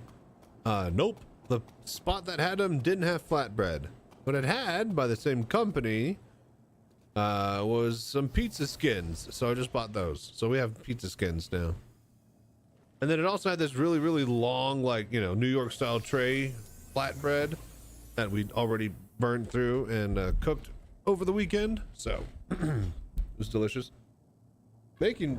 Nope. The spot that had them didn't have flatbread. What it had, by the same company, was some pizza skins. So I just bought those. So we have pizza skins now. And then it also had this really, really long, like, you know, New York style tray flatbread that we'd already burned through and cooked over the weekend. So it was delicious. Being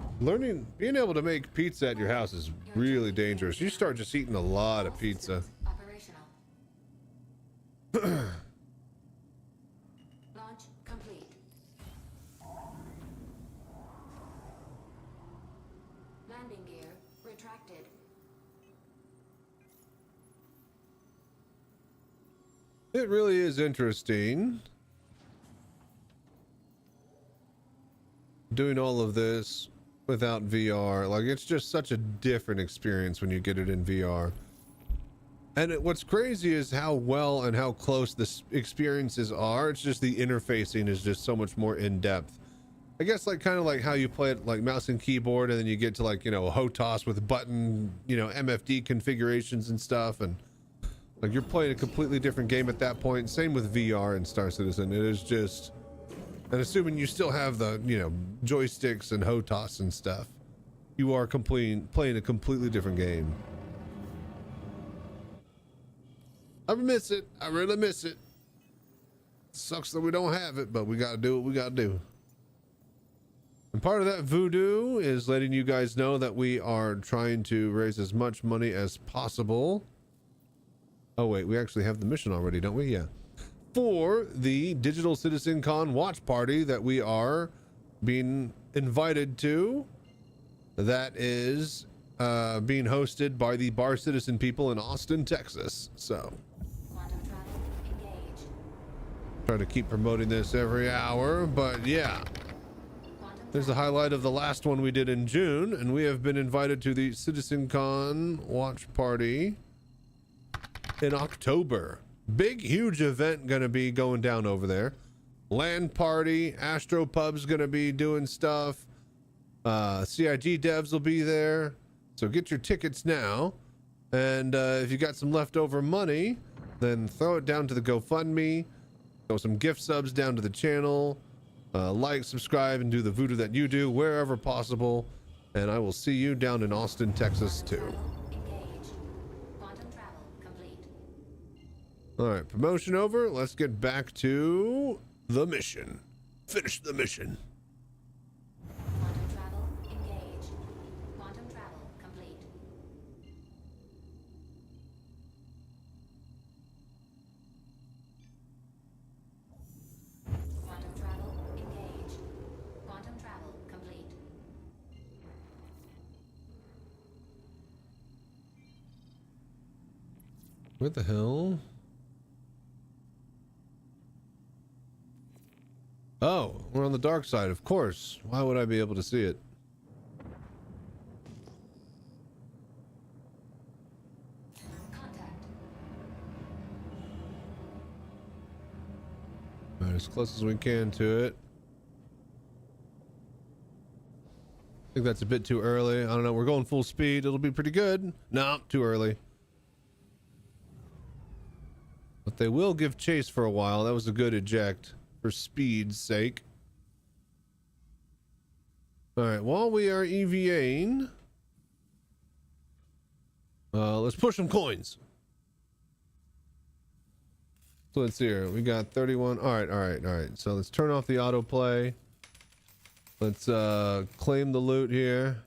able to make pizza at your house is really dangerous. You start just eating a lot of pizza. Operational. Launch complete. Landing gear retracted. It really is interesting doing all of this without VR. Like, it's just such a different experience when you get it in VR. And what's crazy is how well and how close the experiences are. It's just the interfacing is just so much more in depth. I guess like kind of like how you play it like mouse and keyboard, and then you get to like, you know, HOTAS with button, you know, MFD configurations and stuff, and like you're playing a completely different game at that point. Same with VR and Star Citizen. It is just, and assuming you still have the, you know, joysticks and HOTAS and stuff, you are playing a completely different game. I miss it. I really miss it. Sucks that we don't have it, but we got to do what we got to do. And part of that Voodoo is letting you guys know that we are trying to raise as much money as possible. Oh wait, we actually have the mission already, don't we? Yeah. For the Digital Citizencon watch party that we are being invited to, that is being hosted by the Bar Citizen people in Austin, Texas. So Quantum travel engage. try to keep promoting this every hour, but yeah. There's the highlight of the last one we did in June, and we have been invited to the Citizencon watch party in October. Big, huge event gonna be going down over there. Land party, Astro Pub's gonna be doing stuff. CIG devs will be there. So get your tickets now. And if you got some leftover money, then throw it down to the GoFundMe. Throw some gift subs down to the channel. Like, subscribe, and do the voodoo that you do wherever possible. And I will see you down in Austin, Texas too. Engage. Quantum travel complete. All right, promotion over. Let's get back to the mission. Finish the mission. Quantum travel engage. Quantum travel complete. Quantum travel engage. Quantum travel complete. What the hell? Oh, we're on the dark side, of course. Why would I be able to see it? Contact. All right, as close as we can to it. I think that's a bit too early. I don't know. We're going full speed. It'll be pretty good. No, too early. they will give chase for a while. That was a good eject for speed's sake. All right, while we are EVAing, let's push some coins. So let's see here. We got 31. All right. So let's turn off the autoplay. Let's claim the loot here.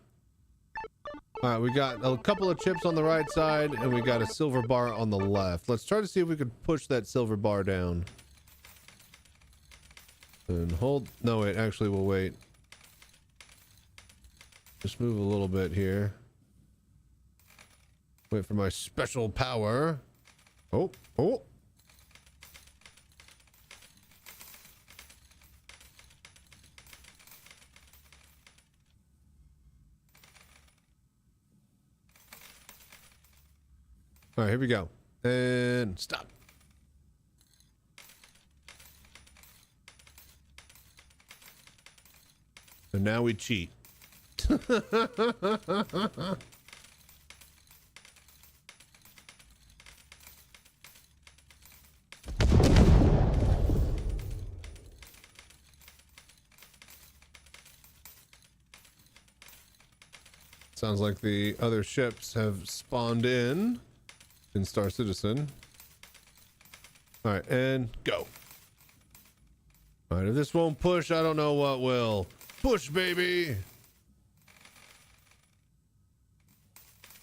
All right, we got a couple of chips on the right side, and we got a silver bar on the left. Let's try to see if we could push that silver bar down. And hold. No, wait. Actually, we'll wait. Just move a little bit here. Wait for my special power. Oh. All right, here we go. And stop. And now we cheat. Sounds like the other ships have spawned in Star Citizen. All right, and go. All right, if this won't push, I don't know what will. Push, baby.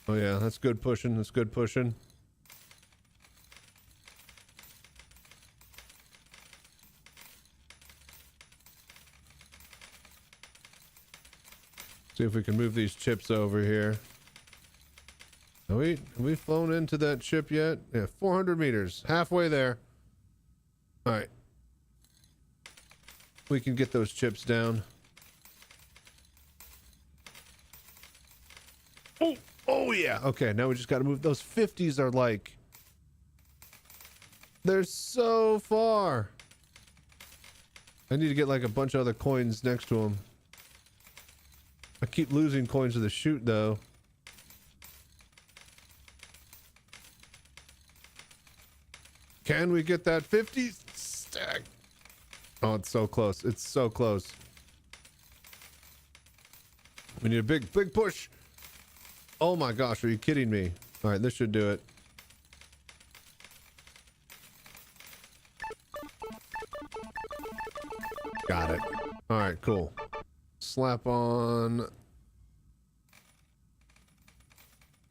Oh yeah, that's good pushing. That's good pushing. See if we can move these chips over here. Have we flown into that ship yet? Yeah, 400 meters. Halfway there. All right. We can get those chips down. Oh yeah. Okay, now we just got to move. Those 50s are like... They're so far. I need to get like a bunch of other coins next to them. I keep losing coins to the chute though. Can we get that 50 stack? Oh, it's so close. It's so close. We need a big push. Oh my gosh, are you kidding me? All right, this should do it. Got it. All right, cool. Slap on. I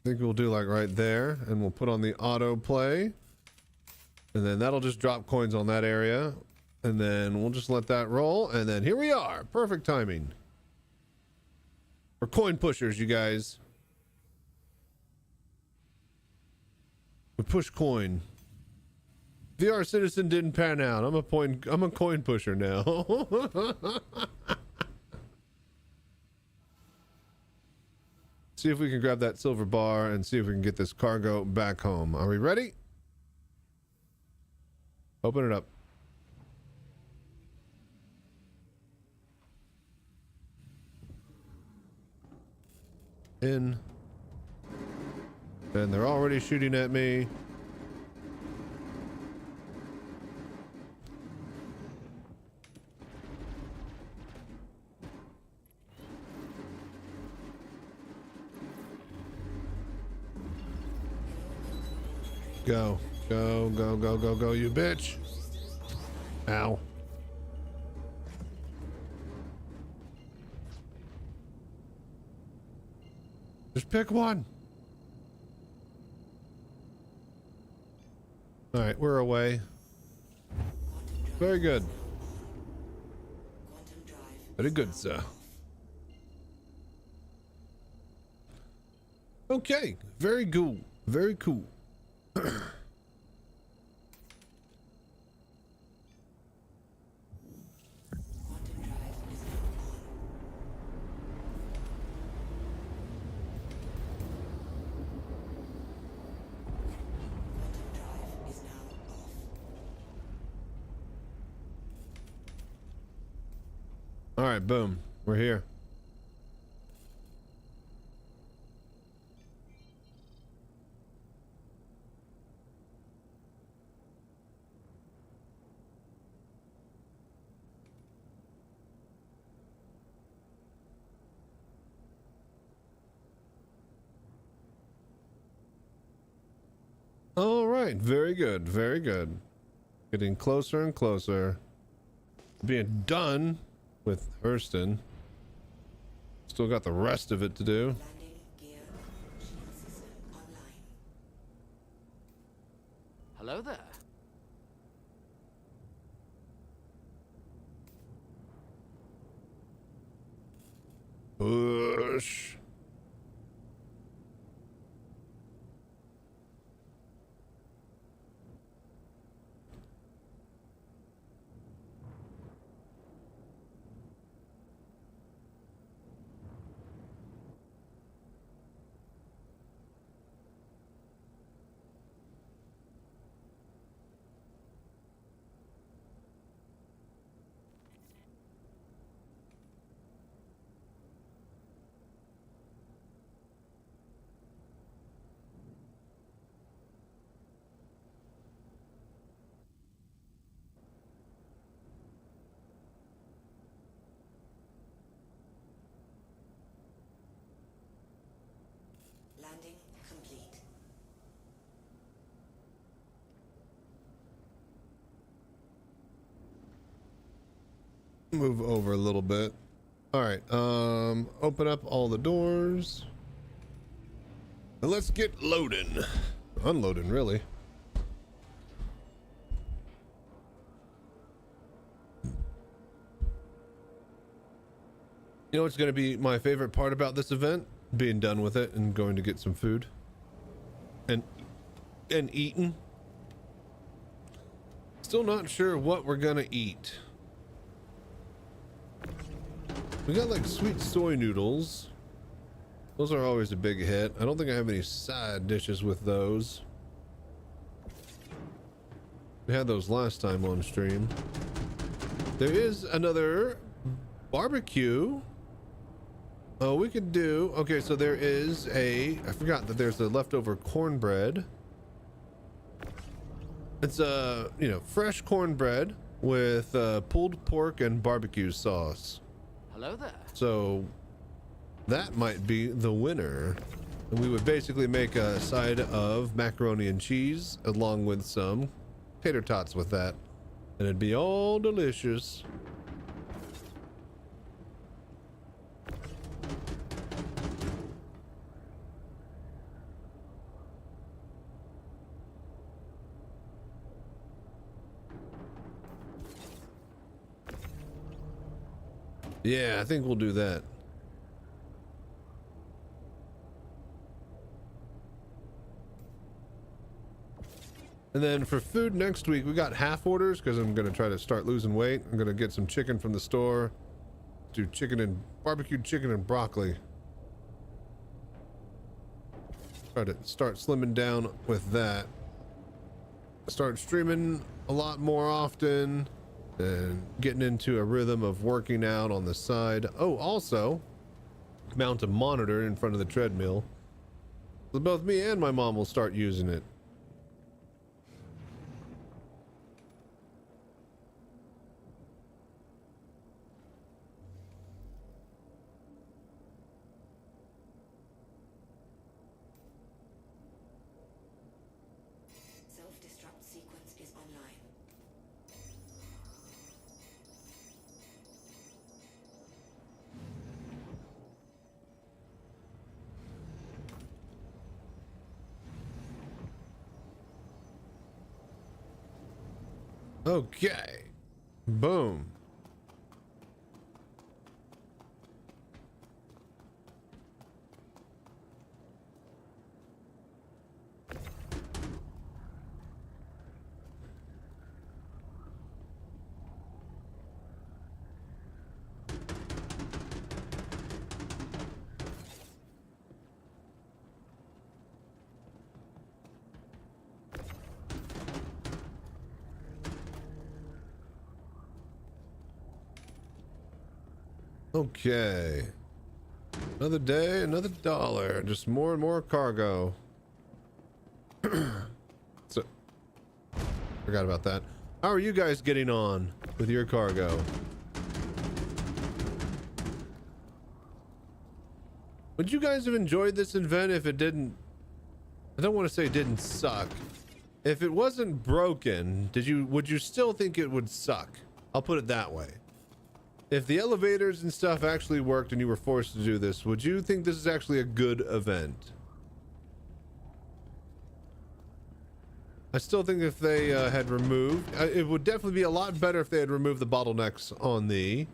think we'll do like right there, and we'll put on the autoplay. And then that'll just drop coins on that area. And then we'll just let that roll. And then here we are. Perfect timing. We're coin pushers, you guys. We push coin. VR Citizen didn't pan out. I'm a coin pusher now. See if we can grab that silver bar and see if we can get this cargo back home. Are we ready? Open it up. In. And they're already shooting at me. Go, go, go, go, go, go, you bitch. Ow. Just pick one. All right, we're away. Very good. Very good, sir. Okay, very cool. Very cool. All right, boom. We're here. All right, very good, very good. Getting closer and closer. Being done with Hurston. Still got the rest of it to do. Landing gear shield system online. Hello there. Push. Landing complete. Move over a little bit. All right, open up all the doors. And let's get loading. Unloading, really. You know what's going to be my favorite part about this event? Being done with it and going to get some food. And eating. Still not sure what we're going to eat. We got like sweet soy noodles. Those are always a big hit. I don't think I have any side dishes with those. We had those last time on stream. There is another barbecue. Oh, we could do, okay, so there is I forgot that there's the leftover cornbread. It's you know, fresh cornbread with pulled pork and barbecue sauce. Hello there. So that might be the winner. And we would basically make a side of macaroni and cheese along with some tater tots with that. And it'd be all delicious. Yeah, I think we'll do that. And then for food next week, we got half orders because I'm going to try to start losing weight. I'm going to get some chicken from the store. Do chicken and barbecued chicken and broccoli. Try to start slimming down with that. Start streaming a lot more often. And getting into a rhythm of working out on the side. Oh, also mount a monitor in front of the treadmill. So both me and my mom will start using it. Self-destruct sequence is online. Okay. Boom. Okay. Another day, another dollar. Just more and more cargo. So, forgot about that. How are you guys getting on with your cargo? Would you guys have enjoyed this event if it didn't... I don't want to say it didn't suck, If it wasn't broken, would you still think it would suck? I'll put it that way. If the elevators and stuff actually worked and you were forced to do this, would you think this is actually a good event? I still think if they had removed, it would definitely be a lot better if they had removed the bottlenecks on the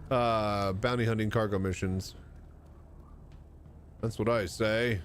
bounty hunting cargo missions. That's what I say.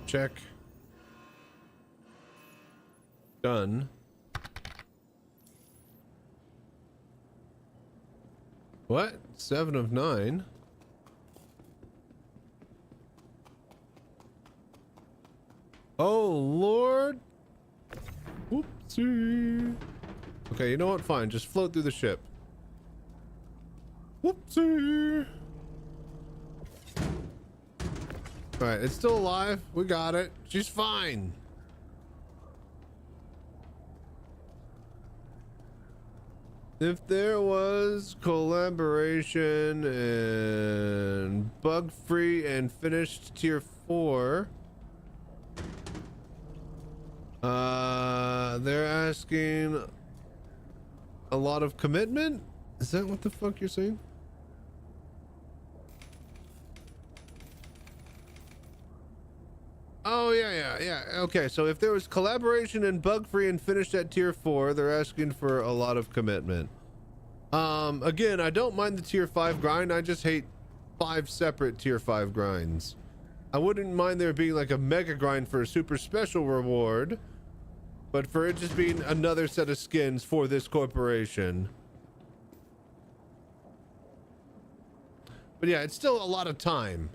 Check. Done. What? 7 of 9? Oh, Lord. Whoopsie. Okay, you know what? Fine. Just float through the ship. Whoopsie. All right, it's still alive. We got it. She's fine. If there was collaboration and bug-free and finished tier 4, they're asking a lot of commitment? Is that what the fuck you're saying? Oh, yeah. Okay, so if there was collaboration and bug-free and finished at tier 4, they're asking for a lot of commitment. Again, I don't mind the tier 5 grind. I just hate 5 separate tier 5 grinds. I wouldn't mind there being like a mega grind for a super special reward, but for it just being another set of skins for this corporation. But yeah, it's still a lot of time.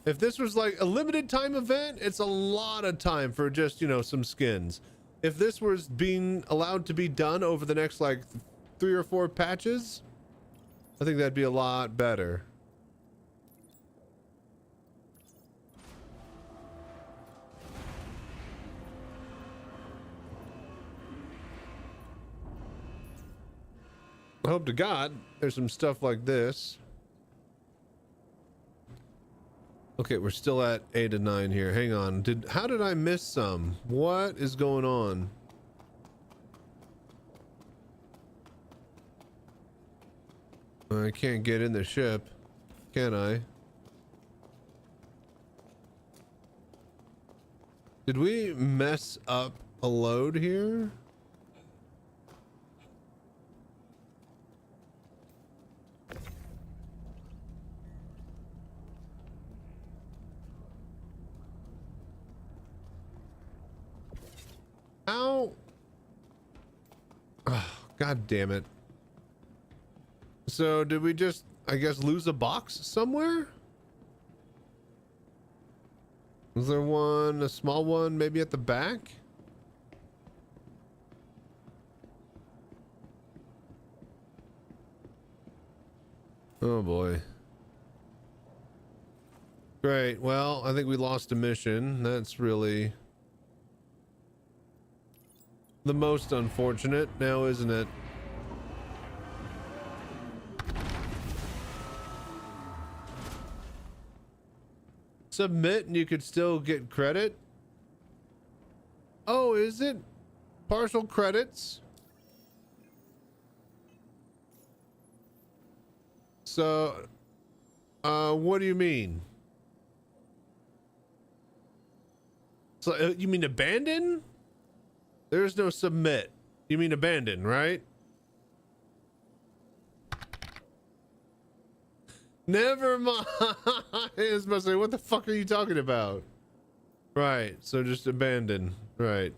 If this was like a limited time event, it's a lot of time for just, you know, some skins. If this was being allowed to be done over the next like 3 or 4 patches, I think that'd be a lot better. I hope to God there's some stuff like this. Okay, we're still at 8 and 9 here. Hang on. How did I miss some? What is going on? I can't get in the ship, can I? Did we mess up a load here? How? Oh, God damn it. So did we just, I guess, lose a box somewhere? Was there one, a small one, maybe at the back? Oh boy. Great. Well, I think we lost a mission. That's really the most unfortunate now, isn't it? Submit and you could still get credit. Oh, is it partial credits? So, what do you mean? So, you mean abandon? There's no submit. You mean abandon, right? Never mind. I was about to say, what the fuck are you talking about? Right, so just abandon. Right.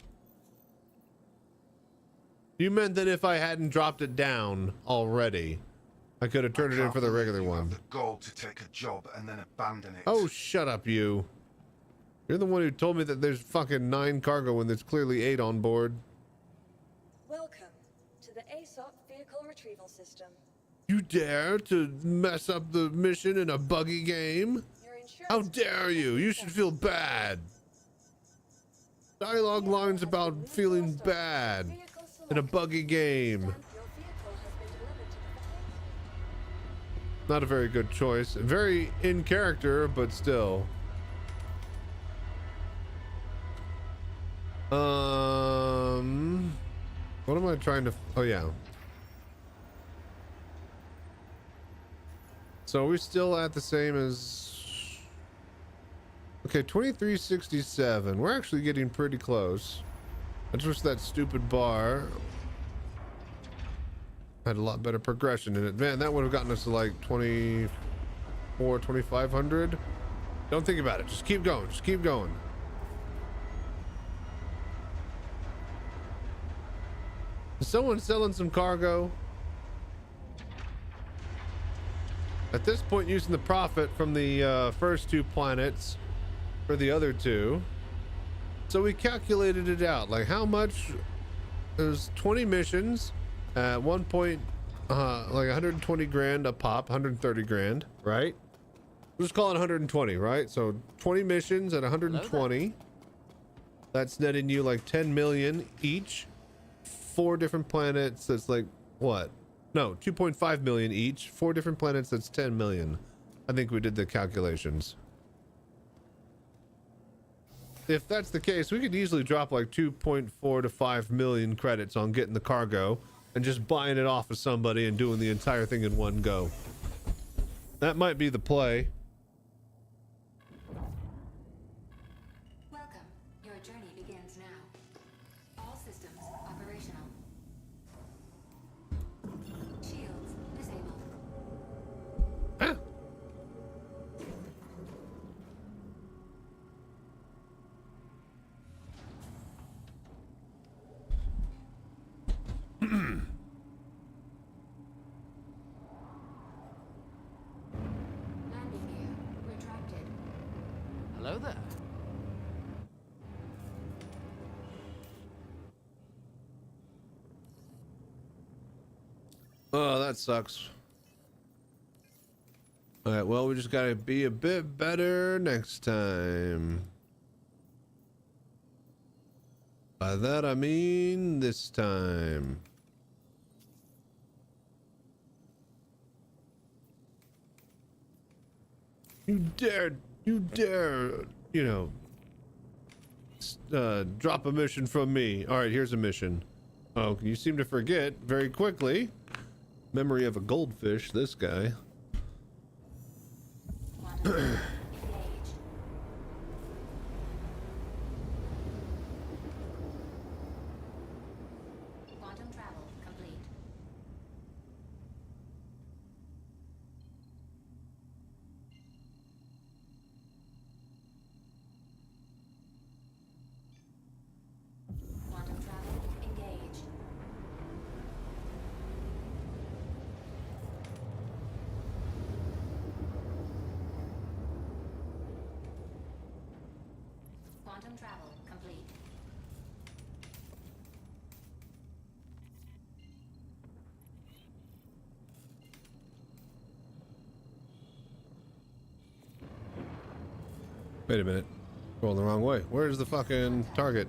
You meant that if I hadn't dropped it down already, I could have turned it in for the regular one. The goal to take a job and then abandon it. Oh, shut up, you. You're the one who told me that there's fucking 9 cargo when there's clearly 8 on board. Welcome to the ASOP vehicle retrieval system. You dare to mess up the mission in a buggy game? Your insurance How dare you? You should feel bad. Dialogue lines about feeling bad in a buggy game. Your vehicle has been delivered to the Not a very good choice. Very in character, but still. What am I trying to? Oh yeah. So we're still at the same as. Okay, 2367. We're actually getting pretty close. I just wish that stupid bar had a lot better progression in it. Man, that would have gotten us to like 2500. Don't think about it. Just keep going. Just keep going. Is someone selling some cargo? At this point, using the profit from the first 2 planets for the other 2. So we calculated it out. Like how much? There's 20 missions at one point, like 120 grand a pop, 130 grand, right? We'll just call it 120, right? So 20 missions at 120. That's netting you like 10 million each. 4 different planets. That's like what? No, 2.5 million each. 4 different planets. That's 10 million. I think we did the calculations. If that's the case, we could easily drop like 2.4 to 5 million credits on getting the cargo and just buying it off of somebody and doing the entire thing in one go. That might be the play. Welcome. Your journey begins now. All systems operational. Shields disabled. Ah. Landing gear retracted. Hello there. Oh, that sucks. All right, well, we just gotta be a bit better next time. By that I mean this time. You dare, you know, drop a mission from me. All right, here's a mission. Oh, you seem to forget very quickly. Memory of a goldfish, this guy. Engage. Quantum travel complete. Quantum travel engage. Quantum travel complete. Wait a minute. Going the wrong way. Where's the fucking target?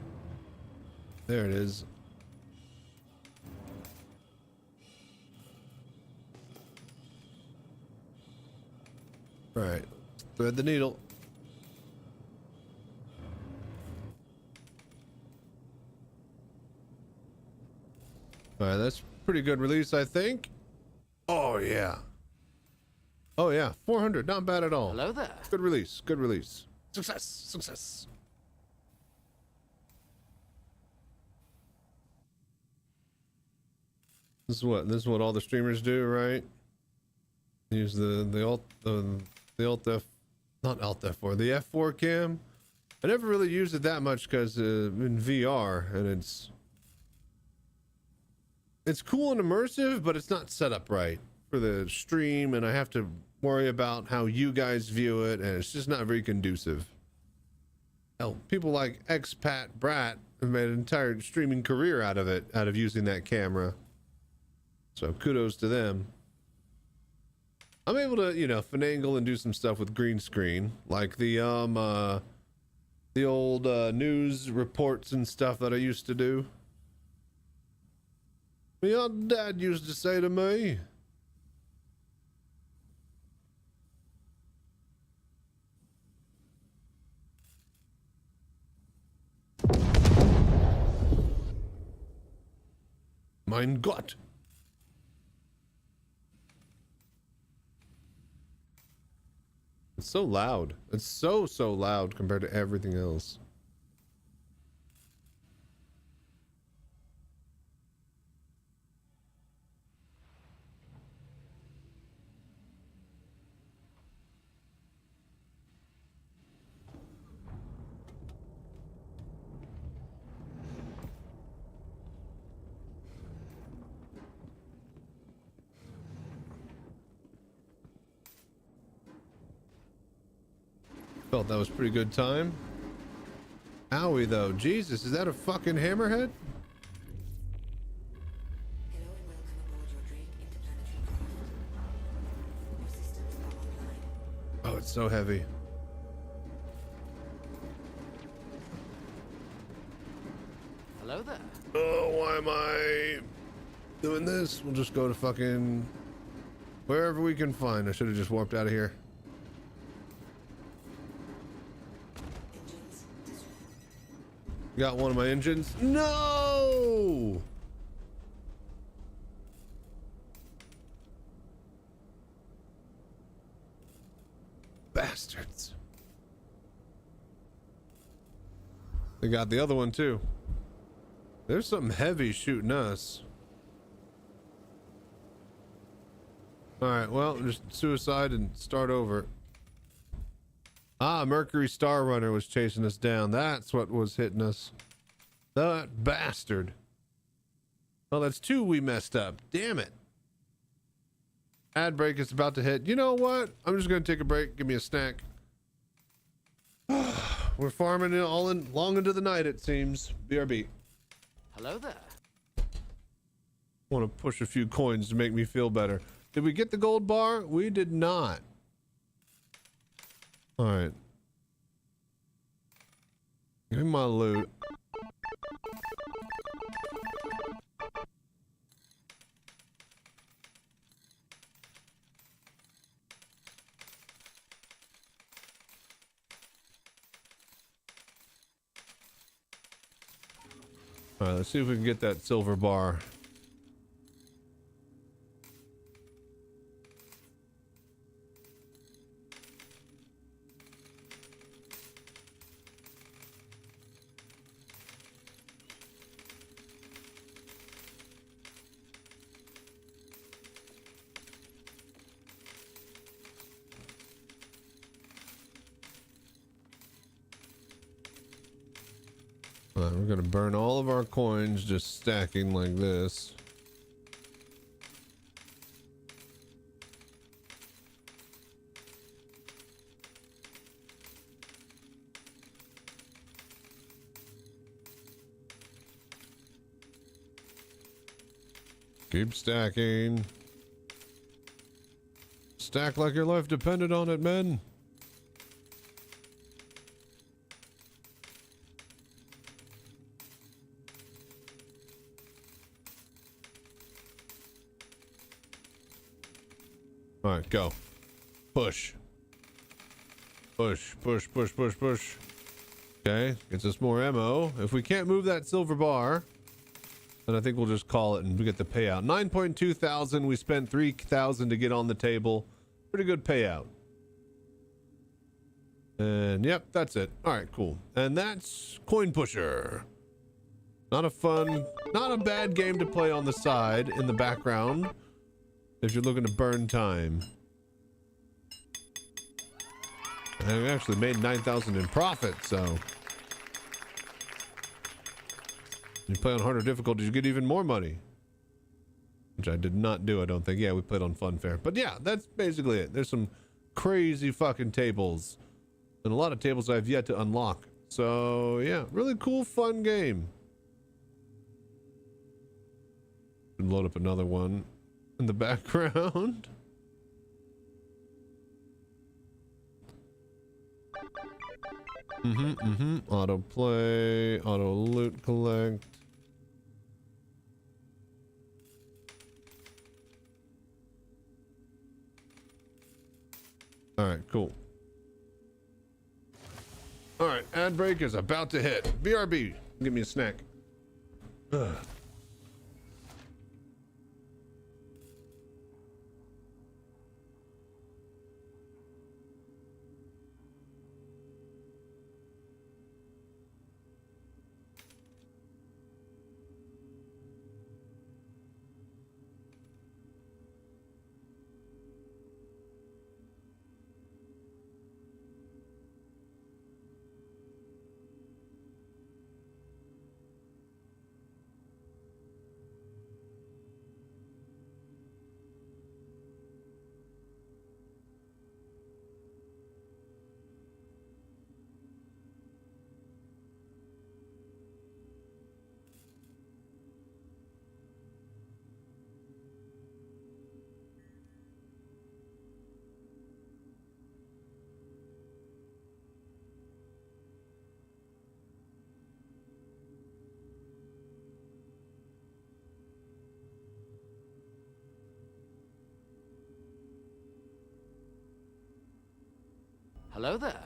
There it is. All right. Thread the needle. All right, that's pretty good release, I think. Oh yeah. Oh yeah, 400, not bad at all. Hello there. Good release, good release. Success, success. This is what all the streamers do, right? Use the alt F, not alt F4, the F4 cam. I never really used it that much because in VR, and it's cool and immersive, but it's not set up right for the stream, and I have to worry about how you guys view it, and it's just not very conducive. Hell, people like Expat Brat have made an entire streaming career out of it, out of using that camera. So kudos to them. I'm able to, you know, finagle and do some stuff with green screen, like the old news reports and stuff that I used to do. My dad used to say to me, "Mein Gott." It's so loud. It's so loud compared to everything else. Felt that was a pretty good time. Owie though, Jesus, is that a fucking hammerhead? Hello and welcome aboard your dream interplanetary craft. Your systems are online. Oh, it's so heavy. Hello there. Oh, why am I doing this? We'll just go to fucking wherever we can find. I should have just warped out of here. Engines disrupt. Got one of my engines. No! Bastards. They got the other one too. There's something heavy shooting us. Alright, well, just suicide and start over. Ah, Mercury Star Runner was chasing us down. That's what was hitting us. That bastard. Well, that's two we messed up. Damn it. Ad break is about to hit. You know what? I'm just going to take a break. Give me a snack. We're farming it all in long into the night, it seems. BRB. Hello there. Want to push a few coins to make me feel better. Did we get the gold bar? We did not. All right. Give me my loot. All right, let's see if we can get that silver bar. All right, we're gonna burn all of our coins just stacking like this. Keep stacking. Stack like your life depended on it, men. All right, go. Push. Push, push, push, push, push. Okay, gets us more ammo. If we can't move that silver bar, then I think we'll just call it and we get the payout. 9.2 thousand. We spent 3,000 to get on the table. Pretty good payout. And yep, that's it. All right, cool. And that's Coin Pusher. Not a fun, not a bad game to play on the side in the background if you're looking to burn time. And we actually made 9,000 in profit, so. You play on harder difficulties, you get even more money. Which I did not do, I don't think. Yeah, we played on Funfair. But yeah, that's basically it. There's some crazy fucking tables. And a lot of tables I've yet to unlock. So yeah, really cool, fun game. And load up another one in the background. Auto play, auto loot collect. All right, cool. All right, ad break is about to hit. BRB, give me a snack. Ugh. Hello there.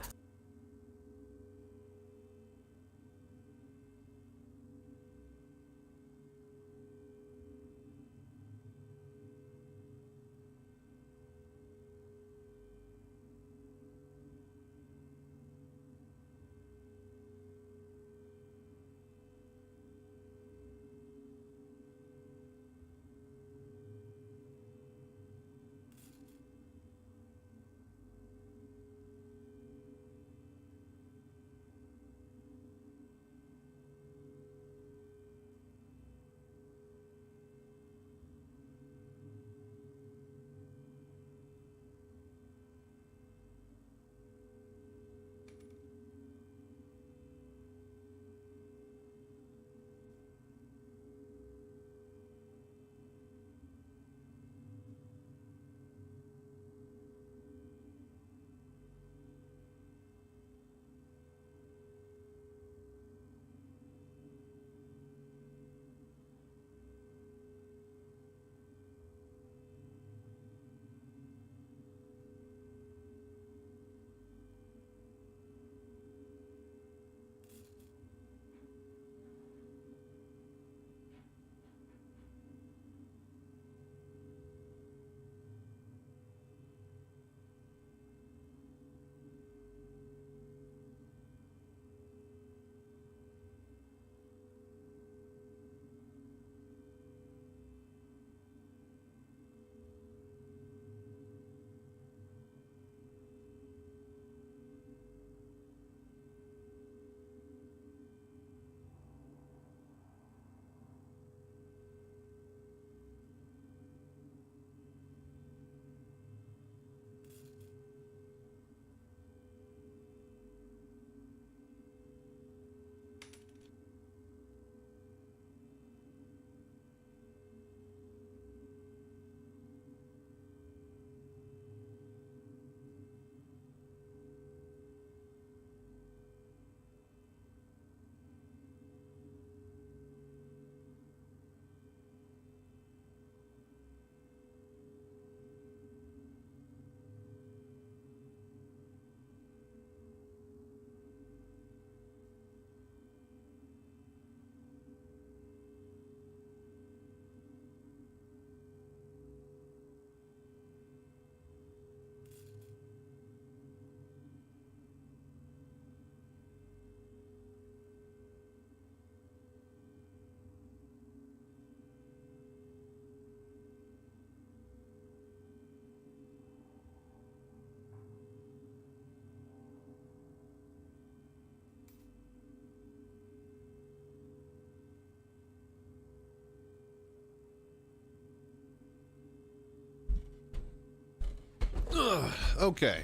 Okay.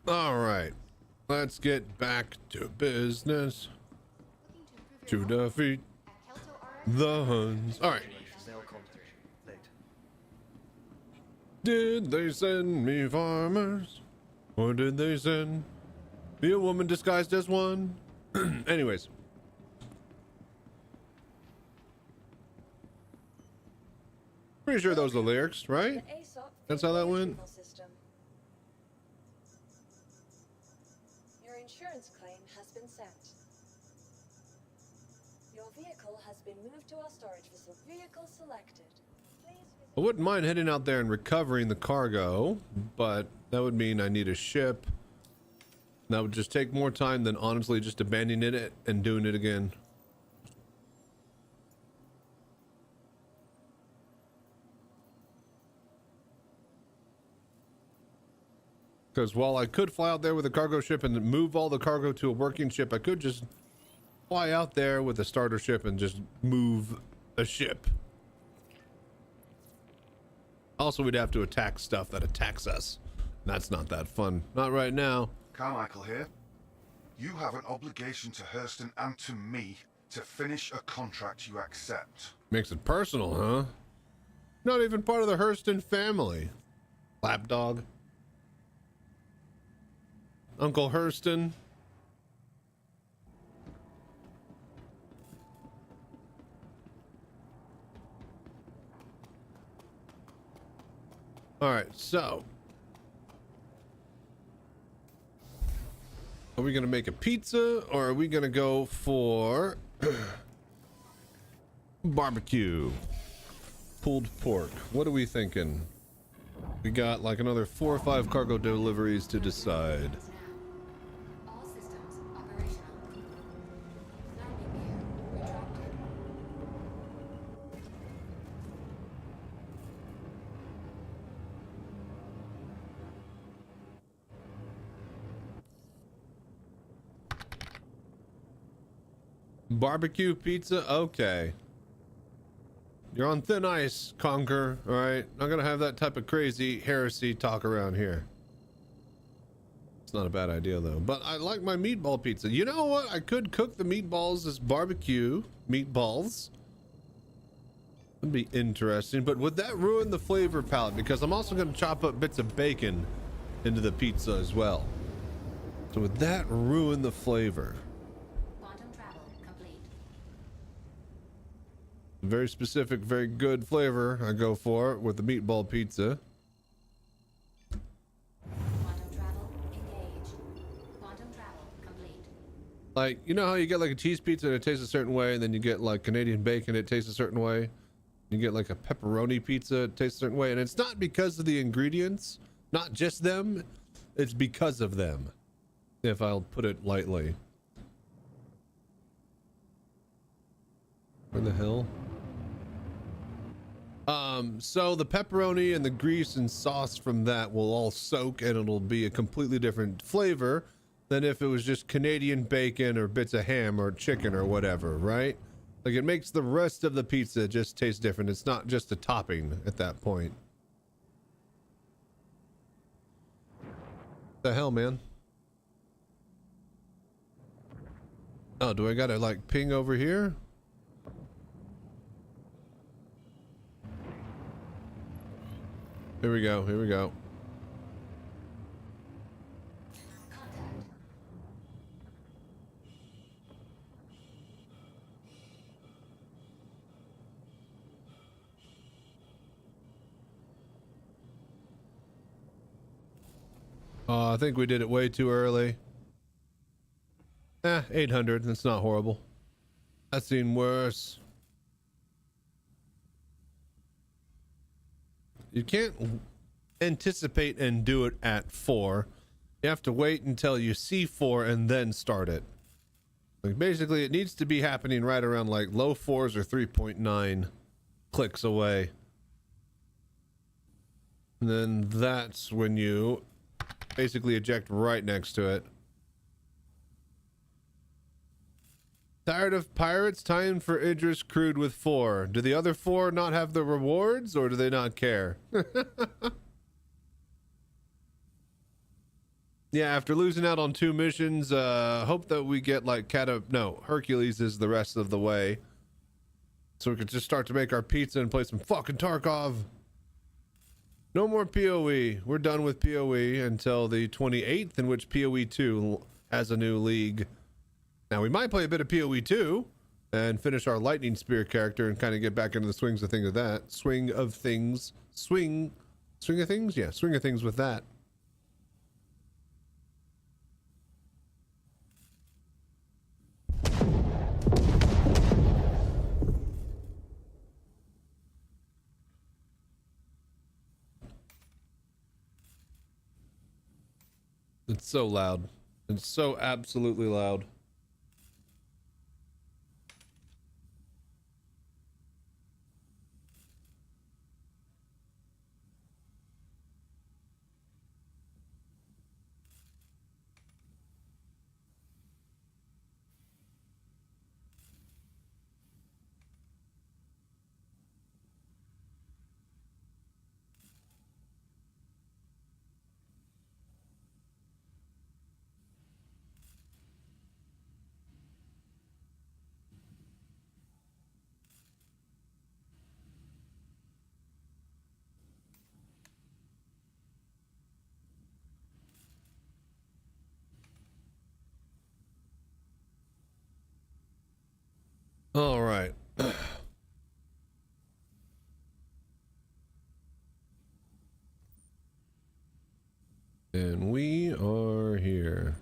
All right, let's get back to business. To defeat the Huns. All right. Did they send me farmers? Or did they send me a woman disguised as one? Anyways. Pretty sure those are the lyrics, right? That's how that went. Your insurance claim has been sent. Your vehicle has been moved to our storage facility. Vehicle selected. Please visit. I wouldn't mind heading out there and recovering the cargo, but that would mean I need a ship. That would just take more time than honestly just abandoning it and doing it again. Because while I could fly out there with a cargo ship and move all the cargo to a working ship, I could just fly out there with a starter ship and just move a ship. Also, we'd have to attack stuff that attacks us. That's not that fun. Not right now. Carmichael here. You have an obligation to Hurston and to me to finish a contract you accept. Makes it personal, huh? Not even part of the Hurston family. Lapdog. Uncle Hurston. All right, so are we gonna make a pizza or are we gonna go for barbecue? Pulled pork. What are we thinking? We got like another 4 or 5 cargo deliveries to decide. All systems operational. Landing gear retracted. Barbecue pizza? Okay. You're on thin ice, Conquer. All right. Not gonna have that type of crazy heresy talk around here. It's not a bad idea though. But I like my meatball pizza. You know what? I could cook the meatballs as barbecue meatballs. Would be interesting. But would that ruin the flavor palette? Because I'm also gonna chop up bits of bacon into the pizza as well. So would that ruin the flavor? Quantum travel complete. Very specific, very good flavor I go for with the meatball pizza. Quantum travel engaged. Quantum travel complete. Like, you know how you get like a cheese pizza and it tastes a certain way, and then you get like Canadian bacon, it tastes a certain way. You get like a pepperoni pizza, it tastes a certain way, and it's not because of the ingredients, not just them, it's because of them, if I'll put it lightly. Where the hell? So the pepperoni and the grease and sauce from that will all soak and it'll be a completely different flavor than if it was just Canadian bacon or bits of ham or chicken or whatever, right? Like it makes the rest of the pizza just taste different. It's not just a topping at that point. The hell, man? Oh, do I gotta like ping over here? Here we go, here we go. Contact. I think we did it way too early. 800, that's not horrible. I've seen worse. You can't anticipate and do it at 4. You have to wait until you see 4 and then start it. Like basically it needs to be happening right around like low 4s or 3.9 clicks away. And then that's when you basically eject right next to it. Tired of pirates? Time for Idris crewed with 4. Do the other 4 not have the rewards, or do they not care? Yeah, after losing out on 2 missions, hope that we get like Hercules is the rest of the way. So we could just start to make our pizza and play some fucking Tarkov. No more PoE. We're done with PoE until the 28th, in which PoE 2 has a new league. Now we might play a bit of PoE 2 and finish our lightning spear character and kind of get back into the swing of things with that. Swing of things with that. It's so loud. It's so absolutely loud. All right. And we are here.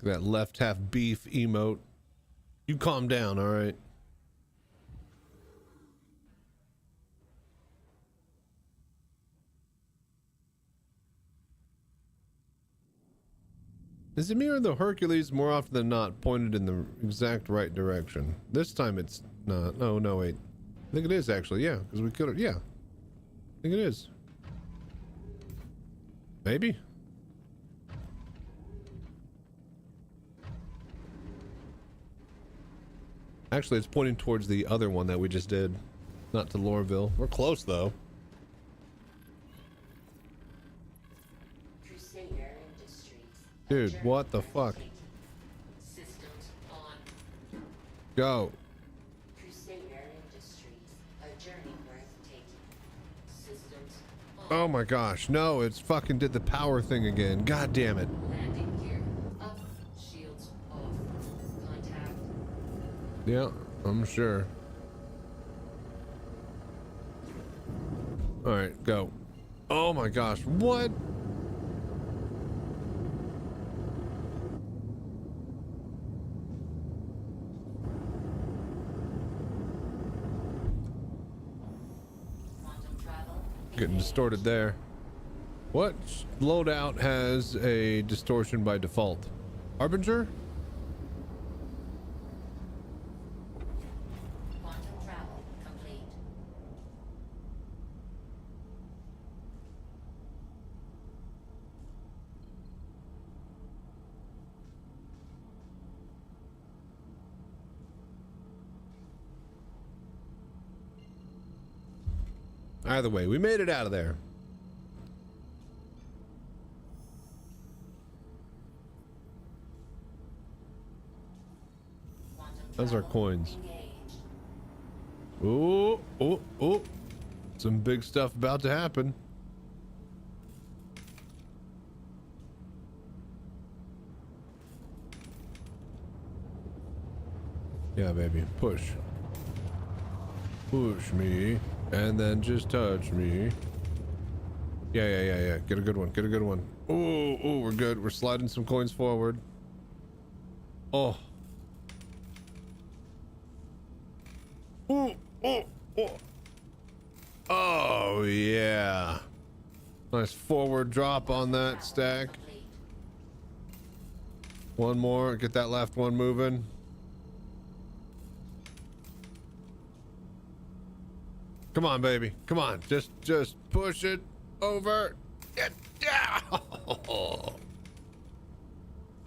That left half beef emote. You calm down, all right? Is it me or the Hercules more often than not pointed in the exact right direction? This time it's not. Oh, no, wait. I think it is actually, yeah, because we could have, yeah. I think it is. Maybe. Actually, it's pointing towards the other one that we just did, not to Lorville. We're close, though. Dude, what the fuck? Systems on. Go. Crusader Industries, a journey worth taking. Systems on. Oh my gosh, no, it's fucking did the power thing again. God damn it. Landing gear up, shields off. Contact. Yeah, I'm sure. All right, go. Oh my gosh, what? Getting distorted there. What loadout has a distortion by default? Harbinger? Quantum travel complete. Either way, we made it out of there. Those are coins. Ooh, ooh, ooh. Some big stuff about to happen. Yeah, baby. Push. Push me. And then just touch me. Yeah. Get a good one. Get a good one. Ooh, we're good. We're sliding some coins forward. Oh. Ooh, oh, oh. Oh, yeah. Nice forward drop on that stack. One more. Get that left one moving. Come on, baby. Come on. Just push it over. Get down.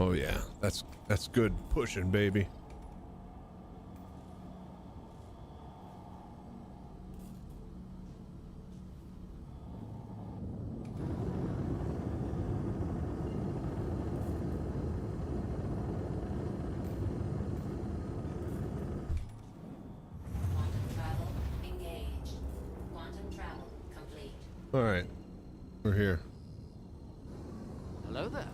Oh yeah. That's good pushing, baby. All right, we're here. Hello there.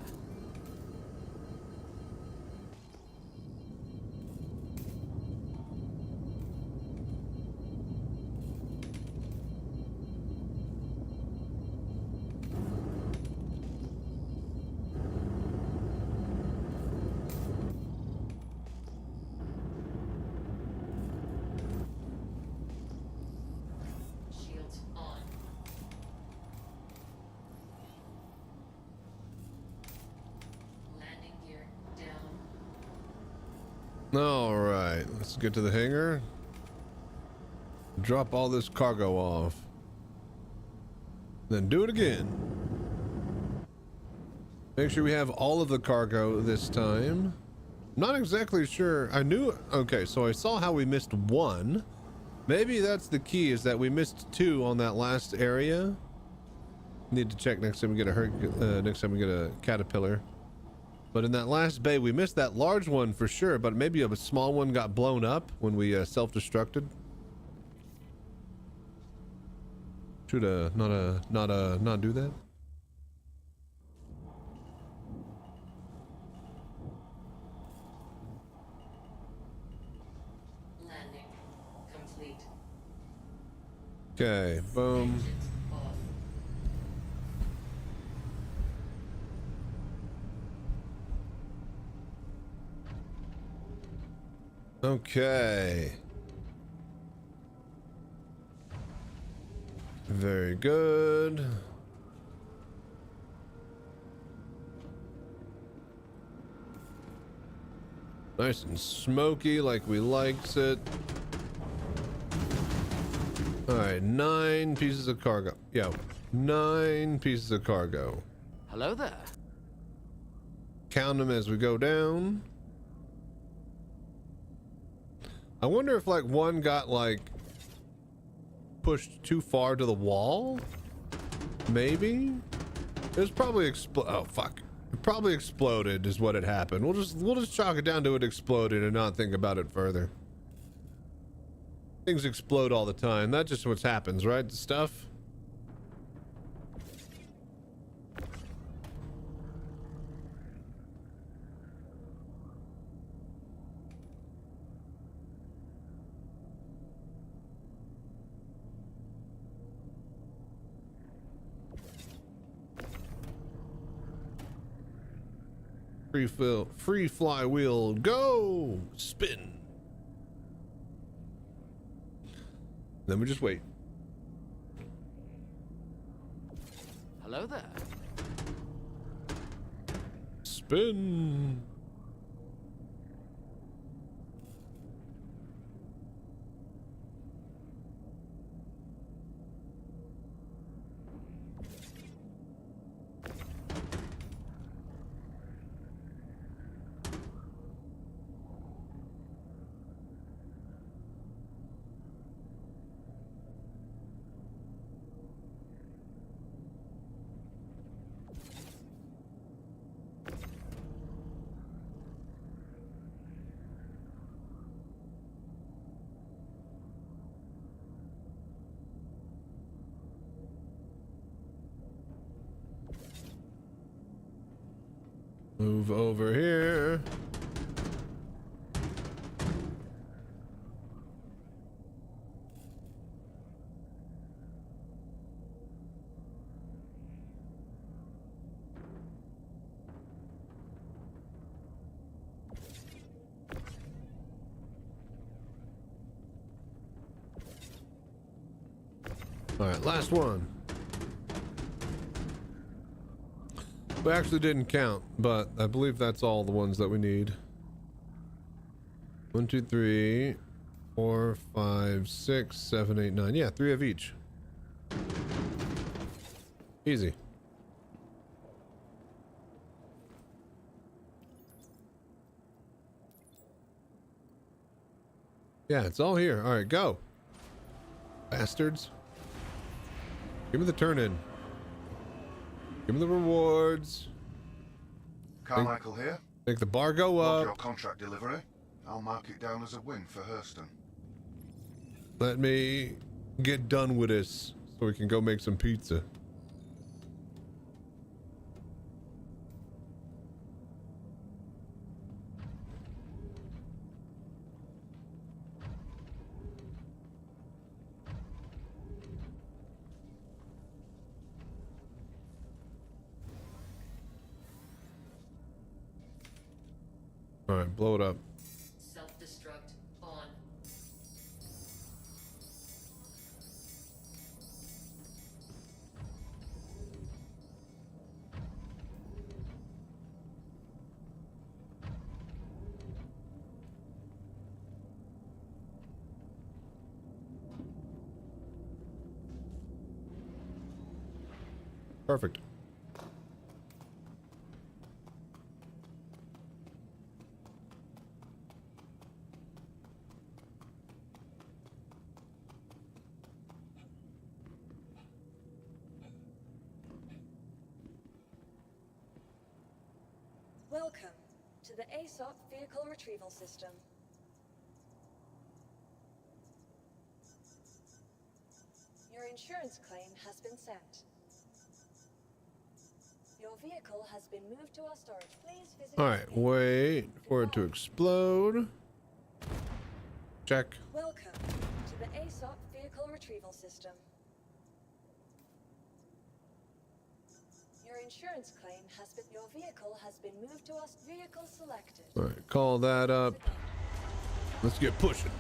Shields on. Landing gear down. All right, let's get to the hangar. Drop all this cargo off. Then do it again. Make sure we have all of the cargo this time. Not exactly sure. I knew. Okay, so I saw how we missed one. Maybe that's the key, is that we missed two on that last area. Need to check next time we get a caterpillar. But in that last bay, we missed that large one for sure, but maybe a small one got blown up when we self-destructed. Should not do that. Landing complete. Okay, boom. Engines off. Okay. Very good. Nice and smoky like we likes it. All right, 9 pieces of cargo. Yeah, 9 pieces of cargo. Hello there. Count them as we go down. I wonder if like one got like pushed too far to the wall. Maybe it was probably oh fuck, it probably exploded is what had happened. We'll just chalk it down to it exploded and not think about it further. Things explode all the time. That's just what happens, right? Stuff. Free flywheel, go! Spin. Then we just wait. Hello there. Spin. Move over here. All right, last one. We actually didn't count, but I believe that's all the ones that we need. 1, 2, 3, 4, 5, 6, 7, 8, 9. Yeah, 3 of each. Easy. Yeah, it's all here. All right, go. Bastards. Give me the turn-in. Give me the rewards. Carmichael here. Make the bar go Log up. your contract delivery. I'll mark it down as a win for Hurston. Let me get done with this so we can go make some pizza. All right, blow it up. Self-destruct on. Perfect. Welcome to the ASOP Vehicle Retrieval System. Your insurance claim has been sent. Your vehicle has been moved to our storage. Please visit. All right, wait for it to explode. Check. Welcome to the ASOP Vehicle Retrieval System. Your insurance claim has been. Your vehicle has been moved to us. Vehicle selected. All right, call that up. Let's get pushing.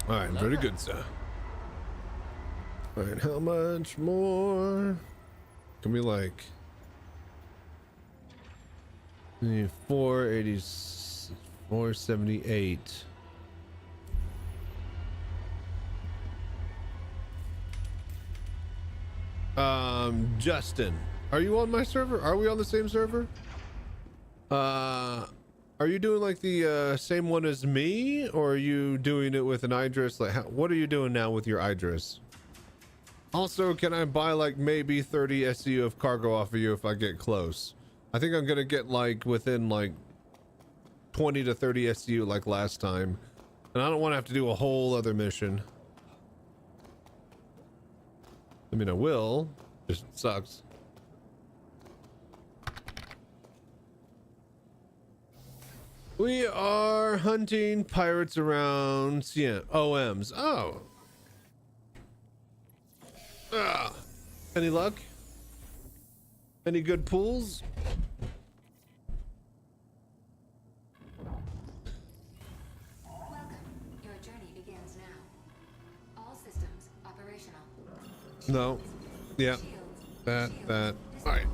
All right, very good, sir. All right, how much more? Can we like 480, 478? Justin, are you on my server? Are we on the same server? Are you doing like the same one as me, or are you doing it with an Idris? Like, what are you doing now with your Idris? Also, can I buy like maybe 30 SCU of cargo off of you if I get close? I think I'm gonna get like within like 20 to 30 SCU like last time, and I don't want to have to do a whole other mission. I mean, I will. Just sucks. We are hunting pirates around OMs. Oh. Any luck? Any good pulls? Welcome. Your journey begins now. All systems operational. No. Yeah. Shields. That. All right.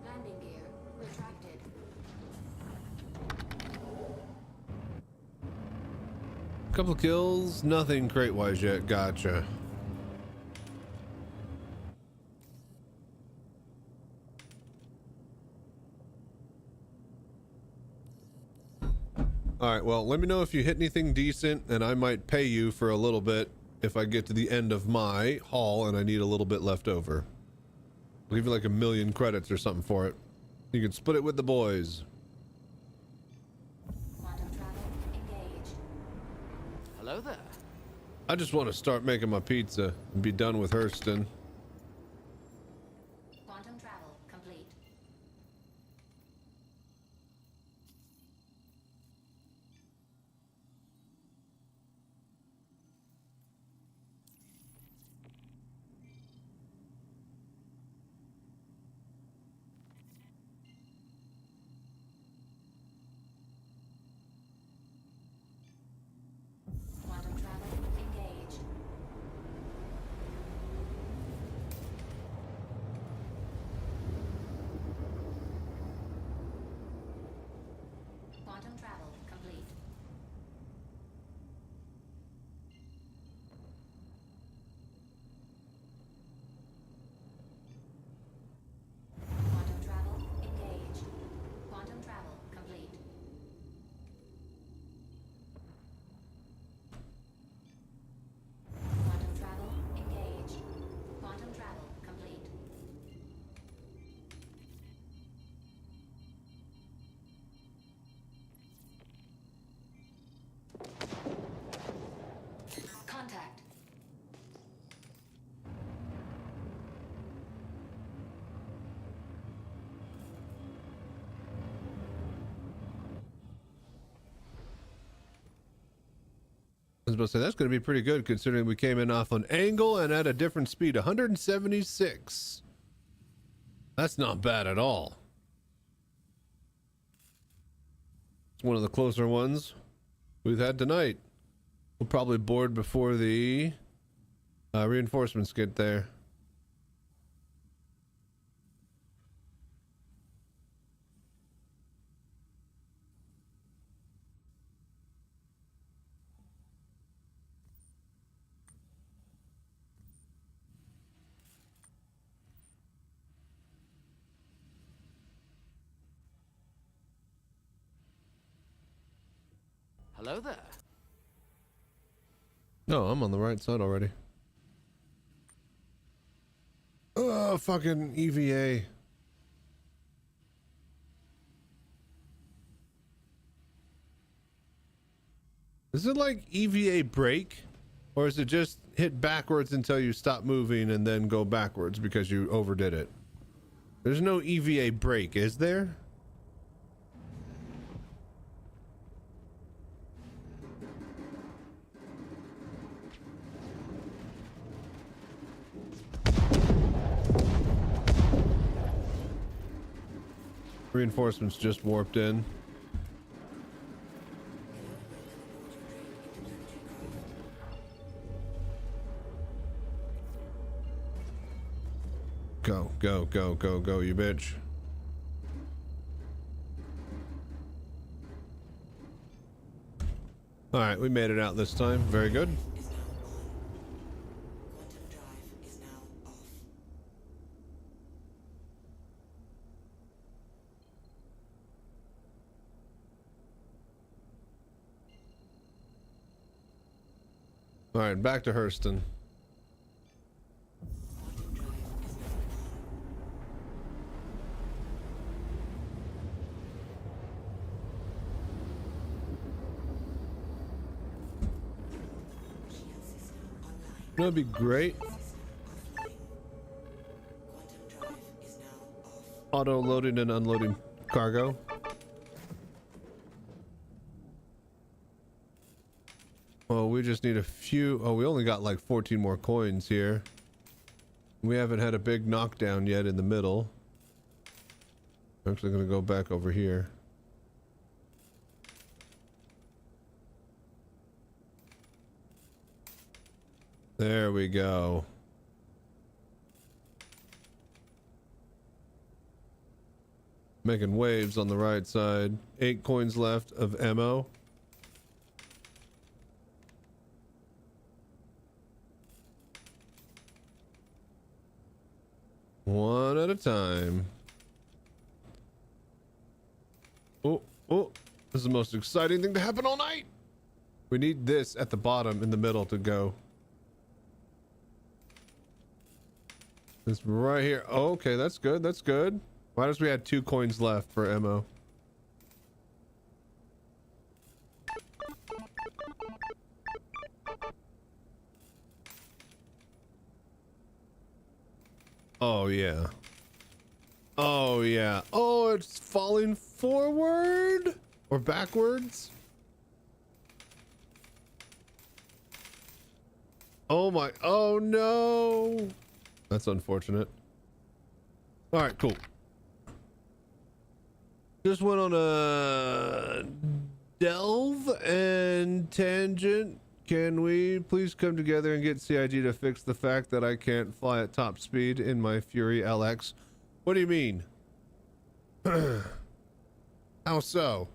Landing gear retracted. Couple kills. Nothing crate-wise yet. Gotcha. All right, well, let me know if you hit anything decent, and I might pay you for a little bit if I get to the end of my haul and I need a little bit left over. I'll give you like 1,000,000 credits or something for it. You can split it with the boys. Hello there. I just want to start making my pizza and be done with Hurston. Quantum travel complete. Quantum travel engaged. Quantum travel complete. Quantum travel engaged. Quantum travel complete. Quantum travel engaged. Quantum travel complete. Contact. I was about to say that's going to be pretty good considering we came in off an angle and at a different speed, 176. That's not bad at all. It's one of the closer ones we've had tonight. We'll probably board before the reinforcements get there. Hello there. No, I'm on the right side already. Oh, fucking EVA. Is it like EVA brake? Or is it just hit backwards until you stop moving and then go backwards because you overdid it? There's no EVA brake, is there? Reinforcements just warped in. Go, go, go, go, go, you bitch. All right, we made it out this time. Very good. Is now on. Quantum drive is now off. All right, back to Hurston. Quantum drive is now on. Shield system online. That'd be great. System offline. Quantum drive is now off. Auto loading and unloading cargo. Well, we just need a few. Oh, we only got like 14 more coins here. We haven't had a big knockdown yet in the middle. I'm actually going to go back over here. There we go. Making waves on the right side. 8 coins left of ammo. One at a time. Oh, oh, this is the most exciting thing to happen all night. We need this at the bottom in the middle to go. This right here. Oh, okay, that's good. That's good. Why does we had 2 coins left for ammo? Oh yeah. Oh yeah. Oh, it's falling forward or backwards. Oh my. Oh no. That's unfortunate. All right, cool. Just went on a delve and tangent. Can we please come together and get CIG to fix the fact that I can't fly at top speed in my Fury LX? What do you mean? How so?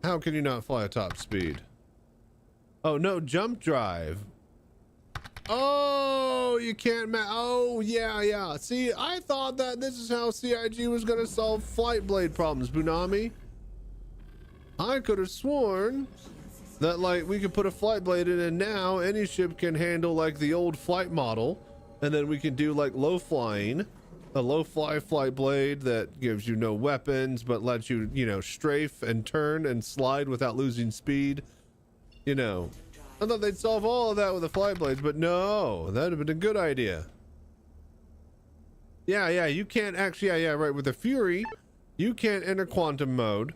How can you not fly at top speed? Oh, no jump drive. Oh, you can't oh, yeah. See, I thought that this is how CIG was going to solve flight blade problems, Bunami. I could have sworn that, like, we could put a flight blade in and now any ship can handle, like, the old flight model. And then we can do, like, low flying. A low flight blade that gives you no weapons, but lets you, you know, strafe and turn and slide without losing speed. You know, I thought they'd solve all of that with the flight blades, but no, that'd have been a good idea. Yeah, you can't actually, yeah, right. With the Fury, you can't enter quantum mode,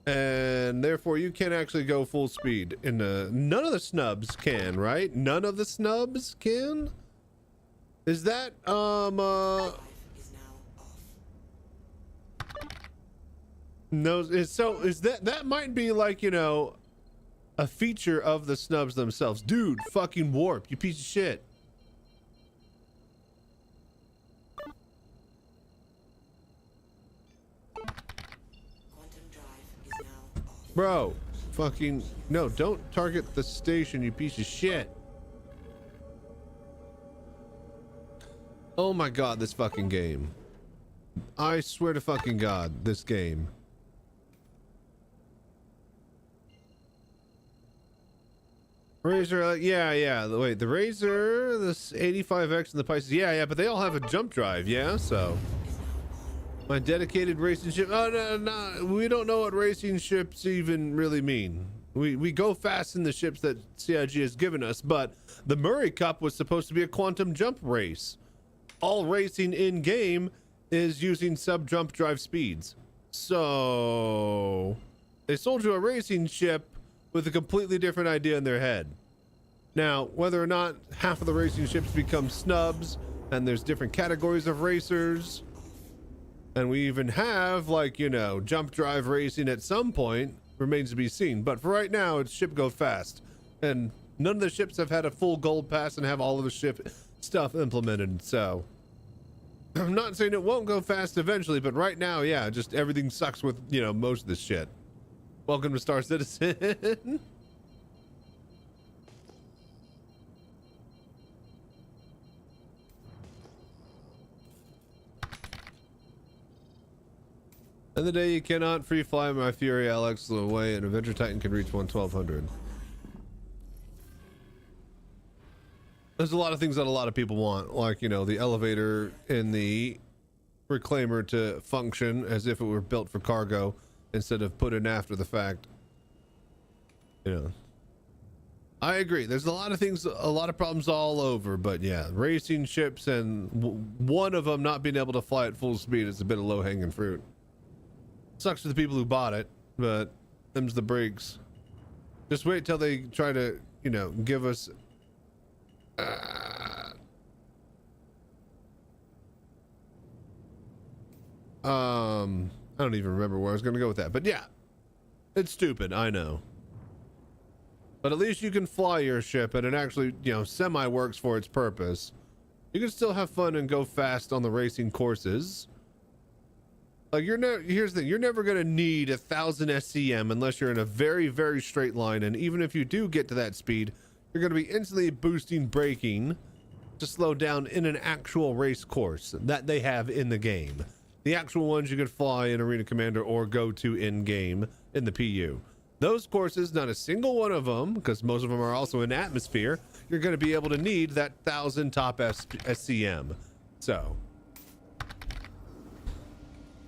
and therefore you can't actually go full speed. In the none of the snubs can, right? None of the snubs can. Is that no? Is that might be like, you know, a feature of the snubs themselves. Dude, fucking warp, you piece of shit. Bro, fucking no, don't target the station, you piece of shit. Oh my god, this fucking game. I swear to fucking god, this game. Razor, yeah. Wait, the Razor, this 85X, and the Pisces, yeah, but they all have a jump drive, yeah. So, my dedicated racing ship. Oh no, we don't know what racing ships even really mean. We go fast in the ships that CIG has given us, but the Murray Cup was supposed to be a quantum jump race. All racing in game is using sub jump drive speeds. So, they sold you a racing ship with a completely different idea in their head. Now, whether or not half of the racing ships become snubs, and there's different categories of racers, and we even have, like, you know, jump drive racing at some point, remains to be seen. But for right now, it's ship go fast. And none of the ships have had a full gold pass and have all of the ship stuff implemented, so I'm not saying it won't go fast eventually, but right now, yeah, just everything sucks with, you know, most of this shit. Welcome to Star Citizen. And the day you cannot free fly my Fury LX away, and Avenger Titan can reach 1200. There's a lot of things that a lot of people want, like, you know, the elevator in the Reclaimer to function as if it were built for cargo, instead of put in after the fact. You know, I agree. There's a lot of things, a lot of problems all over, but yeah, racing ships and one of them not being able to fly at full speed is a bit of low-hanging fruit. Sucks for the people who bought it, but them's the breaks. Just wait till they try to, you know, give us I don't even remember where I was going to go with that, but yeah, it's stupid, I know. But at least you can fly your ship and it actually, you know, semi works for its purpose. You can still have fun and go fast on the racing courses. Like, here's the thing, you're never going to need 1,000 SCM unless you're in a very, very straight line. And even if you do get to that speed, you're going to be instantly boosting braking to slow down in an actual race course that they have in the game. The actual ones you could fly in Arena Commander or go to in game in the PU. Those courses, not a single one of them, because most of them are also in atmosphere, you're going to be able to need that 1,000 top SCM. So,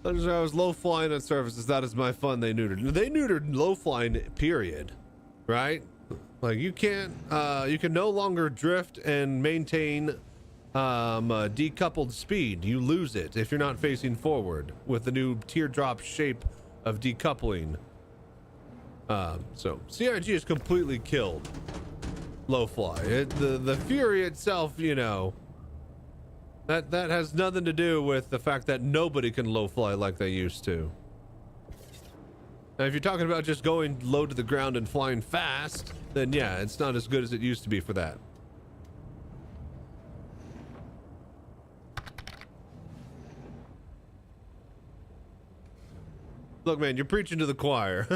I was low flying on surfaces. That is my fun. They neutered low flying, period. Right? Like, you can't, you can no longer drift and maintain decoupled speed. You lose it if you're not facing forward with the new teardrop shape of decoupling. So CIG is completely killed low fly. The Fury itself, you know, that has nothing to do with the fact that nobody can low fly like they used to. Now, if you're talking about just going low to the ground and flying fast, then yeah, it's not as good as it used to be for that. Look, man, you're preaching to the choir.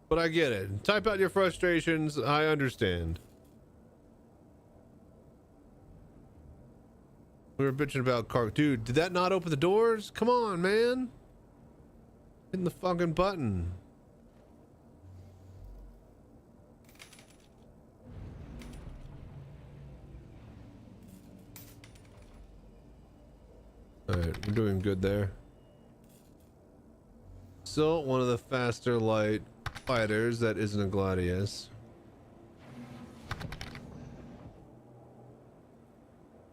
But I get it. Type out your frustrations. I understand. We were bitching about car. Dude, did that not open the doors? Come on, man. Hitting the fucking button. Alright, we're doing good there. Still one of the faster light fighters that isn't a Gladius.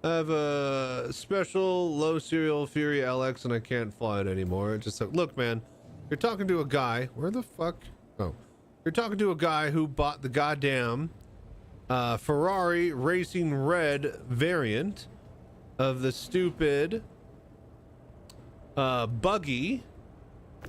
I have a special low serial Fury LX and I can't fly it anymore. It's just like, look, man, you're talking to a guy. Where the fuck? Oh, you're talking to a guy who bought the goddamn Ferrari Racing Red variant of the stupid buggy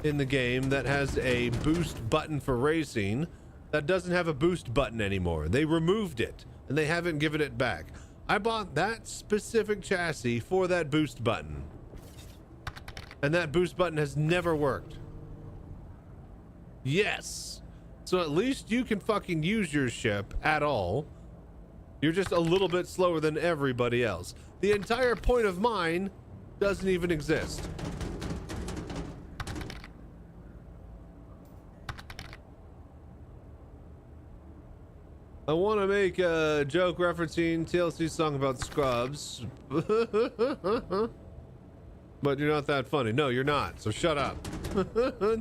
in the game that has a boost button for racing that doesn't have a boost button anymore. They removed it and they haven't given it back. I bought that specific chassis for that boost button, and that boost button has never worked. Yes, so at least you can fucking use your ship at all. You're just a little bit slower than everybody else. The entire point of mine doesn't even exist. I want to make a joke referencing TLC's song about scrubs. But you're not that funny. No, you're not. So shut up.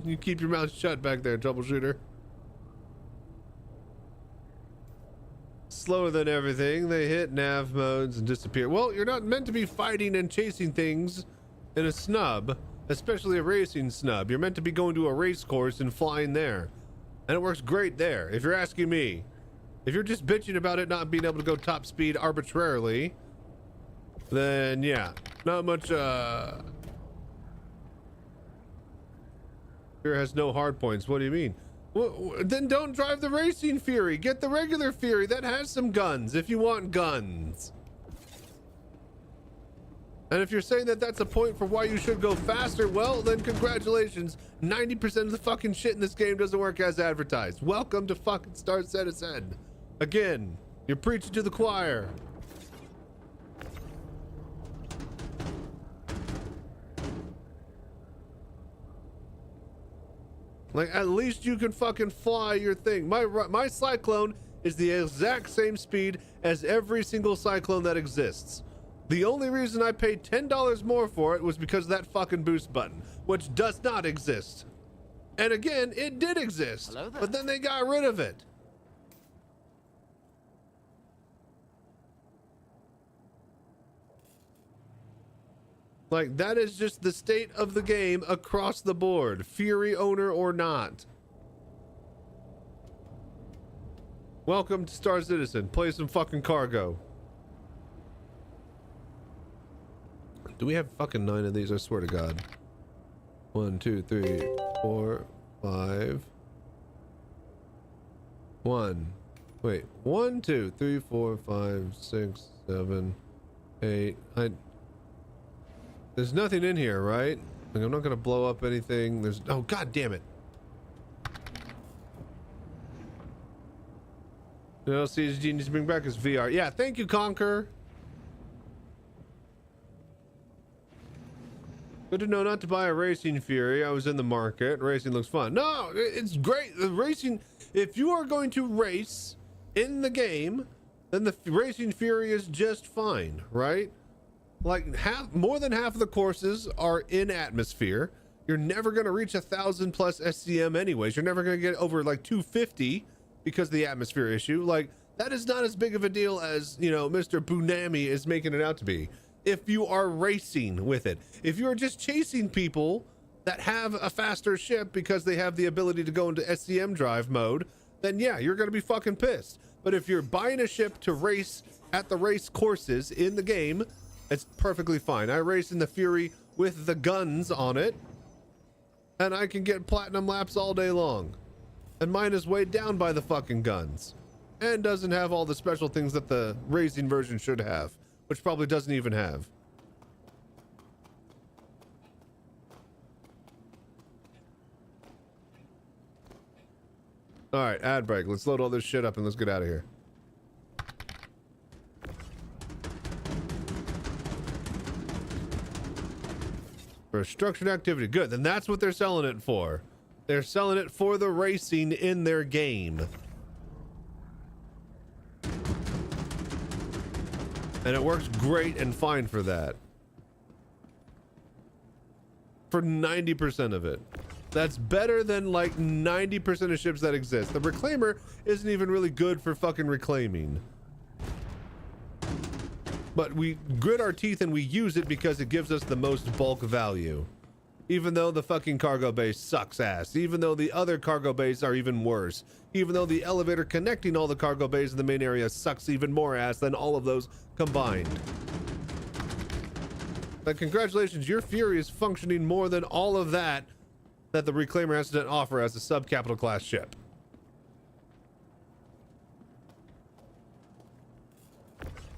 You keep your mouth shut back there, troubleshooter. Slower than everything. They hit nav modes and disappear. Well, you're not meant to be fighting and chasing things in a snub, especially a racing snub. You're meant to be going to a race course and flying there. And it works great there, if you're asking me. If you're just bitching about it not being able to go top speed arbitrarily, then yeah, not much, Here has no hard points. What do you mean? Well, then don't drive the Racing Fury. Get the regular Fury that has some guns if you want guns. And if you're saying that that's a point for why you should go faster, well, then congratulations. 90% of the fucking shit in this game doesn't work as advertised. Welcome to fucking Star Citizen. Again, you're preaching to the choir. Like, at least you can fucking fly your thing. My Cyclone is the exact same speed as every single Cyclone that exists. The only reason I paid $10 more for it was because of that fucking boost button, which does not exist. And again, it did exist, but then they got rid of it. Like, that is just the state of the game across the board, Fury owner or not. Welcome to Star Citizen. Play some fucking cargo. Do we have fucking 9 of these? I swear to God. 1, 2, 3, 4, 5. 1. Wait. 1, 2, 3, 4, 5, 6, 7, 8. There's nothing in here, right? Like, I'm not gonna blow up anything. There's, oh, god damn it. You know, CSG needs to bring back his VR. Yeah, thank you, Conquer. Good to know not to buy a Racing Fury. I was in the market. Racing looks fun. No, it's great. The racing, if you are going to race in the game, then the Racing Fury is just fine, right? Like, more than half of the courses are in atmosphere. You're never going to reach 1,000 plus SCM anyways. You're never going to get over like 250 because of the atmosphere issue. Like, that is not as big of a deal as, you know, Mr. Bunami is making it out to be. If you are racing with it, if you're just chasing people that have a faster ship because they have the ability to go into SCM drive mode, then yeah, you're going to be fucking pissed. But if you're buying a ship to race at the race courses in the game, it's perfectly fine. I race in the Fury with the guns on it, and I can get platinum laps all day long. And mine is weighed down by the fucking guns, and doesn't have all the special things that the racing version should have, which probably doesn't even have. All right, ad break. Let's load all this shit up and let's get out of here. For structured activity. Good. Then that's what they're selling it for. They're selling it for the racing in their game. And it works great and fine for that. For 90% of it. That's better than like 90% of ships that exist. The reclaimer isn't even really good for fucking reclaiming. But we grit our teeth and we use it because it gives us the most bulk value. Even though the fucking cargo base sucks ass. Even though the other cargo bays are even worse. Even though the elevator connecting all the cargo bays in the main area sucks even more ass than all of those combined. But congratulations, your Fury is functioning more than all of that the Reclaimer has to offer as a sub-capital class ship.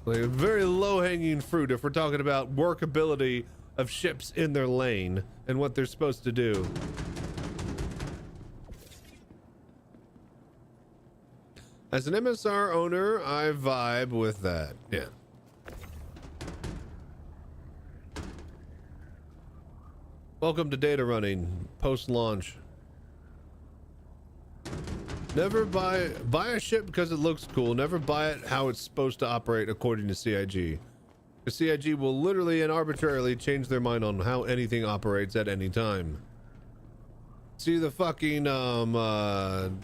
Like a very low-hanging fruit if we're talking about workability of ships in their lane and what they're supposed to do. As an MSR owner, I vibe with that. Yeah. Welcome to data running post-launch. Never buy a ship because it looks cool. Never buy it how it's supposed to operate according to CIG. The CIG will literally and arbitrarily change their mind on how anything operates at any time. See the fucking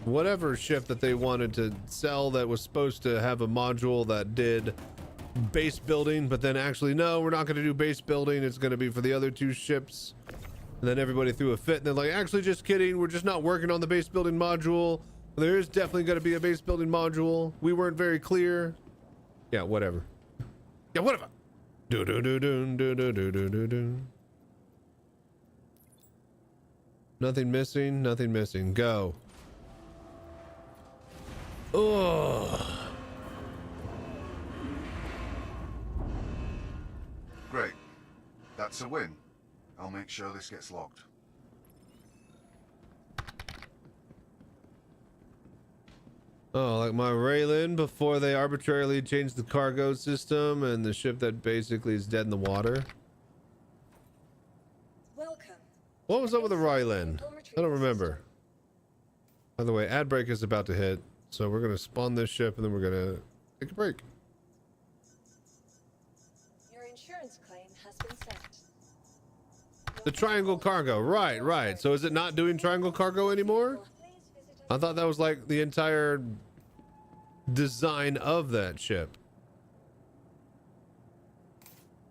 whatever ship that they wanted to sell that was supposed to have a module that did base building, but then actually no, we're not going to do base building. It's going to be for the other two ships. And then everybody threw a fit and they're like, actually just kidding, we're just not working on the base building module. There is definitely going to be a base building module. We weren't very clear. Yeah, whatever. Yeah, whatever. Do do do do do do do do do do. Nothing missing, nothing missing. Go. Oh. Great. That's a win. I'll make sure this gets logged. Oh, like my Raylan before they arbitrarily changed the cargo system and the ship that basically is dead in the water. Welcome. What was up with the Raylan? I don't remember. By the way, ad break is about to hit, so we're gonna spawn this ship and then we're gonna take a break. Your insurance claim has been sent. The triangle cargo, right. So is it not doing triangle cargo anymore? I thought that was like the entire design of that ship.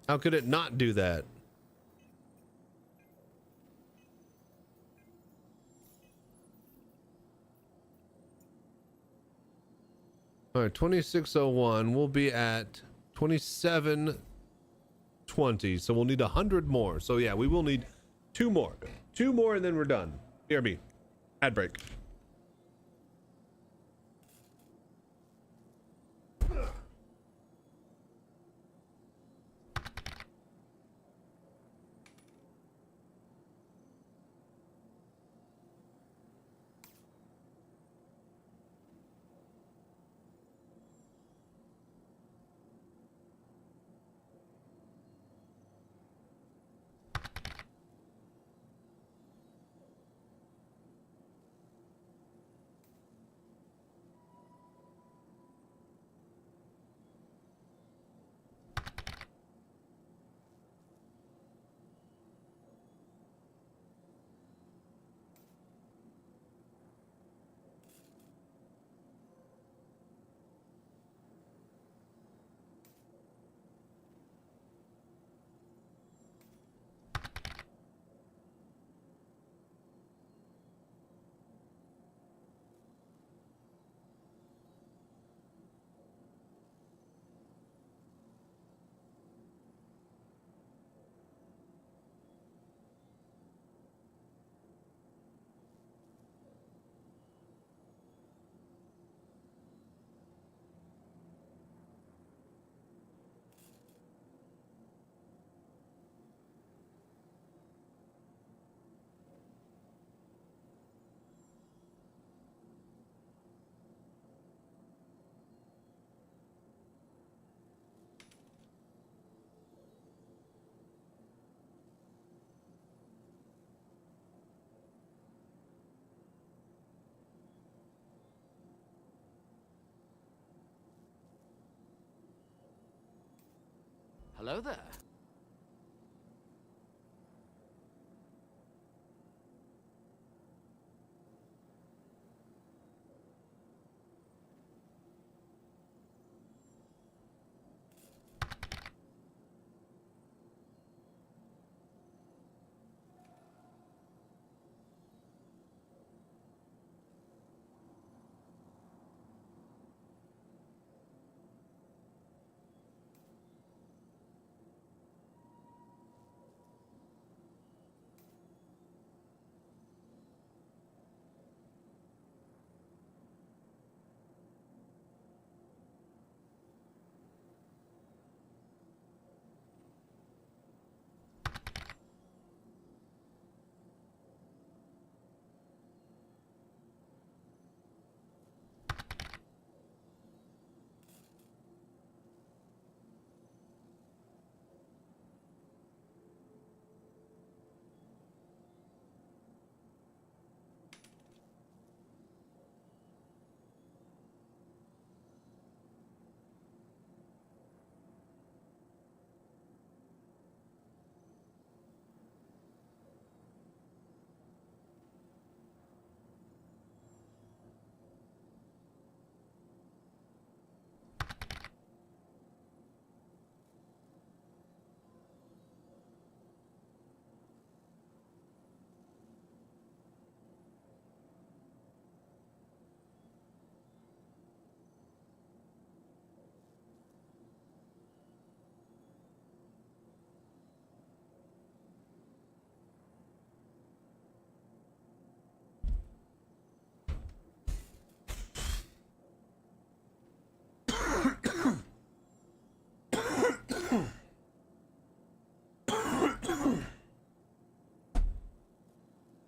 How could it not do that? All right, 2601. We'll be at 2720. So we'll need 100 more. So yeah, we will need 2 more. 2 more and then we're done. BRB. Ad break. Hello there.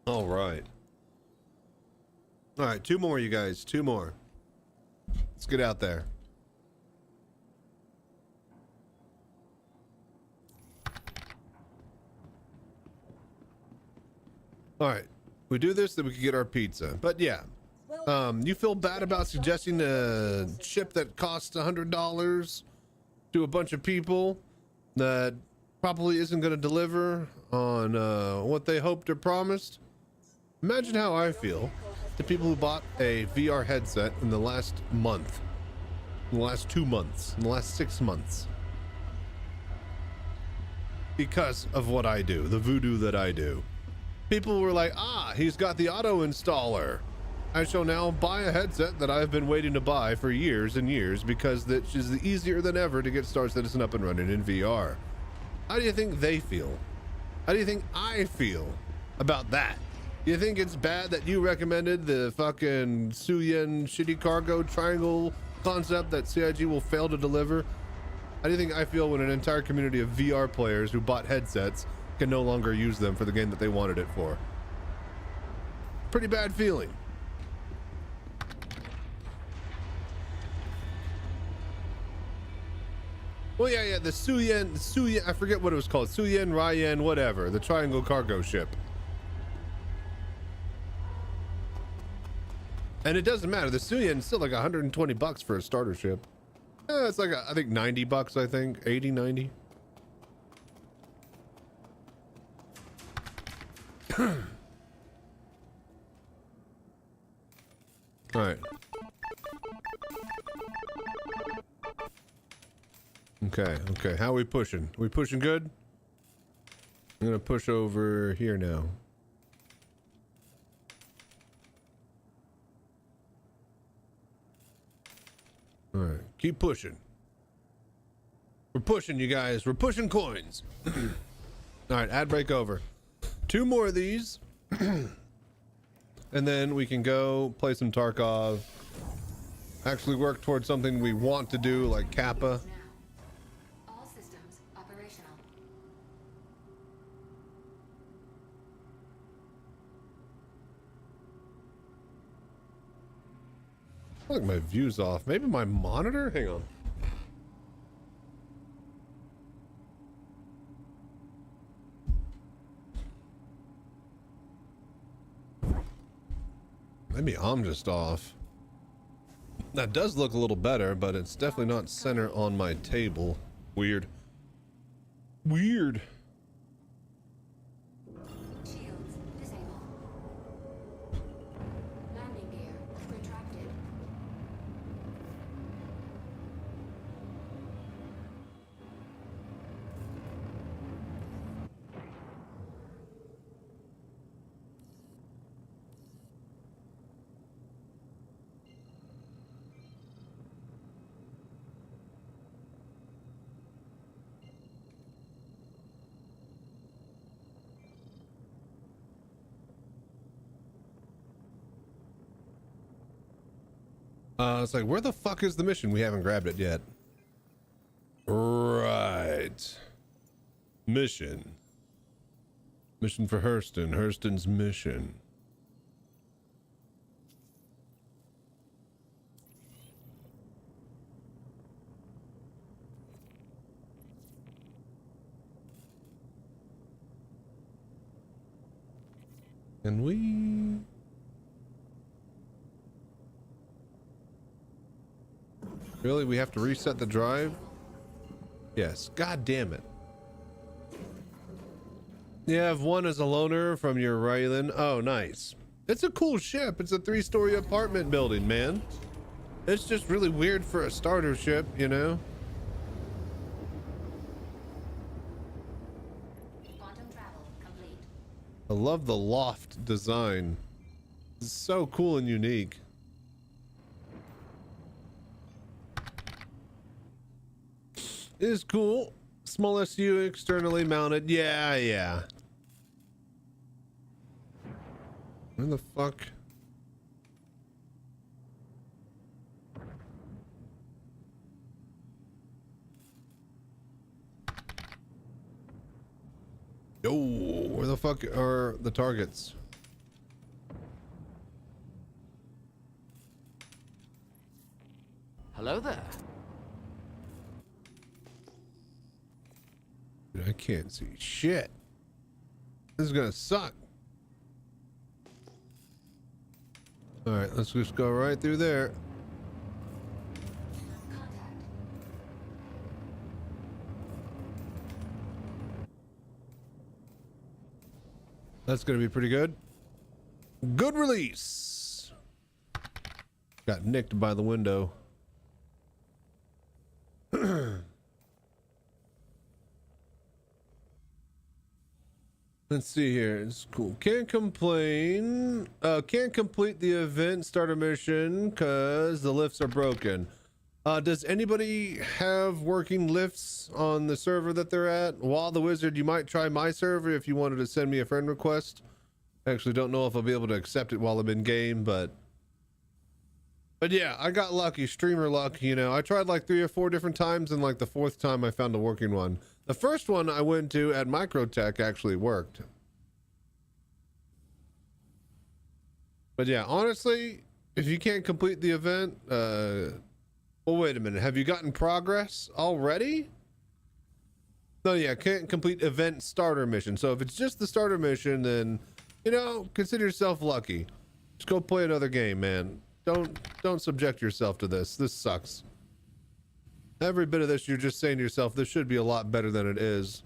All right. All right, two more, you guys. Two more. Let's get out there. All right. We do this, then we can get our pizza. But yeah. You feel bad about suggesting a ship that costs $100 to a bunch of people that probably isn't going to deliver on what they hoped or promised? Imagine how I feel to people who bought a VR headset in the last month, in the last 2 months, in the last 6 months. Because of what I do, the voodoo that I do. People were like, ah, he's got the auto installer. I shall now buy a headset that I've been waiting to buy for years and years because it is easier than ever to get Star Citizen up and running in VR. How do you think they feel? How do you think I feel about that? You think it's bad that you recommended the fucking Suyen shitty cargo triangle concept that CIG will fail to deliver? How do you think I feel when an entire community of VR players who bought headsets can no longer use them for the game that they wanted it for? Pretty bad feeling. Well, yeah, the Suyen, I forget what it was called. Suyen, Ryan, whatever. The triangle cargo ship. And it doesn't matter. The Suyen is still like $120 for a starter ship. It's like, I think $90, I think. 80, 90. All right. Okay. How are we pushing? Are we pushing good? I'm gonna push over here now. All right, keep pushing. We're pushing, you guys. We're pushing coins. All right, ad break over. 2 more of these. And then we can go play some Tarkov. Actually work towards something we want to do, like Kappa. All systems operational. I think my view's off. Maybe my monitor? Hang on. Maybe I'm just off. That does look a little better, but it's definitely not center on my table. Weird. Weird. Shields disabled. Landing gear retracted. It's like, where the fuck is the mission? We haven't grabbed it yet. Right. Mission. Mission for Hurston. Hurston's mission. Can we... Really? We have to reset the drive? Yes. God damn it. You have one as a loaner from your Rylan. Oh, nice. It's a cool ship. It's a 3-story apartment building, man. It's just really weird for a starter ship, you know? Quantum travel complete. I love the loft design. It's so cool and unique. It is cool. Small SU externally mounted. Yeah. Where the fuck? Yo, where the fuck are the targets? Hello there. Dude, I can't see shit. This is gonna suck. All right, let's just go right through there. Contact. That's gonna be pretty good. Good release. Got nicked by the window. Let's see here. It's cool. Can't complain. Can't complete the event starter mission because the lifts are broken. Does anybody have working lifts on the server that they're at? While the Wizard, you might try my server if you wanted to send me a friend request. I actually don't know if I'll be able to accept it while I'm in game, but yeah, I got lucky, streamer luck, you know. I tried like 3 or 4 different times, and like the 4th time I found a working one. The first one I went to at Microtech actually worked. But yeah, honestly, if you can't complete the event, well, wait a minute. Have you gotten progress already? No, yeah, can't complete event starter mission. So if it's just the starter mission, then, you know, consider yourself lucky. Just go play another game, man. Don't subject yourself to this. This sucks. Every bit of this, you're just saying to yourself, this should be a lot better than it is.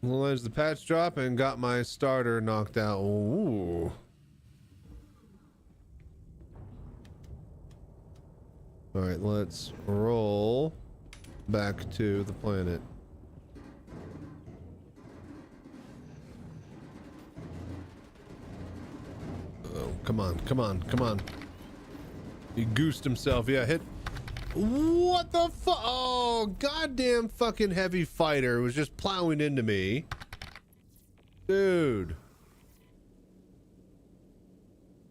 Well, there's the patch drop and got my starter knocked out. Ooh. All right, let's roll back to the planet. Oh, come on. He goosed himself. Yeah, hit. What the fuck? Oh, goddamn fucking heavy fighter was just plowing into me. Dude.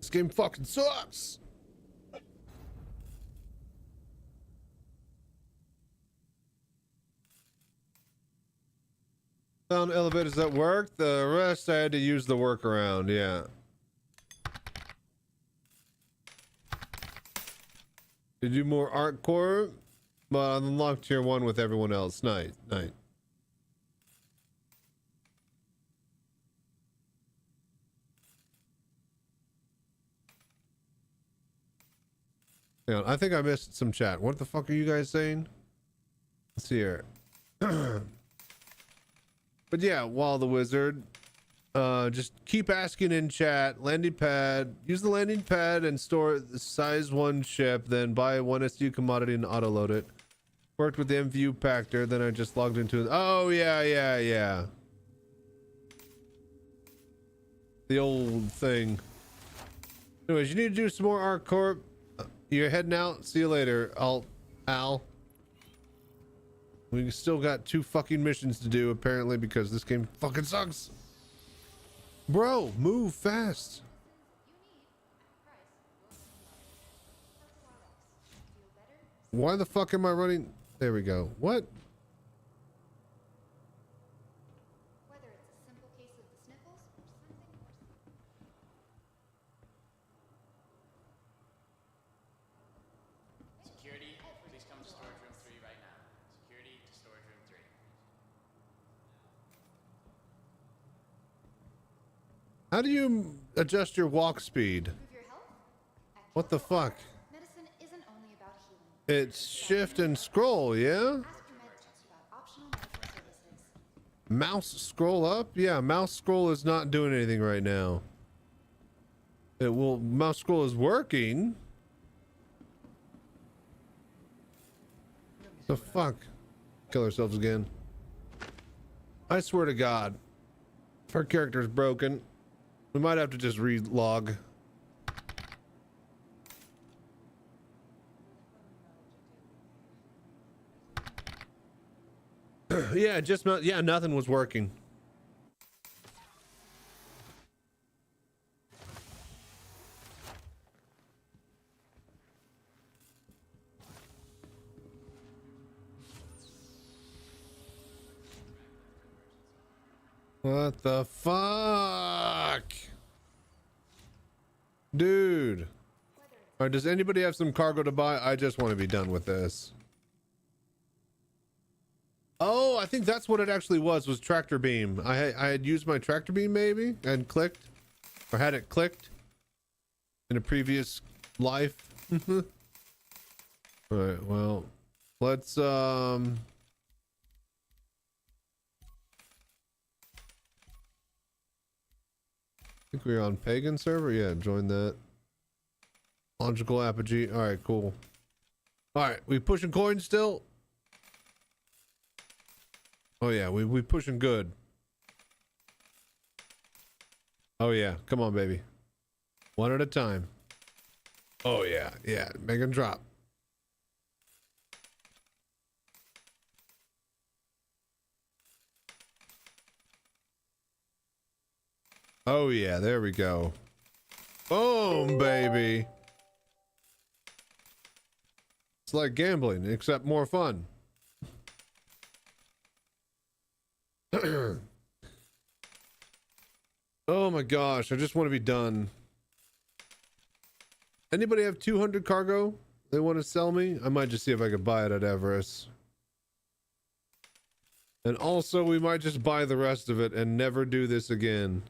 This game fucking sucks. Found elevators that worked. The rest I had to use the workaround. Yeah. To do more art core, but unlocked tier 1 with everyone else. Nice. Hang on, I think I missed some chat. What the fuck are you guys saying? Let's see here. But yeah, while the wizard, just keep asking in chat. Landing pad. Use the landing pad and store the size 1 ship. Then buy 1 SU commodity and auto load it. Worked with the MVU Pactor. Then I just logged into it. Oh yeah. The old thing. Anyways, you need to do some more Arc Corp. You're heading out. See you later, Al. We still got 2 fucking missions to do apparently because this game fucking sucks. Bro, move fast. Why the fuck am I running? There we go. What? Whether it's a simple case of the sniffles or something worse. Security, please come to storage room 3 right now. Security to storage room 3. How do you adjust your walk speed? Improve your health? What the fuck? Medicine isn't only about healing. It's shift and scroll, yeah? Ask your med techs about optional medical services. Mouse scroll up? Yeah, mouse scroll is not doing anything right now. Mouse scroll is working. The fuck? Kill ourselves again. I swear to God. If our character's broken, we might have to just re-log. Yeah, nothing was working. What the fuck? Dude. Alright, does anybody have some cargo to buy? I just want to be done with this. Oh, I think that's what it actually was tractor beam. I had used my tractor beam maybe and clicked, or had it clicked in a previous life. All right, well, let's I think we're on pagan server. Yeah, join that. Logical apogee. All right, cool. All right, we pushing coins still. Oh yeah, we pushing good. Oh yeah, come on baby. One at a time. Oh yeah, make it drop. Oh yeah, there we go. Boom, baby. It's like gambling, except more fun. Oh my gosh, I just want to be done. Anybody have 200 cargo they want to sell me? I might just see if I could buy it at Everest. And also we might just buy the rest of it and never do this again.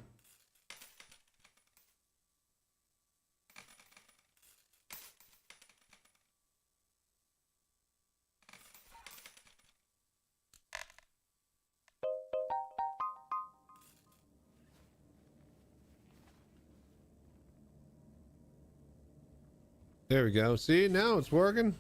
There we go. See, now it's working.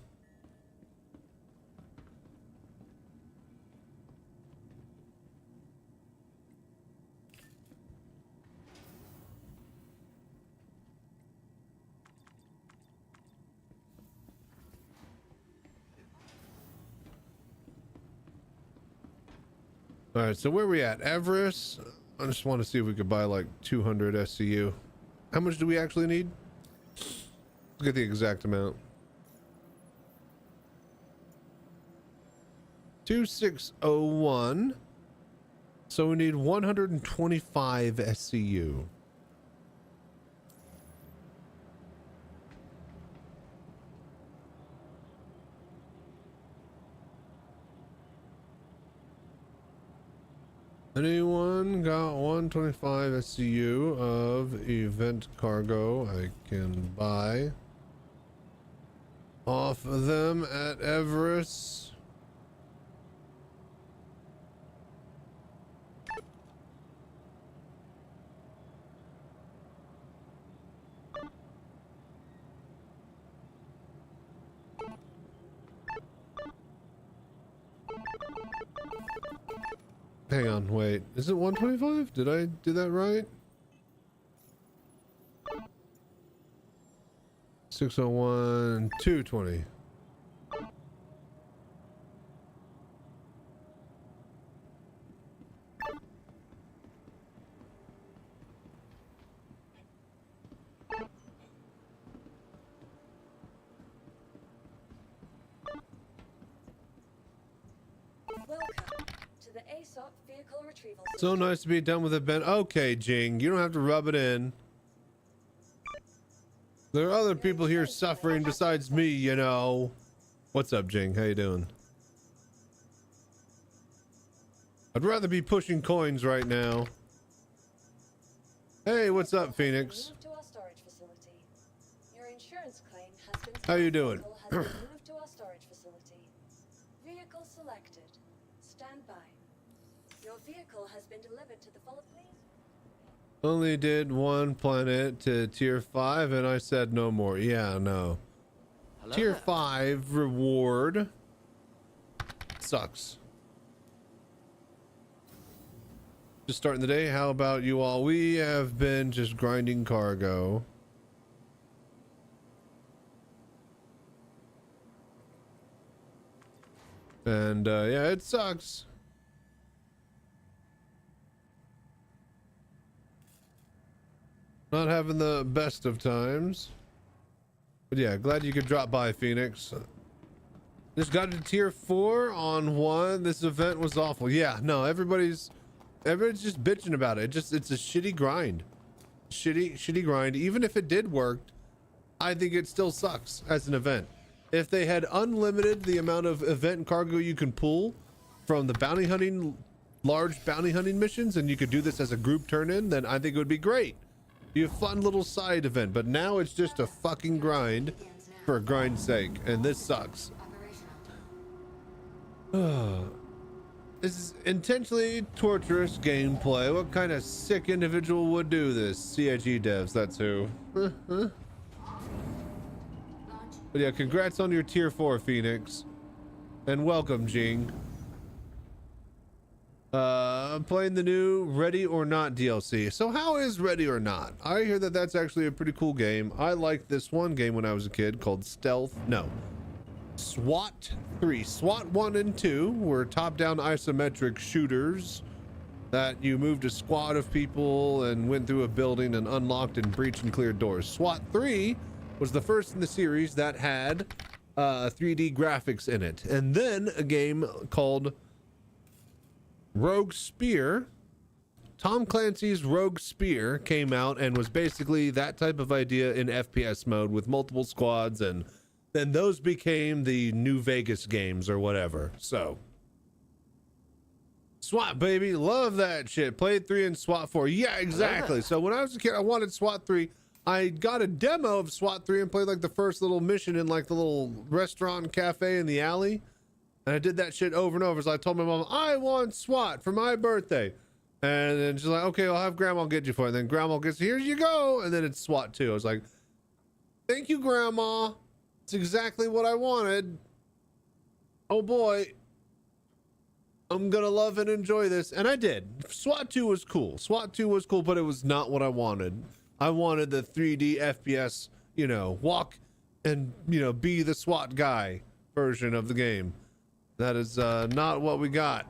All right, so where we at? Everest. I just want to see if we could buy like 200 SCU. How much do we actually need? Let's get the exact amount. 2601. So we need 125 SCU. Anyone got 125 SCU of event cargo I can buy? Off of them at Everest. Hang on, wait. Is it 125? Did I do that right? 601, 220. Welcome to the ASOP vehicle retrieval So system. nice to be done with it, Ben. Okay, Jing, you don't have to rub it in. There are other people here suffering besides me, you know. What's up, Jing? How you doing? I'd rather be pushing coins right now. Hey, what's up, Phoenix? Moved to our storage facility. Your insurance claim has been. How you doing? Vehicle has been moved to our storage facility. Vehicle selected. Stand by. Your vehicle has been delivered to the follow. Please. Only did one planet to tier 5 and I said no more. Yeah, no. Tier 5 reward sucks. Just starting the day. How about you all? We have been just grinding cargo. And yeah, it sucks. Not having the best of times. But yeah, glad you could drop by, Phoenix. Just got to tier 4 on 1. This event was awful. Yeah, no, everybody's just bitching about it. It's a shitty grind. Shitty grind. Even if it did work, I think it still sucks as an event. If they had unlimited the amount of event cargo you can pull from the large bounty hunting missions, and you could do this as a group turn-in, then I think it would be great. Be a fun little side event, but now it's just a fucking grind for a grind's sake, and this sucks. This is intentionally torturous gameplay. What kind of sick individual would do this? CIG devs, that's who. But yeah, congrats on your tier 4, Phoenix. And welcome, Jing. I'm playing the new Ready or Not DLC. So how is Ready or Not? I hear that that's actually a pretty cool game. I liked this one game when I was a kid called SWAT 3. SWAT 1 and 2 were top-down isometric shooters that you moved a squad of people and went through a building and unlocked and breached and cleared doors. SWAT 3 was the first in the series that had 3D graphics in it. And then a game called Rogue Spear. Tom Clancy's Rogue Spear came out and was basically that type of idea in FPS mode with multiple squads, and then those became the New Vegas games or whatever. So SWAT, baby, love that shit. Played 3 and SWAT 4. Yeah, exactly. So when I was a kid, I wanted SWAT 3. I got a demo of SWAT 3 and played like the first little mission in like the little restaurant cafe in the alley. And I did that shit over and over. So I told my mom, I want SWAT for my birthday. And then she's like, okay, I'll have Grandma get you for it. And then Grandma gets, here you go. And then it's SWAT 2. I was like, thank you, Grandma. It's exactly what I wanted. Oh boy. I'm gonna love and enjoy this. And I did. SWAT 2 was cool. SWAT 2 was cool, but it was not what I wanted. I wanted the 3D FPS, you know, walk and, you know, be the SWAT guy version of the game. That is not what we got.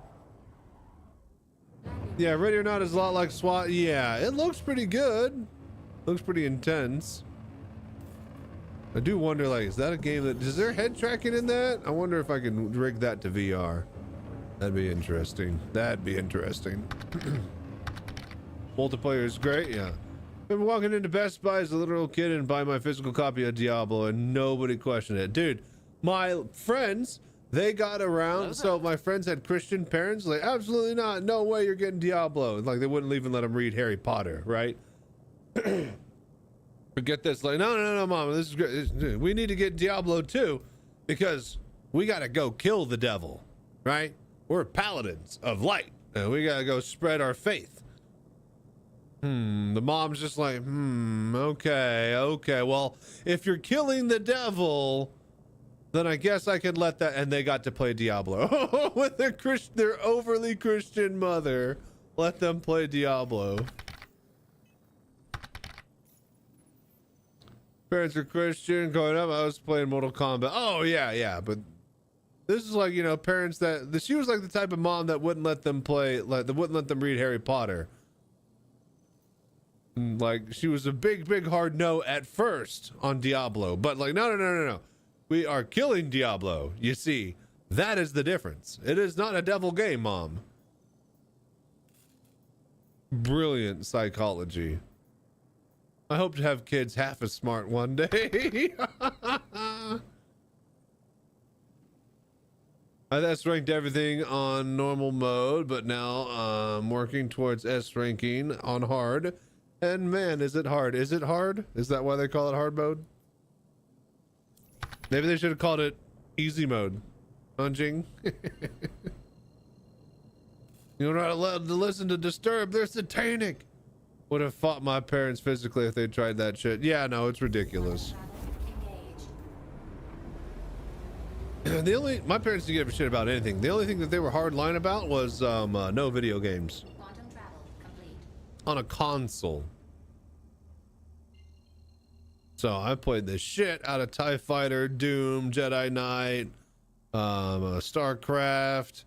Yeah, Ready or Not is a lot like SWAT. Yeah, it looks pretty good. Looks pretty intense. I do wonder, like, is that a game that, is there head tracking in that? I wonder if I can rig that to VR. That'd be interesting. That'd be interesting. Multiplayer is great, yeah. I remember walking into Best Buy as a little kid and buying my physical copy of Diablo, and nobody questioned it. Dude, my friends, they got around. So my friends had Christian parents, like, absolutely not. No way you're getting Diablo. Like, they wouldn't even let them read Harry Potter, right? Forget this. Like, no, mom, this is great. We need to get Diablo 2 because we got to go kill the devil, right? We're paladins of light and we got to go spread our faith. The mom's just like, okay. Well, if you're killing the devil, then I guess I could let that. And they got to play Diablo with their overly Christian mother. Let them play Diablo. Parents are Christian. Growing up, I was playing Mortal Kombat. Oh yeah. But this is like, you know, parents that she was like the type of mom that wouldn't let them play, like that wouldn't let them read Harry Potter. Like she was a big hard no at first on Diablo, but like no. We are killing Diablo. You see, that is the difference. It is not a devil game, mom. Brilliant psychology. I hope to have kids half as smart one day. I S-ranked everything on normal mode, but now I'm working towards S-ranking on hard. And man, is it hard? Is it hard? Is that why they call it hard mode? Maybe they should have called it easy mode. Punching. You're not allowed to listen to Disturb. They're satanic. Would have fought my parents physically if they tried that shit. Yeah, no, it's ridiculous. My parents didn't give a shit about anything. The only thing that they were hardline about was no video games on a console. So I played the shit out of TIE Fighter, Doom, Jedi Knight, StarCraft,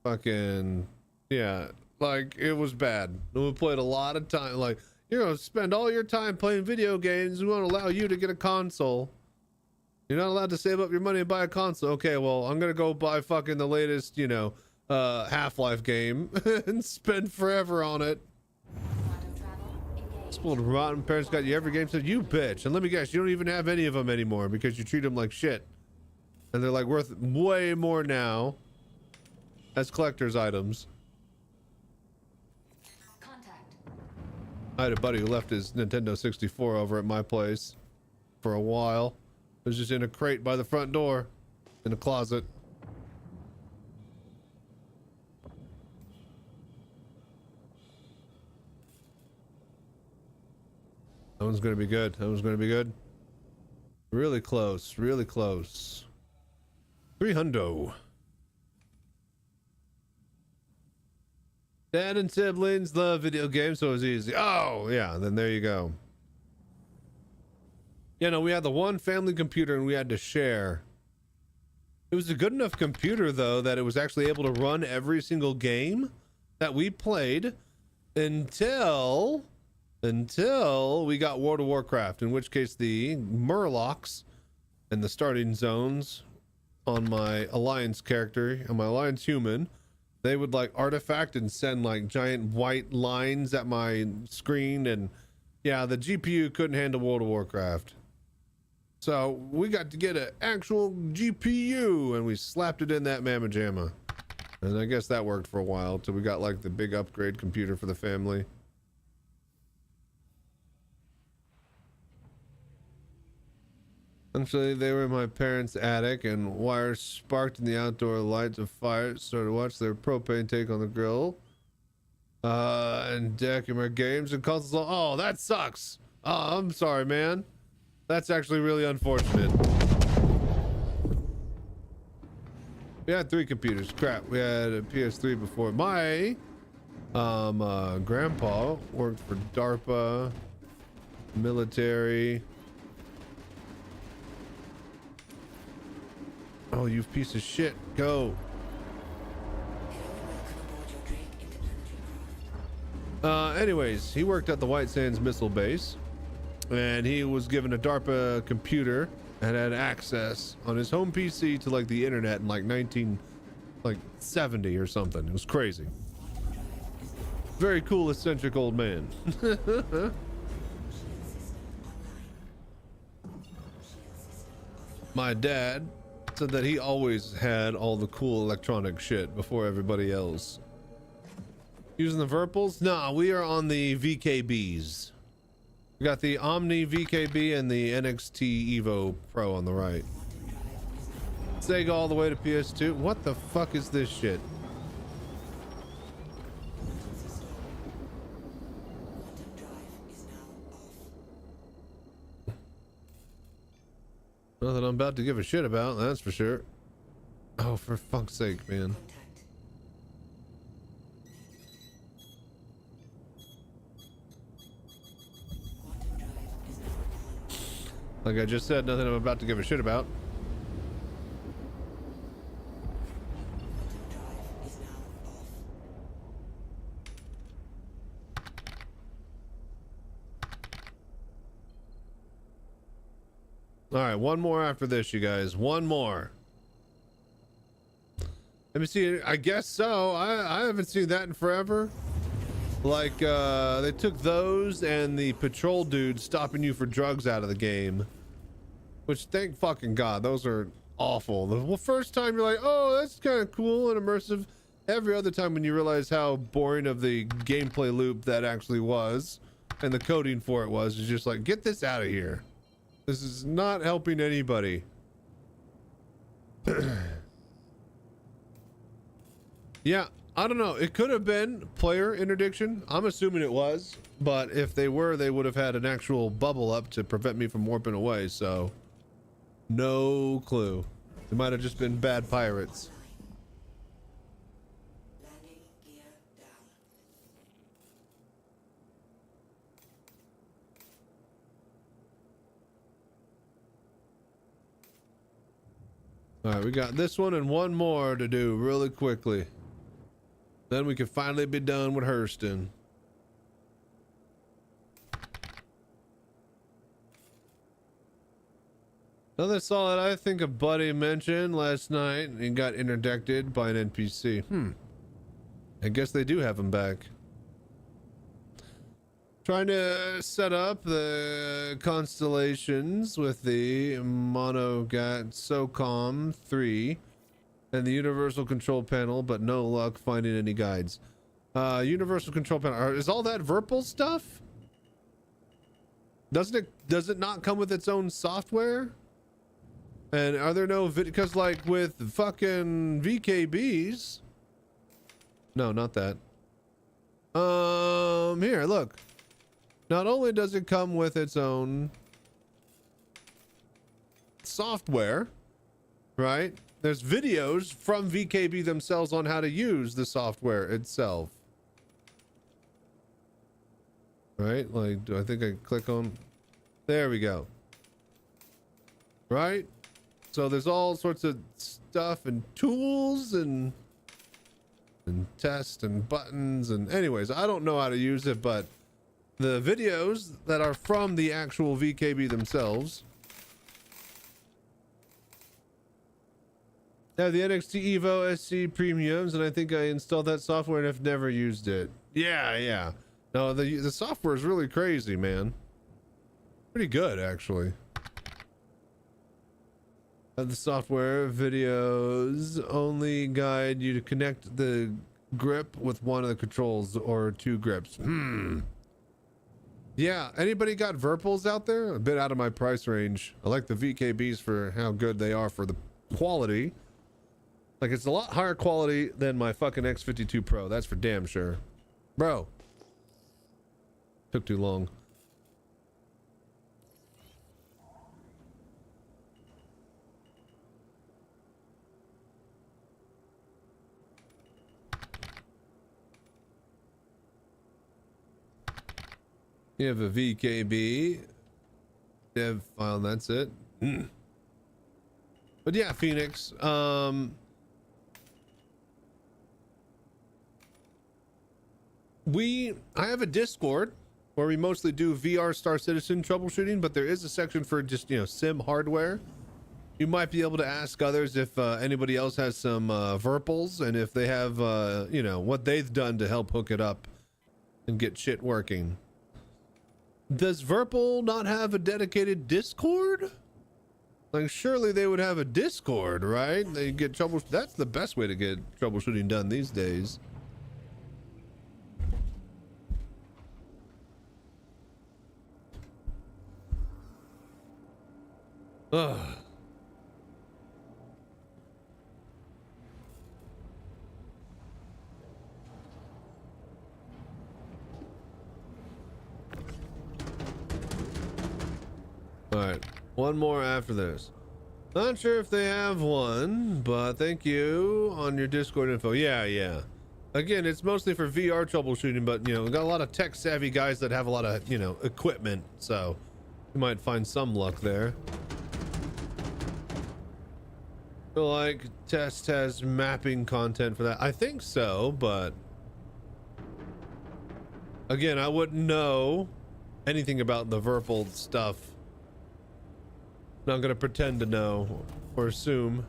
fucking yeah. Like, it was bad. We played a lot of time. Like, you're gonna spend all your time playing video games. We won't allow you to get a console. You're not allowed to save up your money and buy a console. Okay, well, I'm gonna go buy fucking the latest, you know, Half-Life game and spend forever on it. Spoiled rotten parents got you every game, so you bitch. And let me guess, you don't even have any of them anymore because you treat them like shit. And they're like worth way more now as collector's items. I had a buddy who left his Nintendo 64 over at my place for a while. It was just in a crate by the front door in a closet. That one's gonna be good. That one's gonna be good. Really close. Really close. 300. Dad and siblings love video games, so it was easy. Oh, yeah, then there you go. Yeah, no, we had the one family computer and we had to share. It was a good enough computer, though, that it was actually able to run every single game that we played until we got World of Warcraft, in which case the Murlocs and the starting zones on my Alliance character, on my Alliance human, they would like artifact and send like giant white lines at my screen, and yeah, the GPU couldn't handle World of Warcraft. So we got to get an actual GPU and we slapped it in that mamma jamma. And I guess that worked for a while till we got like the big upgrade computer for the family. Actually, they were in my parents' attic, and wires sparked in the outdoor lights of fire. So to watch their propane take on the grill, and deck in my games and consoles. Oh, that sucks. Oh, I'm sorry, man. That's actually really unfortunate. We had 3 computers. Crap, we had a PS3 before. My grandpa worked for DARPA, military. Oh, you piece of shit. Go. Anyways, he worked at the White Sands Missile Base, and he was given a DARPA computer and had access on his home PC to like the internet in like 1970 or something. It was crazy. Very cool, eccentric old man. My dad said that he always had all the cool electronic shit before everybody else. Using the Virpals? Nah, we are on the VKBs. We got the Omni VKB and the NXT Evo Pro on the right. Sega all the way to PS2. What the fuck is this shit? Nothing I'm about to give a shit about, that's for sure. Oh, for fuck's sake, man. Like I just said, nothing I'm about to give a shit about. All right, one more after this, you guys. One more. Let me see. I guess so. I haven't seen that in forever. Like, they took those and the patrol dude stopping you for drugs out of the game. Which, thank fucking God, those are awful. The first time you're like, oh, that's kind of cool and immersive. Every other time when you realize how boring of the gameplay loop that actually was, and the coding for it was, is just like, get this out of here. This is not helping anybody. Yeah, I don't know. It could have been player interdiction. I'm assuming it was, but if they were, they would have had an actual bubble up to prevent me from warping away, so no clue. It might have just been bad pirates. All right, we got this one and one more to do really quickly. Then we can finally be done with Hurston. Another solid, I think a buddy mentioned last night and got interdicted by an NPC. I guess they do have him back. Trying to set up the constellations with the Monogat SOCOM 3 and the universal control panel, but no luck finding any guides. Universal control panel, is all that Virpil stuff? Does it not come with its own software? And are there no because like with fucking VKBs? No, not that. Here, look. Not only does it come with its own software, right? There's videos from VKB themselves on how to use the software itself. Right? Like, do I think I click on? There we go. Right? So there's all sorts of stuff and tools and tests and buttons and anyways, I don't know how to use it, but the videos that are from the actual VKB themselves have the NXT Evo SC premiums, and I think I installed that software and have never used it. Yeah. No, the software is really crazy, man. Pretty good, actually. The software videos only guide you to connect the grip with one of the controls or two grips. Yeah, anybody got Virpils out there? A bit out of my price range. I like the VKBs for how good they are for the quality. Like, it's a lot higher quality than my fucking X52 Pro. That's for damn sure. Bro. Took too long. You have a VKB dev file, and that's it. But yeah, Phoenix. I have a Discord where we mostly do VR Star Citizen troubleshooting, but there is a section for just, sim hardware. You might be able to ask others if anybody else has some Virpils and if they have, what they've done to help hook it up and get shit working. Does Virpil not have a dedicated Discord? Like, surely they would have a Discord, right? They get trouble. That's the best way to get troubleshooting done these days. Ugh. All right, one more after this. Not sure if they have one, but thank you on your Discord info. Yeah. Again, it's mostly for VR troubleshooting, but you know, we got a lot of tech savvy guys that have a lot of, you know, equipment, so you might find some luck there. Feel like test has mapping content for that. I think so, but again, I wouldn't know anything about the Verpal stuff. Not gonna pretend to know or assume.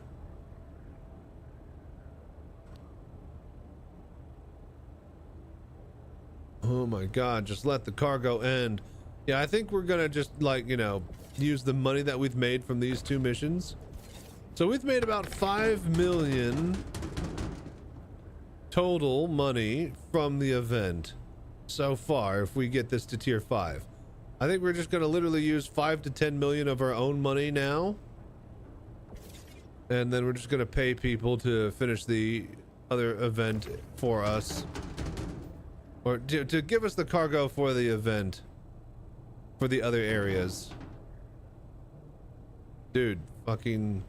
Oh my god, just let the cargo end. Yeah, I think we're gonna just, like, you know, use the money that we've made from these two missions. So we've made about 5 million total money from the event so far if we get this to tier 5. I think we're just gonna literally use 5 to 10 million of our own money now, and then we're just gonna pay people to finish the other event for us, or to give us the cargo for the event for the other areas. Dude, fucking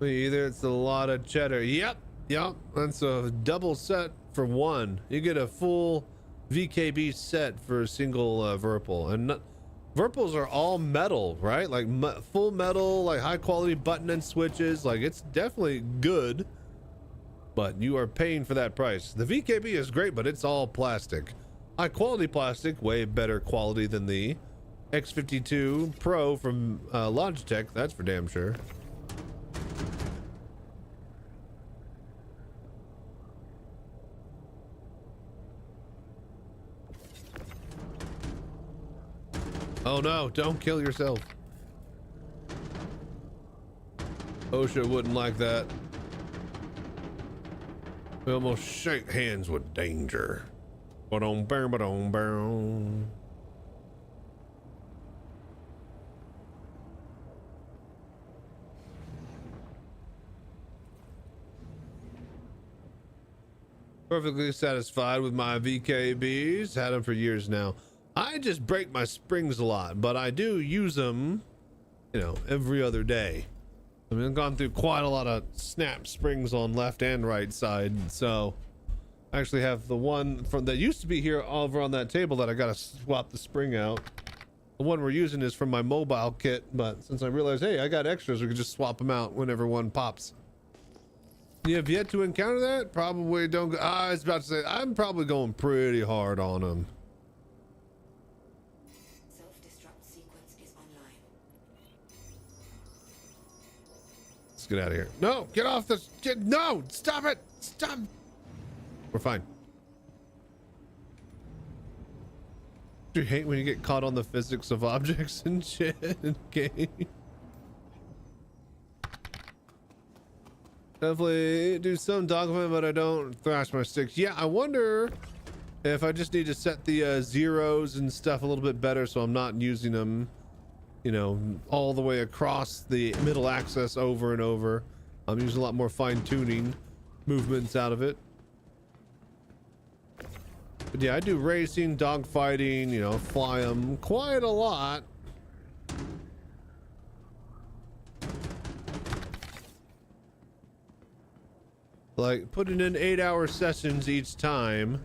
either it's a lot of cheddar. Yep, that's a double set for one. You get a full VKB set for a single Verpal, and Verpals are all metal, right? Like full metal, like high quality button and switches. Like, it's definitely good, but you are paying for that price. The VKB is great, but it's all plastic, high quality plastic, way better quality than the X52 Pro from Logitech. That's for damn sure. Oh no, don't kill yourself. OSHA wouldn't like that. We almost shake hands with danger. Ba-dum, bam, ba-dum, bam. Perfectly satisfied with my VKBs. Had them for years now. I just break my springs a lot, but I do use them, you know, every other day. I mean, I've gone through quite a lot of snap springs on left and right side, so I actually have the one from that used to be here over on that table that I gotta swap the spring out. The one we're using is from my mobile kit, but since I realized, hey, I got extras, we can just swap them out whenever one pops. You have yet to encounter that? Probably don't go. I was about to say, I'm probably going pretty hard on them. Let's get out of here. No, get off this. No, stop it. Stop. We're fine. Do you hate when you get caught on the physics of objects and shit in game? Definitely do some dogma, but I don't thrash my sticks. Yeah, I wonder if I just need to set the zeros and stuff a little bit better so I'm not using them, you know, all the way across the middle axis over and over. I'm using a lot more fine-tuning movements out of it. But yeah, I do racing, dogfighting, you know, fly them quite a lot. Like putting in 8-hour sessions each time.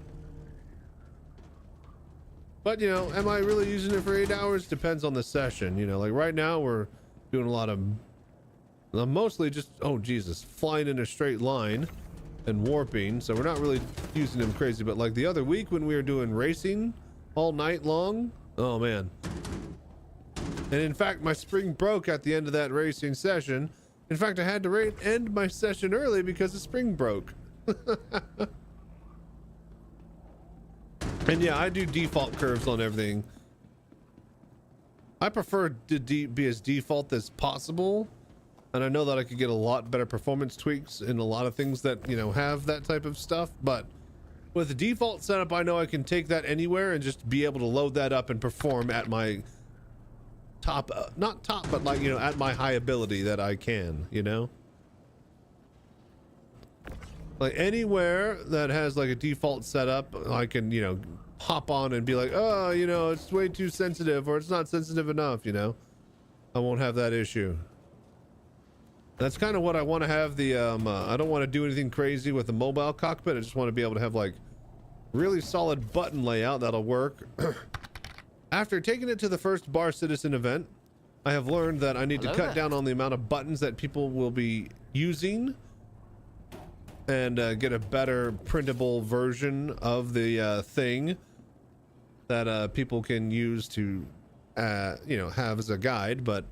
But, you know, am I really using it for 8 hours? Depends on the session. You know, like right now we're doing a lot of, mostly just, oh Jesus, flying in a straight line and warping. So we're not really using them crazy. But like the other week when we were doing racing all night long, oh man. And in fact, my spring broke at the end of that racing session. In fact, I had to end my session early because the spring broke. And yeah, I do default curves on everything. I prefer to be as default as possible. And I know that I could get a lot better performance tweaks in a lot of things that, you know, have that type of stuff. But With the default setup, I know I can take that anywhere and just be able to load that up and perform at my top, not top, but like, you know, at my high ability that I can, you know? Like anywhere that has like a default setup, I can, you know, hop on and be like, oh, you know, it's way too sensitive or it's not sensitive enough, you know? I won't have that issue. That's kind of what I want to have the, I don't want to do anything crazy with the mobile cockpit. I just want to be able to have like really solid button layout that'll work. After taking it to the first Bar Citizen event, I have learned that I need to cut down on the amount of buttons that people will be using and get a better printable version of the thing that people can use to, you know, have as a guide. But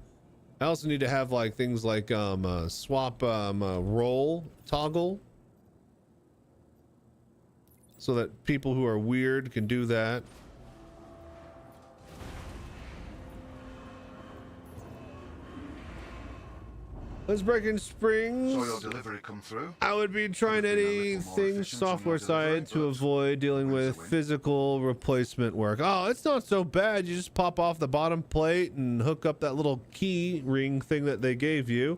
I also need to have like things like swap roll toggle so that people who are weird can do that. Let's break in Springs. Saw your delivery come through. I would be trying anything software side to avoid dealing with physical replacement work. Oh, it's not so bad. You just pop off the bottom plate and hook up that little key ring thing that they gave you.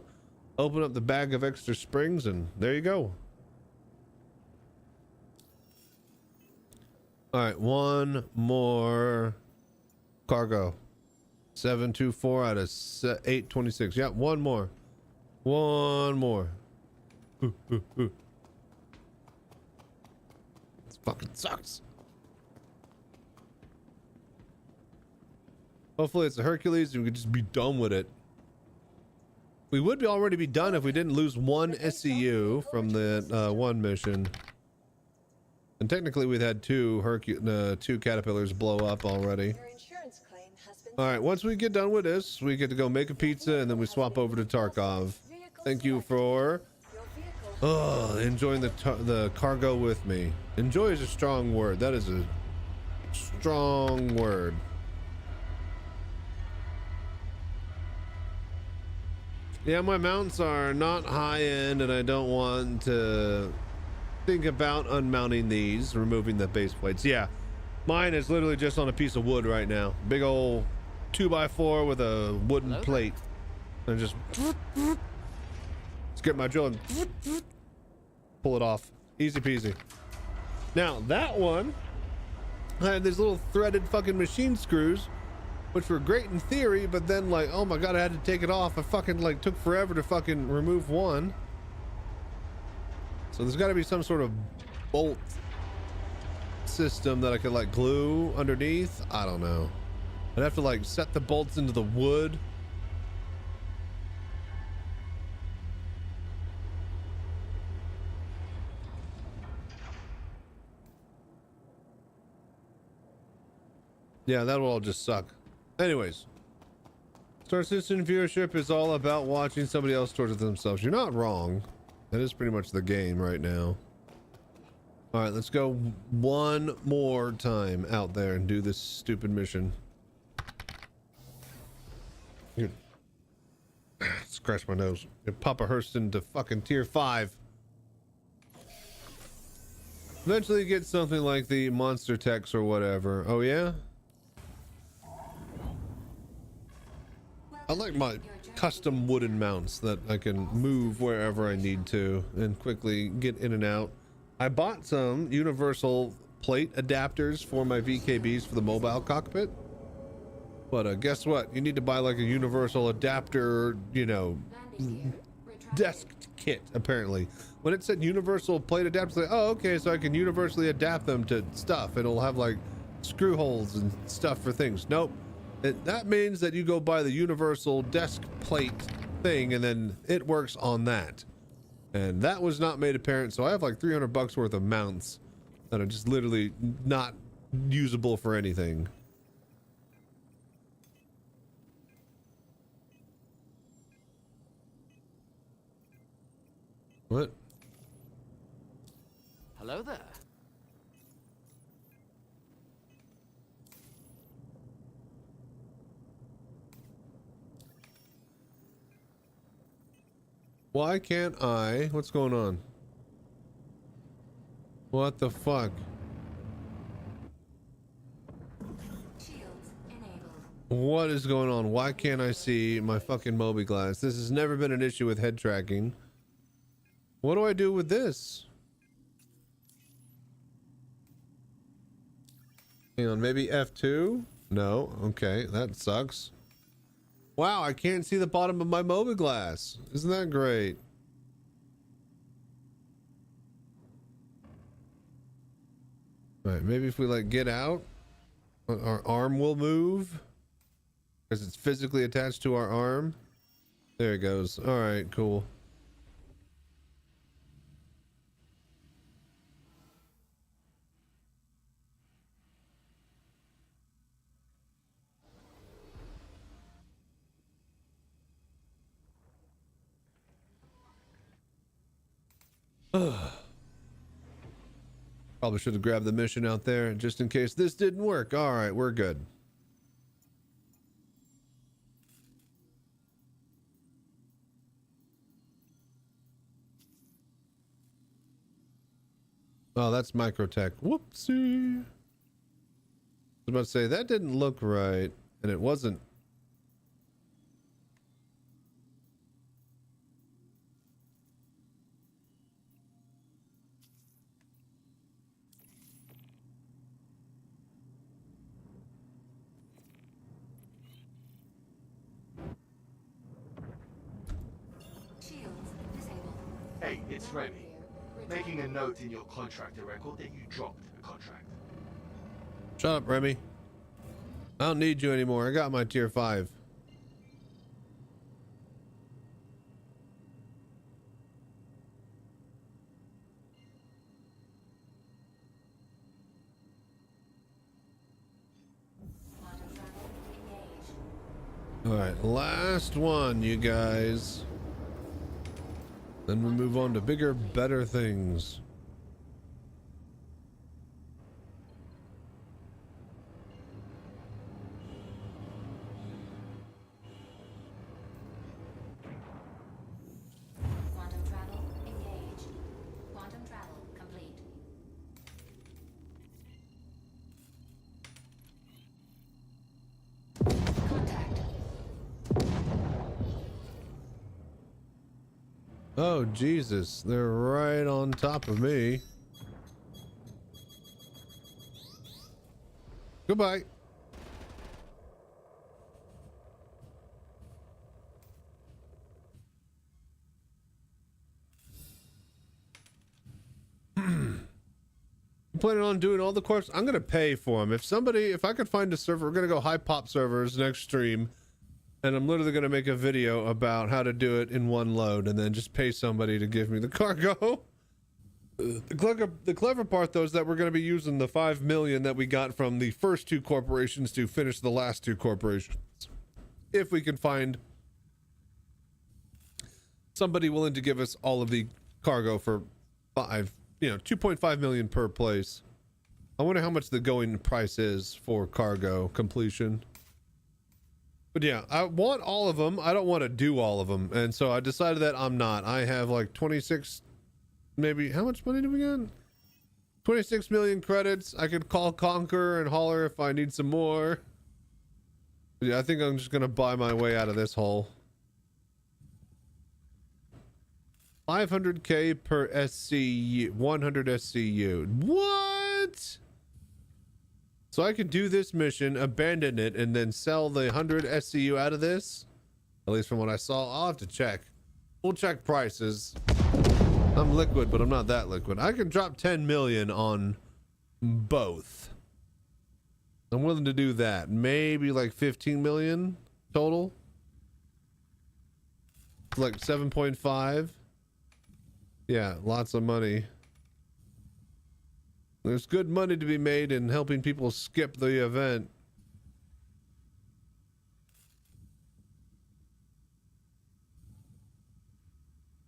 Open up the bag of extra springs and there you go. All right, one more cargo. 724 out of 826. Yeah, one more. One more. Ooh. This fucking sucks. Hopefully it's a Hercules and we could just be done with it. We would already be done if we didn't lose one SCU from the one mission. And technically we've had two caterpillars blow up already. All right, once we get done with this, we get to go make a pizza and then we swap over to Tarkov. Thank you for enjoying the cargo with me. Enjoy is a strong word. That is a strong word. Yeah, my mounts are not high end and I don't want to think about unmounting these, removing the base plates. Yeah, mine is literally just on a piece of wood right now. Big old 2x4 with a wooden plate. And just get my drill and pull it off. Easy peasy. Now that one, I had these little threaded fucking machine screws, which were great in theory, but then like, oh my god, I had to take it off. I fucking like took forever to fucking remove one. So there's got to be some sort of bolt system that I could like glue underneath. I don't know. I'd have to like set the bolts into the wood. Yeah, that will all just suck. Anyways, Star Citizen viewership is all about watching somebody else torture themselves. You're not wrong. That is pretty much the game right now. All right, let's go one more time out there and do this stupid mission. Here. Scratch my nose. Papa Hurston to fucking tier 5. Eventually get something like the monster techs or whatever. Oh yeah? I like my custom wooden mounts that I can move wherever I need to and quickly get in and out. I bought some universal plate adapters for my VKBs for the mobile cockpit. But guess what? You need to buy like a universal adapter, you know, desk kit, apparently. When it said universal plate adapters, like, oh, okay, so I can universally adapt them to stuff. It'll have like screw holes and stuff for things. Nope. That means that you go buy the universal desk plate thing and then it works on that. And that was not made apparent. So I have like $300 worth of mounts that are just literally not usable for anything. What? Hello there. Why can't I? What's going on? What the fuck? What is going on? Why can't I see my fucking Moby glass? This has never been an issue with head tracking. What do I do with this? Hang on, maybe F2? No. Okay, that sucks. Wow, I can't see the bottom of my Moby glass. Isn't that great? All right, maybe if we like get out, our arm will move because it's physically attached to our arm. There it goes. All right, cool. Probably should have grabbed the mission out there just in case this didn't work. All right, we're good. Oh, that's Microtech. Whoopsie. I was about to say that didn't look right, and it wasn't. Shields disabled. Hey, it's Remy. Making a note in your contractor record that you dropped a contract. Shut up, Remy. I don't need you anymore. I got my tier 5. All right, last one, you guys. Then we move on to bigger, better things. Quantum travel engaged. Quantum travel complete. Contact. Oh, Jesus. They're right on top of me. Goodbye. I'm planning on doing all the course. I'm gonna pay for them. If I could find a server, we're gonna go high pop servers next stream, and I'm literally gonna make a video about how to do it in one load, and then just pay somebody to give me the cargo. The clever part, though, is that we're gonna be using the 5 million that we got from the first 2 corporations to finish the last 2 corporations. If we can find somebody willing to give us all of the cargo for 2.5 million per place. I wonder how much the going price is for cargo completion. But yeah, I want all of them. I don't want to do all of them. And so I decided that I'm not. I have like 26, maybe, how much money do we got? 26 million credits. I could call Conquer and holler if I need some more. But yeah, I think I'm just going to buy my way out of this hole. 500k per SCU, 100 SCU. What? So I can do this mission, abandon it, and then sell the 100 SCU out of this? At least from what I saw. I'll have to check. We'll check prices. I'm liquid, but I'm not that liquid. I can drop 10 million on both. I'm willing to do that. Maybe like 15 million total. Like 7.5. Yeah, lots of money. There's good money to be made in helping people skip the event.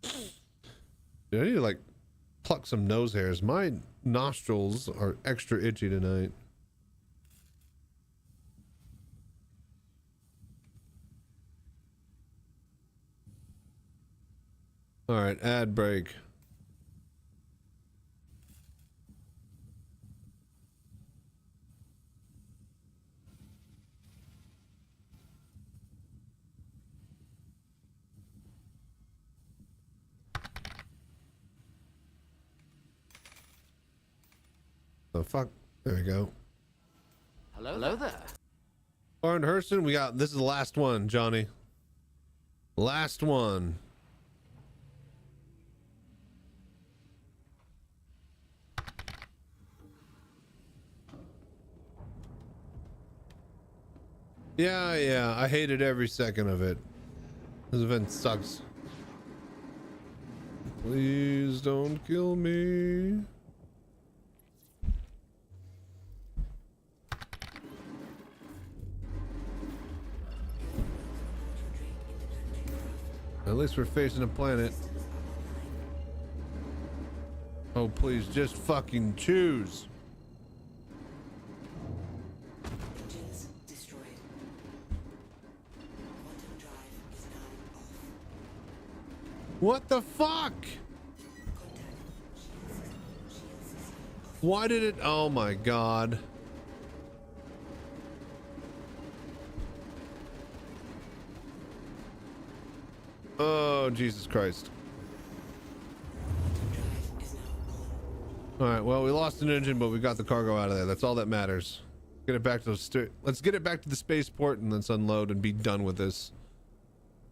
Dude, I need to like pluck some nose hairs. My nostrils are extra itchy tonight. All right, ad break. Oh, fuck. There we go. Hello there. Lauren Hurston, we got, this is the last one, Johnny. Last one. Yeah, I hated every second of it. This event sucks. Please don't kill me. At least we're facing a planet. Oh, please, just fucking choose. Engines destroyed. Quantum drive is now off. What the fuck? Contact. Shield system off. Why did it? Oh my god. Oh, Jesus Christ. Quantum drive is now on. All right, well, we lost an engine, but we got the cargo out of there. That's all that matters. Get it back to let's get it back to the spaceport and let's unload and be done with this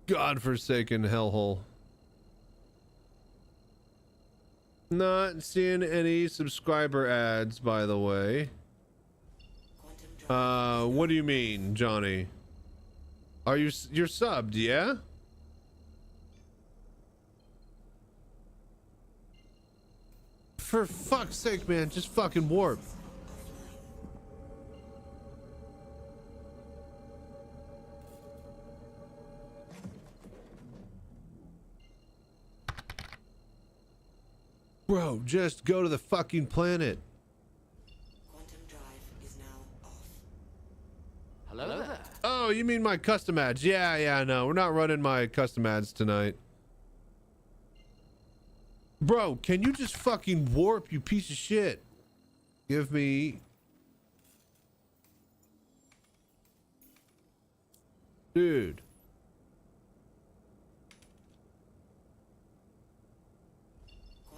godforsaken hellhole. Not seeing any subscriber ads, by the way. Quantum drive. What do you mean, Johnny? You're subbed, yeah? For fuck's sake, man, just fucking warp. Bro, just go to the fucking planet. Quantum drive is now off. Hello there. Oh, you mean my custom ads? Yeah, no, we're not running my custom ads tonight. Bro, can you just fucking warp, you piece of shit? Give me... Dude.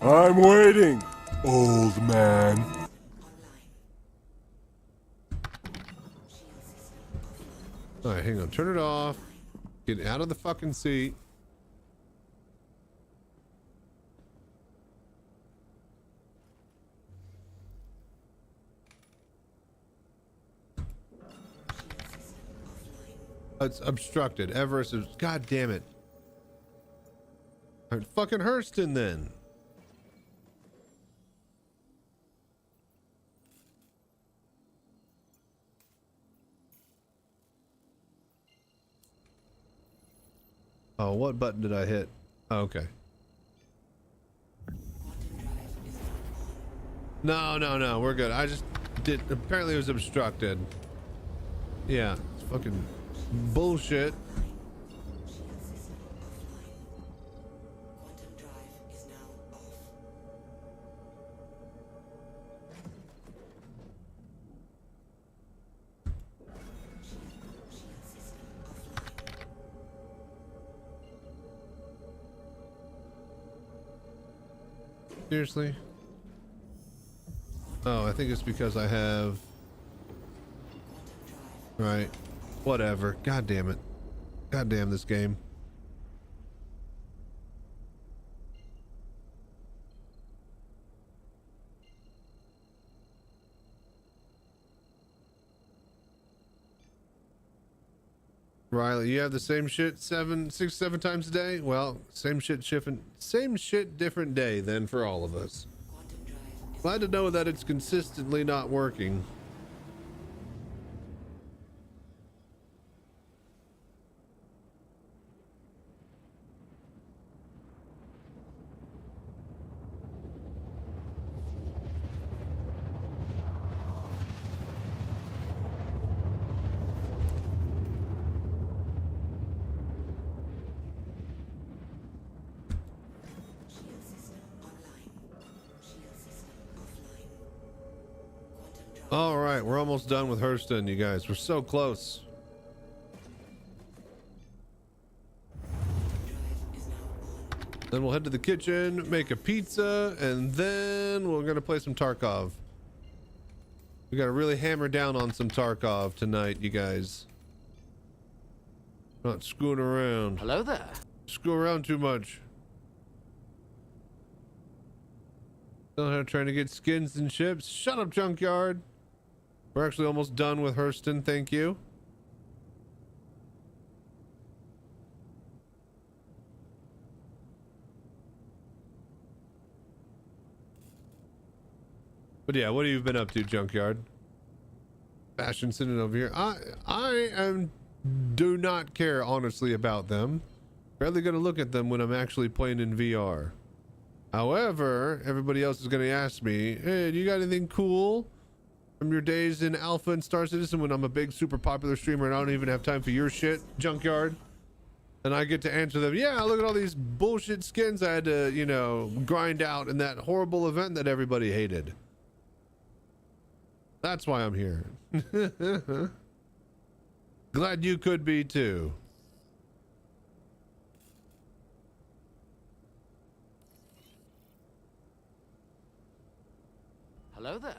I'm waiting, old man. Online. Shield system offline. Alright, hang on, turn it off. Get out of the fucking seat. Shield system offline. It's obstructed. Everest is... God damn it. Alright, fucking Hurston then. Oh, what button did I hit? Oh, okay. Quantum drive is now on. No, we're good. I just did... Apparently it was obstructed. Yeah, it's fucking bullshit. Shield system offline. Quantum drive is now off. Shield system offline. Seriously? Oh, I think it's because I have... Quantum drive. Right. Whatever. God damn it. God damn this game. Riley, you have the same shit 6, 7 times a day? Well, same shit, different day then for all of us. Quantum drive is Glad to know that it's consistently not working. shield system online. Shield system offline. Quantum drive. All right, we're almost done with Hurston, you guys. We're so close. Drive is now on. Then we'll head to the kitchen, make a pizza, and then we're gonna play some Tarkov. We gotta really hammer down on some Tarkov tonight, you guys. Not screwing around. Hello there. Screw around too much. Still here trying to get skins and ships. Shut up, Junkyard. We're actually almost done with Hurston, thank you. But yeah, what have you been up to, Junkyard? Fashion sitting over here. I do not care honestly about them. Barely gonna look at them when I'm actually playing in VR. However, everybody else is gonna ask me, hey, do you got anything cool from your days in Alpha and Star Citizen when I'm a big super popular streamer and I don't even have time for your shit, Junkyard? And I get to answer them, yeah, look at all these bullshit skins I had to, you know, grind out in that horrible event that everybody hated. That's why I'm here. Glad you could be too. Hello there.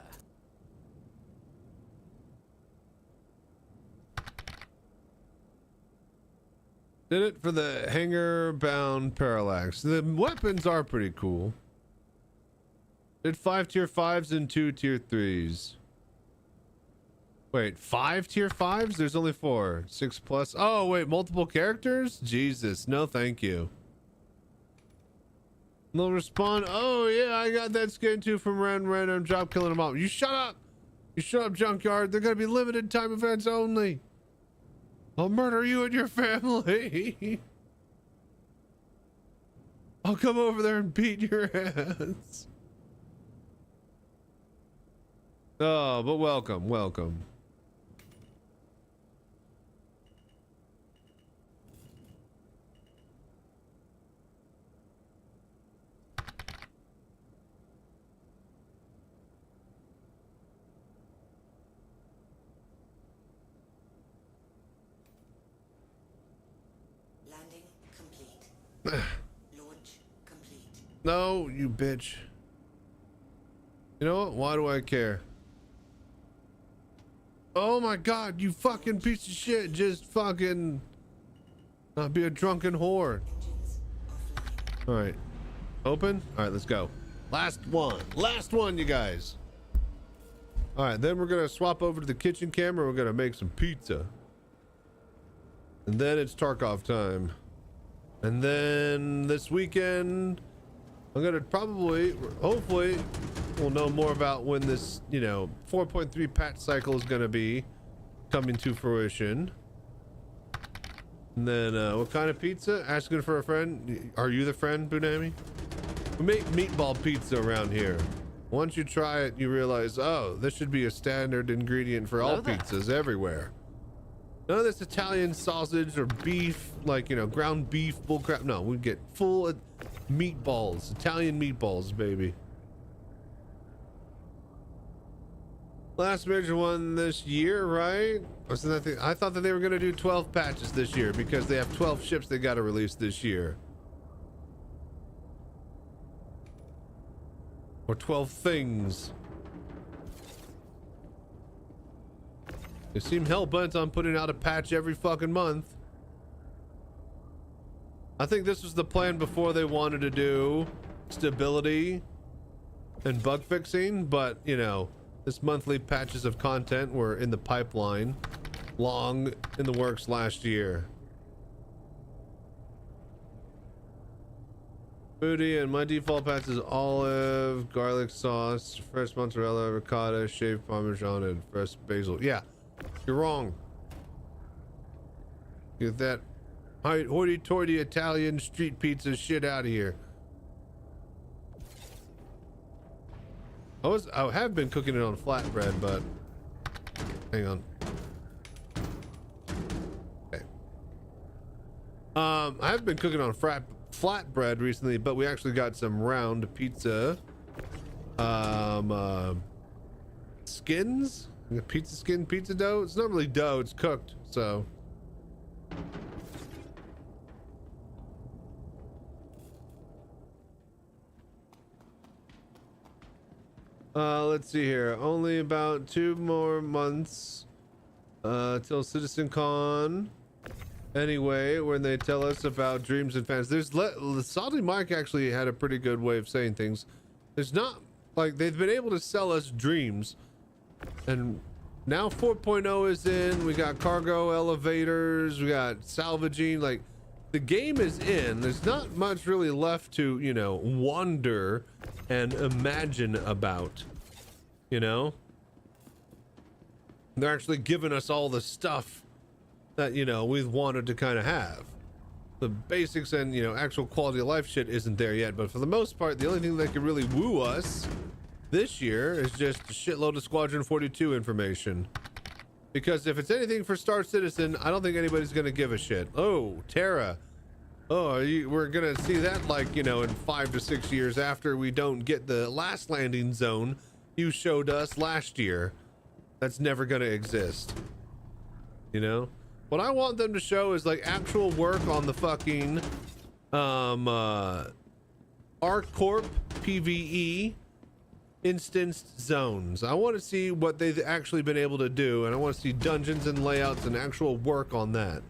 Did it for the hanger bound parallax. The weapons are pretty cool. Did 5 tier 5s and 2 tier 3s. Wait, 5 tier 5s? There's only 4. 6 plus. Oh, wait, multiple characters? Jesus, no thank you. They'll respond, oh yeah, I got that skin too from random job killing them all. You shut up! You shut up, Junkyard. They're gonna be limited time events only. I'll murder you and your family. I'll come over there and beat your ass. Oh, but welcome, welcome. Landing complete. Launch complete. No, you bitch. You know what? Why do I care? Oh my god, you fucking piece of shit. Just fucking be a drunken whore. Alright. Open? Alright, let's go. Last one. Last one, you guys. Alright, then we're gonna swap over to the kitchen camera. We're gonna make some pizza. And then it's Tarkov time. And then this weekend, I'm gonna probably, hopefully, we'll know more about when this, you know, 4.3 patch cycle is gonna be coming to fruition. And then, what kind of pizza? Asking for a friend. Are you the friend, Bunami? We make meatball pizza around here. Once you try it, you realize, oh, this should be a standard ingredient for all pizzas everywhere. None of this Italian sausage or beef, like, you know, ground beef bullcrap. No, we get full meatballs, Italian meatballs, baby. Last major one this year, right? Wasn't that I thought that they were going to do 12 patches this year because they have 12 ships they got to release this year. Or 12 things. They seem hell-bent on putting out a patch every fucking month. I think this was the plan before they wanted to do stability and bug fixing, but, you know, this monthly patches of content were in the pipeline, long in the works last year. Foodie, and my default patch is olive, garlic sauce, fresh mozzarella, ricotta, shaved parmesan, and fresh basil. Yeah, you're wrong. Get that hoity-toity Italian street pizza shit out of here. I have been cooking it on flatbread, but hang on. Okay. I have been cooking on flatbread recently, but we actually got some round pizza skins. Pizza skin, pizza dough. It's not really dough, it's cooked, so Let's see here. Only about 2 more months till Citizencon. Anyway, when they tell us about dreams and fans, there's Salty Mike actually had a pretty good way of saying things. There's not like they've been able to sell us dreams, and now 4.0 is in. We got cargo elevators, we got salvaging. Like the game is in. There's not much really left to, you know, wonder and imagine about. You know, they're actually giving us all the stuff that, you know, we've wanted to kind of have. The basics and, you know, actual quality of life shit isn't there yet, but for the most part, the only thing that could really woo us this year is just a shitload of Squadron 42 information. Because if it's anything for Star Citizen, I don't think anybody's gonna give a shit. Oh, Terra. Oh, we're gonna see that, like, you know, in 5 to 6 years after we don't get the last landing zone you showed us last year. That's never gonna exist. You know? What I want them to show is like actual work on the fucking ArcCorp PvE instanced zones. I want to see what they've actually been able to do, and I want to see dungeons and layouts and actual work on that.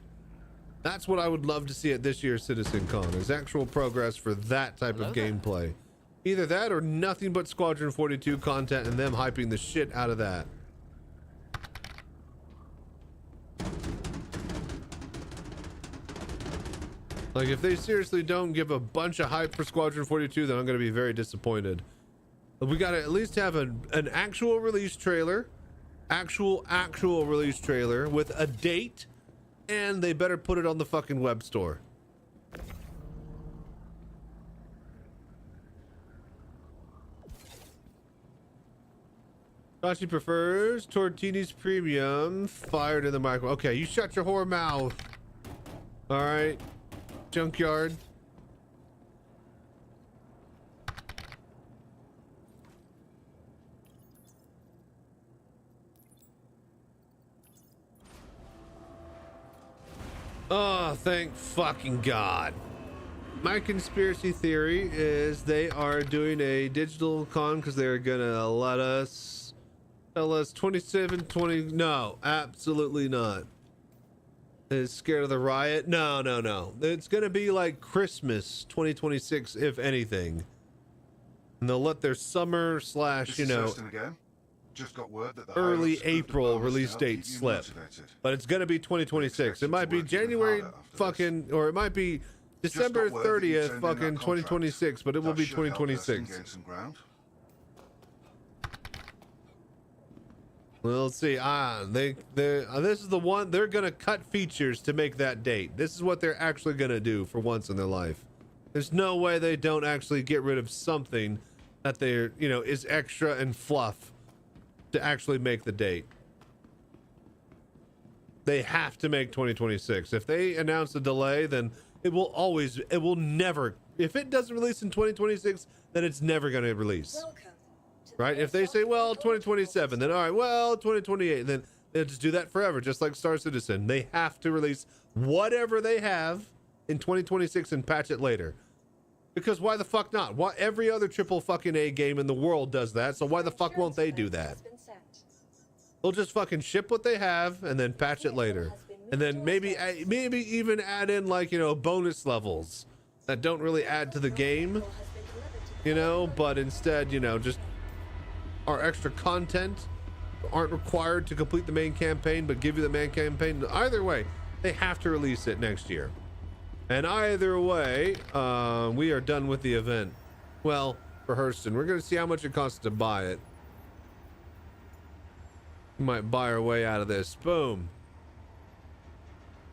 That's what I would love to see at this year's Citizencon, is actual progress for that type of gameplay. Either that or nothing but Squadron 42 content and them hyping the shit out of that. Like, if they seriously don't give a bunch of hype for Squadron 42, then I'm going to be very disappointed. We got to at least have an actual release trailer, actual release trailer with a date, and they better put it on the fucking web store. Chachi prefers Tortini's Premium fired in the micro. Okay, you shut your whore mouth. All right. Junkyard. Oh, thank fucking God. My conspiracy theory is they are doing a digital con because they're gonna let us tell us 2720. No, absolutely not. Is scared of the riot? No. It's gonna be like Christmas 2026, if anything. And they'll let their summer slash, you know, just got word that the early April release date slip. But it's gonna be 2026. It might be January fucking, or it might be December 30th fucking 2026, but it will be 2026. Well, let's see. This is the one. They're gonna cut features to make that date. This is what they're actually gonna do for once in their life. There's no way they don't actually get rid of something that they're, you know, is extra and fluff to actually make the date. They have to make 2026. If they announce a delay, then it will never. If it doesn't release in 2026, then it's never gonna release. Welcome. Right? If they say, well, 2027, then all right, well, 2028, then they'll just do that forever, just like Star Citizen. They have to release whatever they have in 2026 and patch it later. Because why the fuck not? Why every other triple fucking A game in the world does that, so why the fuck won't they do that? They'll just fucking ship what they have and then patch it later. And then maybe even add in, like, you know, bonus levels that don't really add to the game, you know, but instead, you know, just our extra content, aren't required to complete the main campaign, but give you the main campaign. Either way, they have to release it next year. And either way, we are done with the event. Well, for Hurston, we're going to see how much it costs to buy it. We might buy our way out of this. Boom.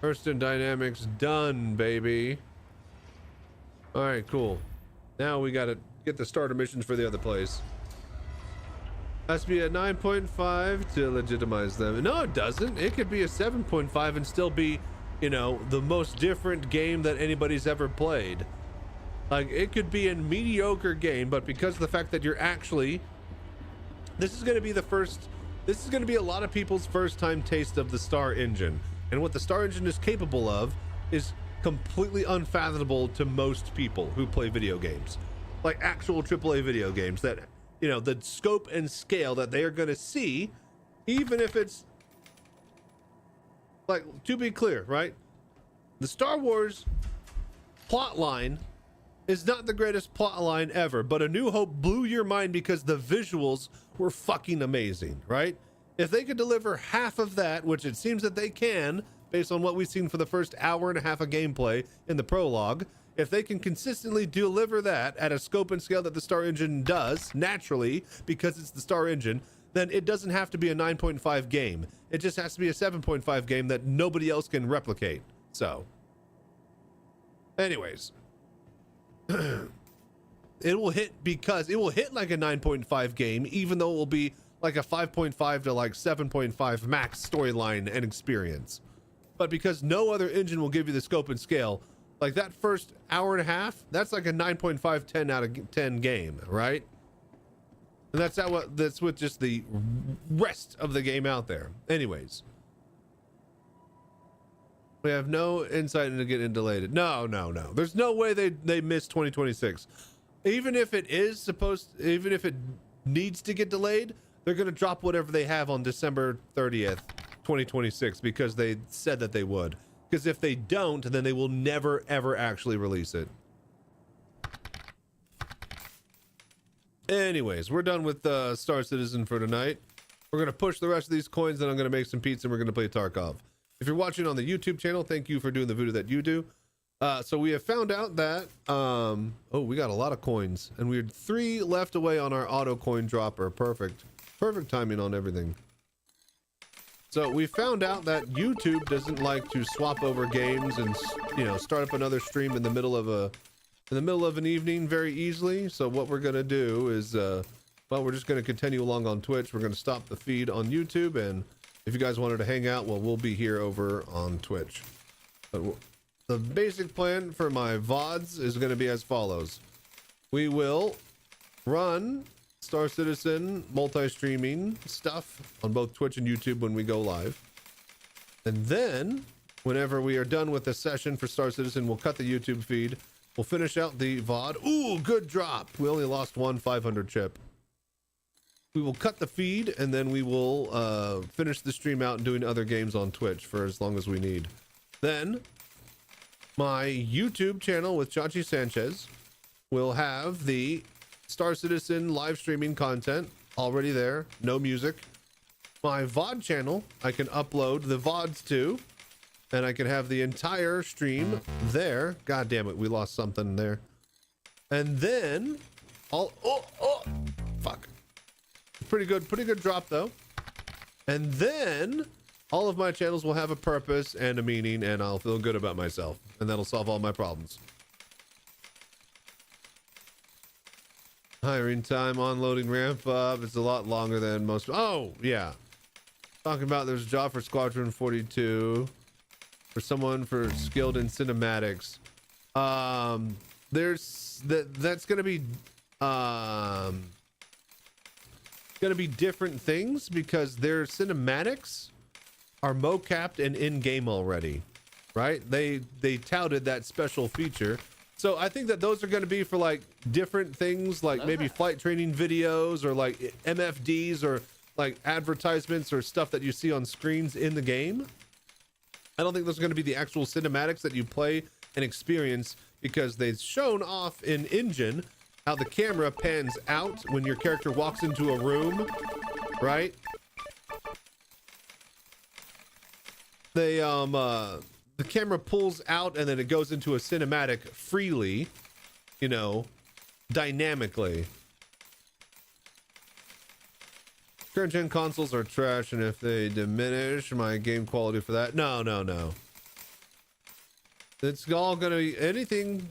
Hurston Dynamics done, baby. All right, cool. Now we got to get the starter missions for the other place. Has to be a 9.5 to legitimize them. No, it doesn't. It could be a 7.5 and still be, you know, the most different game that anybody's ever played. Like, it could be a mediocre game, but because of the fact that you're actually, this is going to be a lot of people's first time taste of the Star Engine. And what the Star Engine is capable of is completely unfathomable to most people who play video games. Like actual AAA video games that you know, the scope and scale that they are going to see, even if it's like, to be clear, right? The Star Wars plot line is not the greatest plot line ever, but A New Hope blew your mind because the visuals were fucking amazing, right? If they could deliver half of that, which it seems that they can, based on what we've seen for the first hour and a half of gameplay in the prologue, if they can consistently deliver that at a scope and scale that the Star Engine does, naturally, because it's the Star Engine, then it doesn't have to be a 9.5 game. It just has to be a 7.5 game that nobody else can replicate. So, anyways, it will hit because it will hit like a 9.5 game, even though it will be like a 5.5 to like 7.5 max storyline and experience. But because no other engine will give you the scope and scale, like that first hour and a half, that's like a 9.5, 10 out of 10 game, right? And that's with just the rest of the game out there. Anyways, we have no insight into getting delayed. No. There's no way they missed 2026. Even if it needs to get delayed, they're going to drop whatever they have on December 30th, 2026, because they said that they would. Because if they don't, then they will never, ever actually release it. Anyways, we're done with Star Citizen for tonight. We're going to push the rest of these coins, then I'm going to make some pizza, and we're going to play Tarkov. If you're watching on the YouTube channel, thank you for doing the voodoo that you do. So we have found out that, we got a lot of coins, and we had 3 left away on our auto coin dropper. Perfect timing on everything. So we found out that YouTube doesn't like to swap over games and, you know, start up another stream in the middle of an evening very easily. So what we're gonna do is, we're just gonna continue along on Twitch. We're gonna stop the feed on YouTube, and if you guys wanted to hang out, well, we'll be here over on Twitch. But the basic plan for my VODs is gonna be as follows. We will run Star Citizen multi-streaming stuff on both Twitch and YouTube when we go live. And then, whenever we are done with the session for Star Citizen, we'll cut the YouTube feed. We'll finish out the VOD. Ooh, good drop. We only lost one 500 chip. We will cut the feed, and then we will finish the stream out and doing other games on Twitch for as long as we need. Then, my YouTube channel with Chachi Sanchez will have the Star Citizen live streaming content already there, no music. My VOD channel, I can upload the VODs to, and I can have the entire stream there. God damn it, we lost something there. And then, fuck. Pretty good drop though. And then, all of my channels will have a purpose and a meaning, and I'll feel good about myself, and that'll solve all my problems. Hiring time, unloading ramp up. It's a lot longer than most. Oh, yeah. Talking about there's a job for Squadron 42 for someone for skilled in cinematics. That's gonna be different things because their cinematics are mocapped and in-game already, right? They touted that special feature. So I think that those are going to be for like different things, like maybe flight training videos or like MFDs or like advertisements or stuff that you see on screens in the game. I don't think those are going to be the actual cinematics that you play and experience, because they've shown off in Engine how the camera pans out when your character walks into a room, right? They the camera pulls out and then it goes into a cinematic freely, you know, dynamically. Current gen consoles are trash, and if they diminish my game quality for that, no. It's all gonna be, anything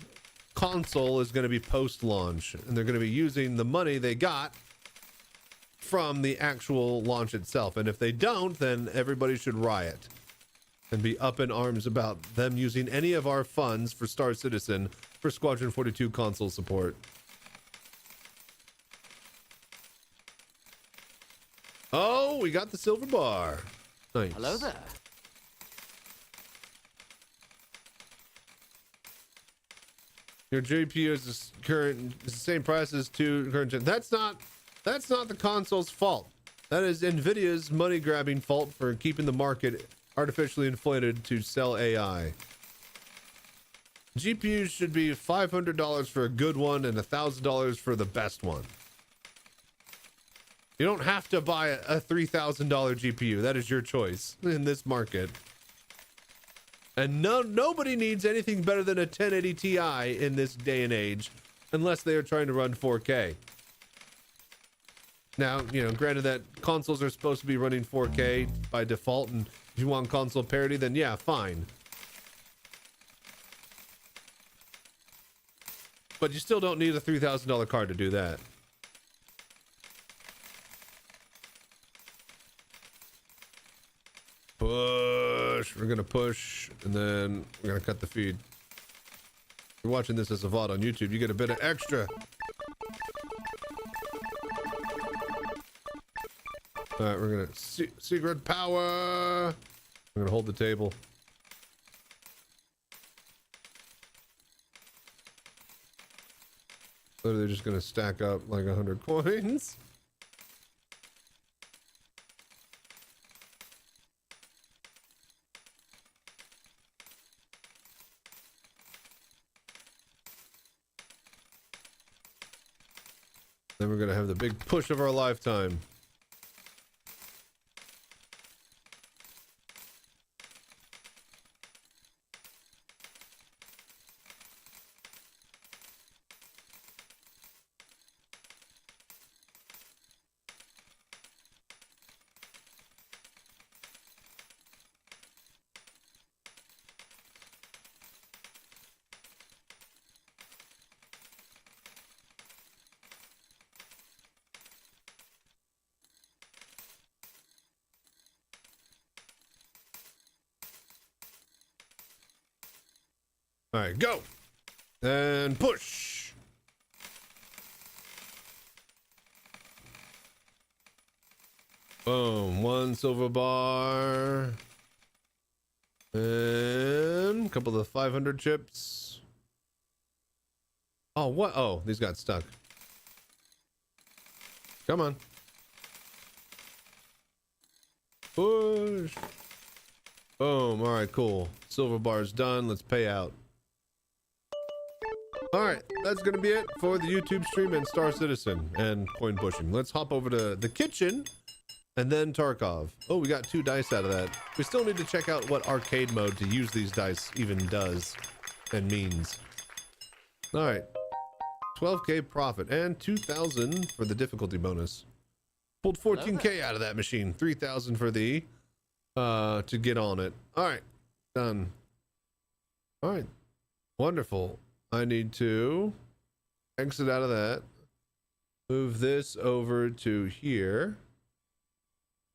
console is gonna be post-launch, and they're gonna be using the money they got from the actual launch itself. And if they don't, then everybody should riot and be up in arms about them using any of our funds for Star Citizen for Squadron 42 console support. Oh, we got the silver bar. Nice. Hello there. Your GPU is the same price as current gen. That's That's not the console's fault. That is Nvidia's money grabbing fault for keeping the market artificially inflated to sell AI. GPUs should be $500 for a good one and $1,000 for the best one. You don't have to buy a $3,000 GPU. That is your choice in this market. And nobody needs anything better than a 1080 Ti in this day and age, unless they are trying to run 4K. Now, you know, granted that consoles are supposed to be running 4K by default, and if you want console parity, then yeah, fine. But you still don't need a $3,000 card to do that. Push. We're gonna push, and then we're gonna cut the feed. If you're watching this as a VOD on YouTube, you get a bit of extra. All right, we're gonna secret power. I'm gonna hold the table. Literally just gonna stack up like 100 coins. Then we're gonna have the big push of our lifetime. All right, go. And push. Boom. 1 silver bar. And a couple of 500 chips. Oh, what? Oh, these got stuck. Come on. Push. Boom. All right, cool. Silver bar's done. Let's pay out. All right, that's gonna be it for the YouTube stream and Star Citizen and coin pushing. Let's hop over to the kitchen and then Tarkov. Oh, we got 2 dice out of that. We still need to check out what arcade mode to use these dice even does and means. All right, 12K profit and 2,000 for the difficulty bonus. Pulled 14K out of that machine. 3,000 for the to get on it. All right, done. All right, wonderful. I need to exit out of that, move this over to here,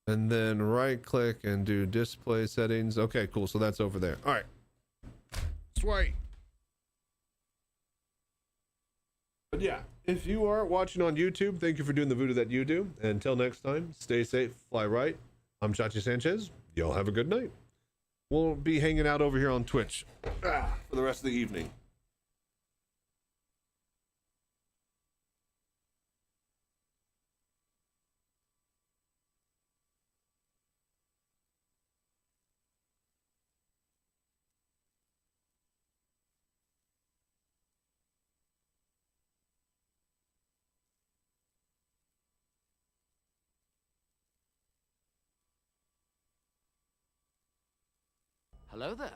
and then right click and do display settings. Okay, cool. So that's over there. All right. Sweet. But yeah, if you are watching on YouTube, thank you for doing the voodoo that you do. And until next time, stay safe, fly right. I'm Chachi Sanchez. Y'all have a good night. We'll be hanging out over here on Twitch for the rest of the evening. Hello there.